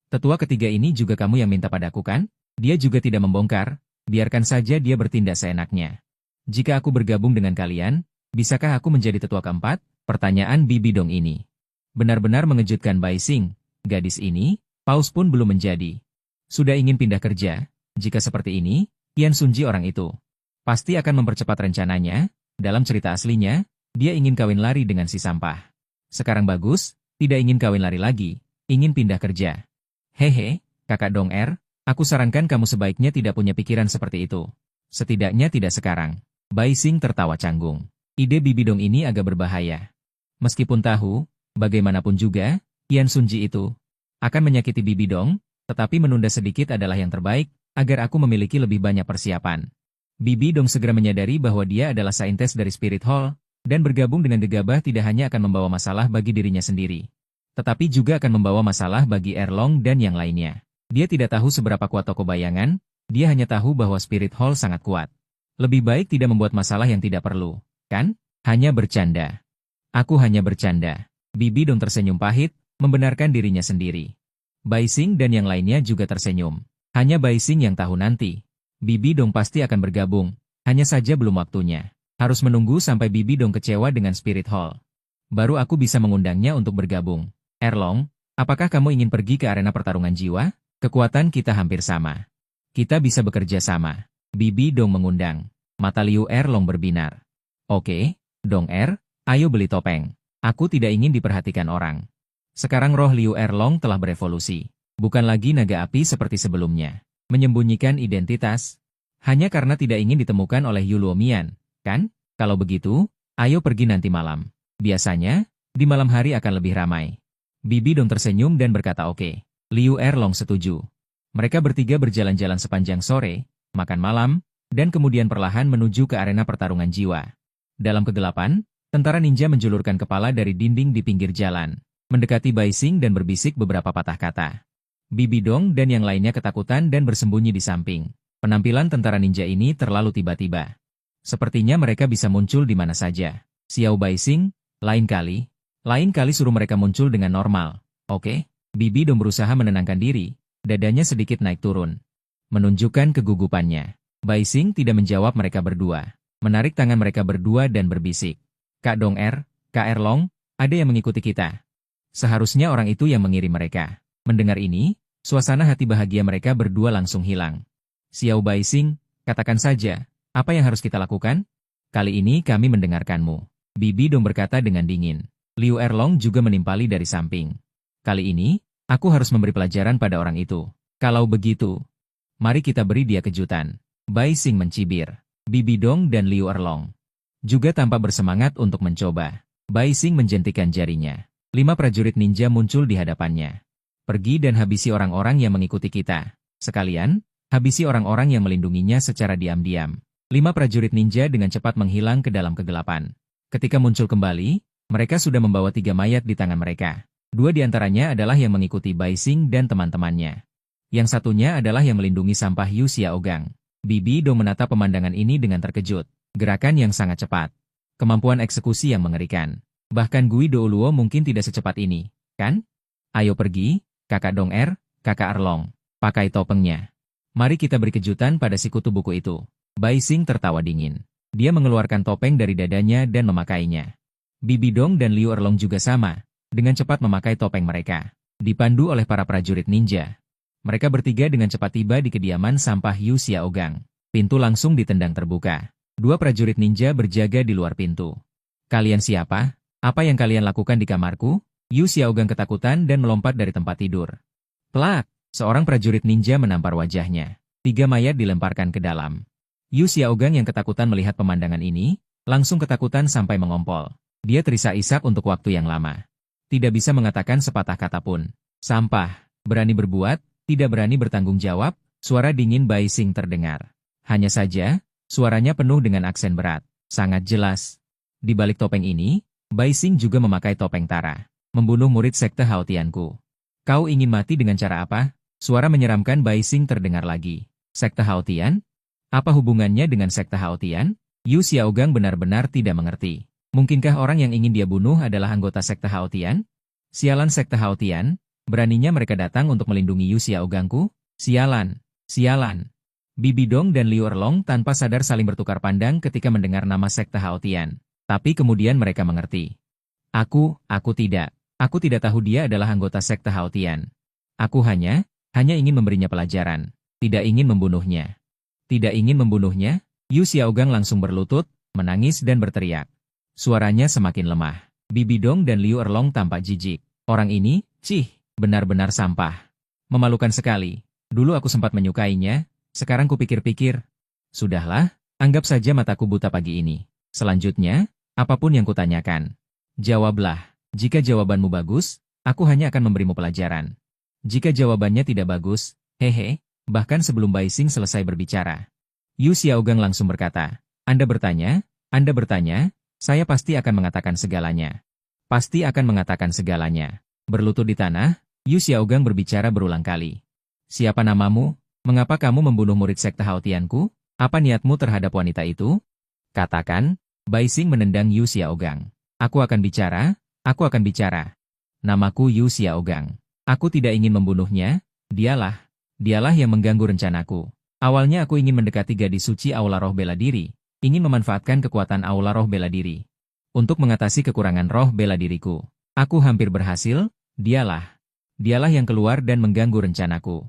Tetua ketiga ini juga kamu yang minta padaku kan? Dia juga tidak membongkar, biarkan saja dia bertindak seenaknya. Jika aku bergabung dengan kalian, bisakah aku menjadi tetua keempat? Pertanyaan Bibi Dong ini benar-benar mengejutkan Bai Xing. Gadis ini, paus pun belum menjadi. Sudah ingin pindah kerja, jika seperti ini, Qian Sunji orang itu pasti akan mempercepat rencananya. Dalam cerita aslinya, dia ingin kawin lari dengan si sampah. Sekarang bagus, tidak ingin kawin lari lagi, ingin pindah kerja. Hehe, kakak Dong aku sarankan kamu sebaiknya tidak punya pikiran seperti itu. Setidaknya tidak sekarang. Bai Xing tertawa canggung. Ide Bibi Dong ini agak berbahaya. Meskipun tahu, bagaimanapun juga, Qian Sunji itu Akan menyakiti Bibi Dong, tetapi menunda sedikit adalah yang terbaik, agar aku memiliki lebih banyak persiapan. Bibi Dong segera menyadari bahwa dia adalah saintes dari Spirit Hall, dan bergabung dengan gegabah tidak hanya akan membawa masalah bagi dirinya sendiri, tetapi juga akan membawa masalah bagi Erlong dan yang lainnya. Dia tidak tahu seberapa kuat toko bayangan, dia hanya tahu bahwa Spirit Hall sangat kuat. Lebih baik tidak membuat masalah yang tidak perlu, kan? Hanya bercanda. Aku hanya bercanda. Bibi Dong tersenyum pahit, membenarkan dirinya sendiri. Bai Xing dan yang lainnya juga tersenyum. Hanya Bai Xing yang tahu nanti. Bibi Dong pasti akan bergabung, hanya saja belum waktunya. Harus menunggu sampai Bibi Dong kecewa dengan Spirit Hall. Baru aku bisa mengundangnya untuk bergabung. Erlong, apakah kamu ingin pergi ke arena pertarungan jiwa? Kekuatan kita hampir sama. Kita bisa bekerja sama. Bibi Dong mengundang. Mata Liu Erlong berbinar. Oke, Dong ayo beli topeng. Aku tidak ingin diperhatikan orang. Sekarang roh Liu Erlong telah berevolusi. Bukan lagi naga api seperti sebelumnya. Menyembunyikan identitas. Hanya karena tidak ingin ditemukan oleh Yu Luomian, kan? Kalau begitu, ayo pergi nanti malam. Biasanya, di malam hari akan lebih ramai. Bibi Dong tersenyum dan berkata oke. Liu Erlong setuju. Mereka bertiga berjalan-jalan sepanjang sore, makan malam, dan kemudian perlahan menuju ke arena pertarungan jiwa. Dalam kegelapan, tentara ninja menjulurkan kepala dari dinding di pinggir jalan, mendekati Bai Xing dan berbisik beberapa patah kata. Bibi Dong dan yang lainnya ketakutan dan bersembunyi di samping. Penampilan tentara ninja ini terlalu tiba-tiba. Sepertinya mereka bisa muncul di mana saja. Xiao Bai Xing, lain kali suruh mereka muncul dengan normal. Oke? Bibi Dong berusaha menenangkan diri, dadanya sedikit naik turun. Menunjukkan kegugupannya. Bai Xing tidak menjawab mereka berdua. Menarik tangan mereka berdua dan berbisik. Kak Dong Kak Erlong, ada yang mengikuti kita. Seharusnya orang itu yang mengirim mereka. Mendengar ini, suasana hati bahagia mereka berdua langsung hilang. Xiao Bai Xing, katakan saja, apa yang harus kita lakukan? Kali ini kami mendengarkanmu. Bibi Dong berkata dengan dingin. Liu Erlong juga menimpali dari samping. Kali ini, aku harus memberi pelajaran pada orang itu. Kalau begitu, mari kita beri dia kejutan. Bai Xing mencibir. Bibi Dong dan Liu Erlong juga tampak bersemangat untuk mencoba. Bai Xing menjentikan jarinya. 5 prajurit ninja muncul di hadapannya. Pergi dan habisi orang-orang yang mengikuti kita. Sekalian, habisi orang-orang yang melindunginya secara diam-diam. 5 prajurit ninja dengan cepat menghilang ke dalam kegelapan. Ketika muncul kembali, mereka sudah membawa 3 mayat di tangan mereka. 2 di antaranya adalah yang mengikuti Bai Xing dan teman-temannya. Yang satunya adalah yang melindungi sampah Yu Xiaogang. Bibi Dong menatap pemandangan ini dengan terkejut. Gerakan yang sangat cepat. Kemampuan eksekusi yang mengerikan. Bahkan Gui Douluo mungkin tidak secepat ini, kan? Ayo pergi, kakak Dong kakak Erlong. Pakai topengnya. Mari kita beri kejutan pada si kutu buku itu. Bai Xing tertawa dingin. Dia mengeluarkan topeng dari dadanya dan memakainya. Bibi Dong dan Liu Erlong juga sama. Dengan cepat memakai topeng mereka. Dipandu oleh para prajurit ninja. Mereka bertiga dengan cepat tiba di kediaman sampah Yu Xiaogang. Pintu langsung ditendang terbuka. 2 prajurit ninja berjaga di luar pintu. Kalian siapa? Apa yang kalian lakukan di kamarku? Yu Xiaogang ketakutan dan melompat dari tempat tidur. Plak! Seorang prajurit ninja menampar wajahnya. 3 mayat dilemparkan ke dalam. Yu Xiaogang yang ketakutan melihat pemandangan ini, langsung ketakutan sampai mengompol. Dia terisak-isak untuk waktu yang lama. Tidak bisa mengatakan sepatah kata pun. Sampah. Berani berbuat, tidak berani bertanggung jawab, suara dingin Bai Xing terdengar. Hanya saja, suaranya penuh dengan aksen berat. Sangat jelas. Di balik topeng ini, Bai Xing juga memakai topeng Tara. Membunuh murid sekte Haotianku. Kau ingin mati dengan cara apa? Suara menyeramkan Bai Xing terdengar lagi. Sekte Haotian? Apa hubungannya dengan sekte Haotian? Yu Xiaogang benar-benar tidak mengerti. Mungkinkah orang yang ingin dia bunuh adalah anggota sekte Haotian? Sialan sekte Haotian, beraninya mereka datang untuk melindungi Yu Xiaogangku? Sialan, sialan. Bibi Dong dan Liu Erlong tanpa sadar saling bertukar pandang ketika mendengar nama sekte Haotian. Tapi kemudian mereka mengerti. Aku tidak. Aku tidak tahu dia adalah anggota sekte Haotian. Aku hanya ingin memberinya pelajaran. Tidak ingin membunuhnya. Tidak ingin membunuhnya? Yu Xiaogang langsung berlutut, menangis dan berteriak. Suaranya semakin lemah. Bibi Dong dan Liu Erlong tampak jijik. Orang ini, benar-benar sampah. Memalukan sekali. Dulu aku sempat menyukainya. Sekarang kupikir-pikir, sudahlah, anggap saja mataku buta pagi ini. Selanjutnya, apapun yang kutanyakan, jawablah. Jika jawabanmu bagus, aku hanya akan memberimu pelajaran. Jika jawabannya tidak bagus, hehe, bahkan sebelum Bai Xing selesai berbicara. Yu Xiaogang langsung berkata, Anda bertanya, saya pasti akan mengatakan segalanya. Pasti akan mengatakan segalanya. Berlutut di tanah, Yu Xiaogang berbicara berulang kali. Siapa namamu? Mengapa kamu membunuh murid sekte Haotianku? Apa niatmu terhadap wanita itu? Katakan, Bai Xing menendang Yu Xiaogang. Aku akan bicara. Namaku Yu Xiaogang. Aku tidak ingin membunuhnya, dialah yang mengganggu rencanaku. Awalnya aku ingin mendekati gadis suci Aula Roh Bela Diri, ingin memanfaatkan kekuatan Aula Roh Bela Diri untuk mengatasi kekurangan roh bela diriku. Aku hampir berhasil, dialah yang keluar dan mengganggu rencanaku.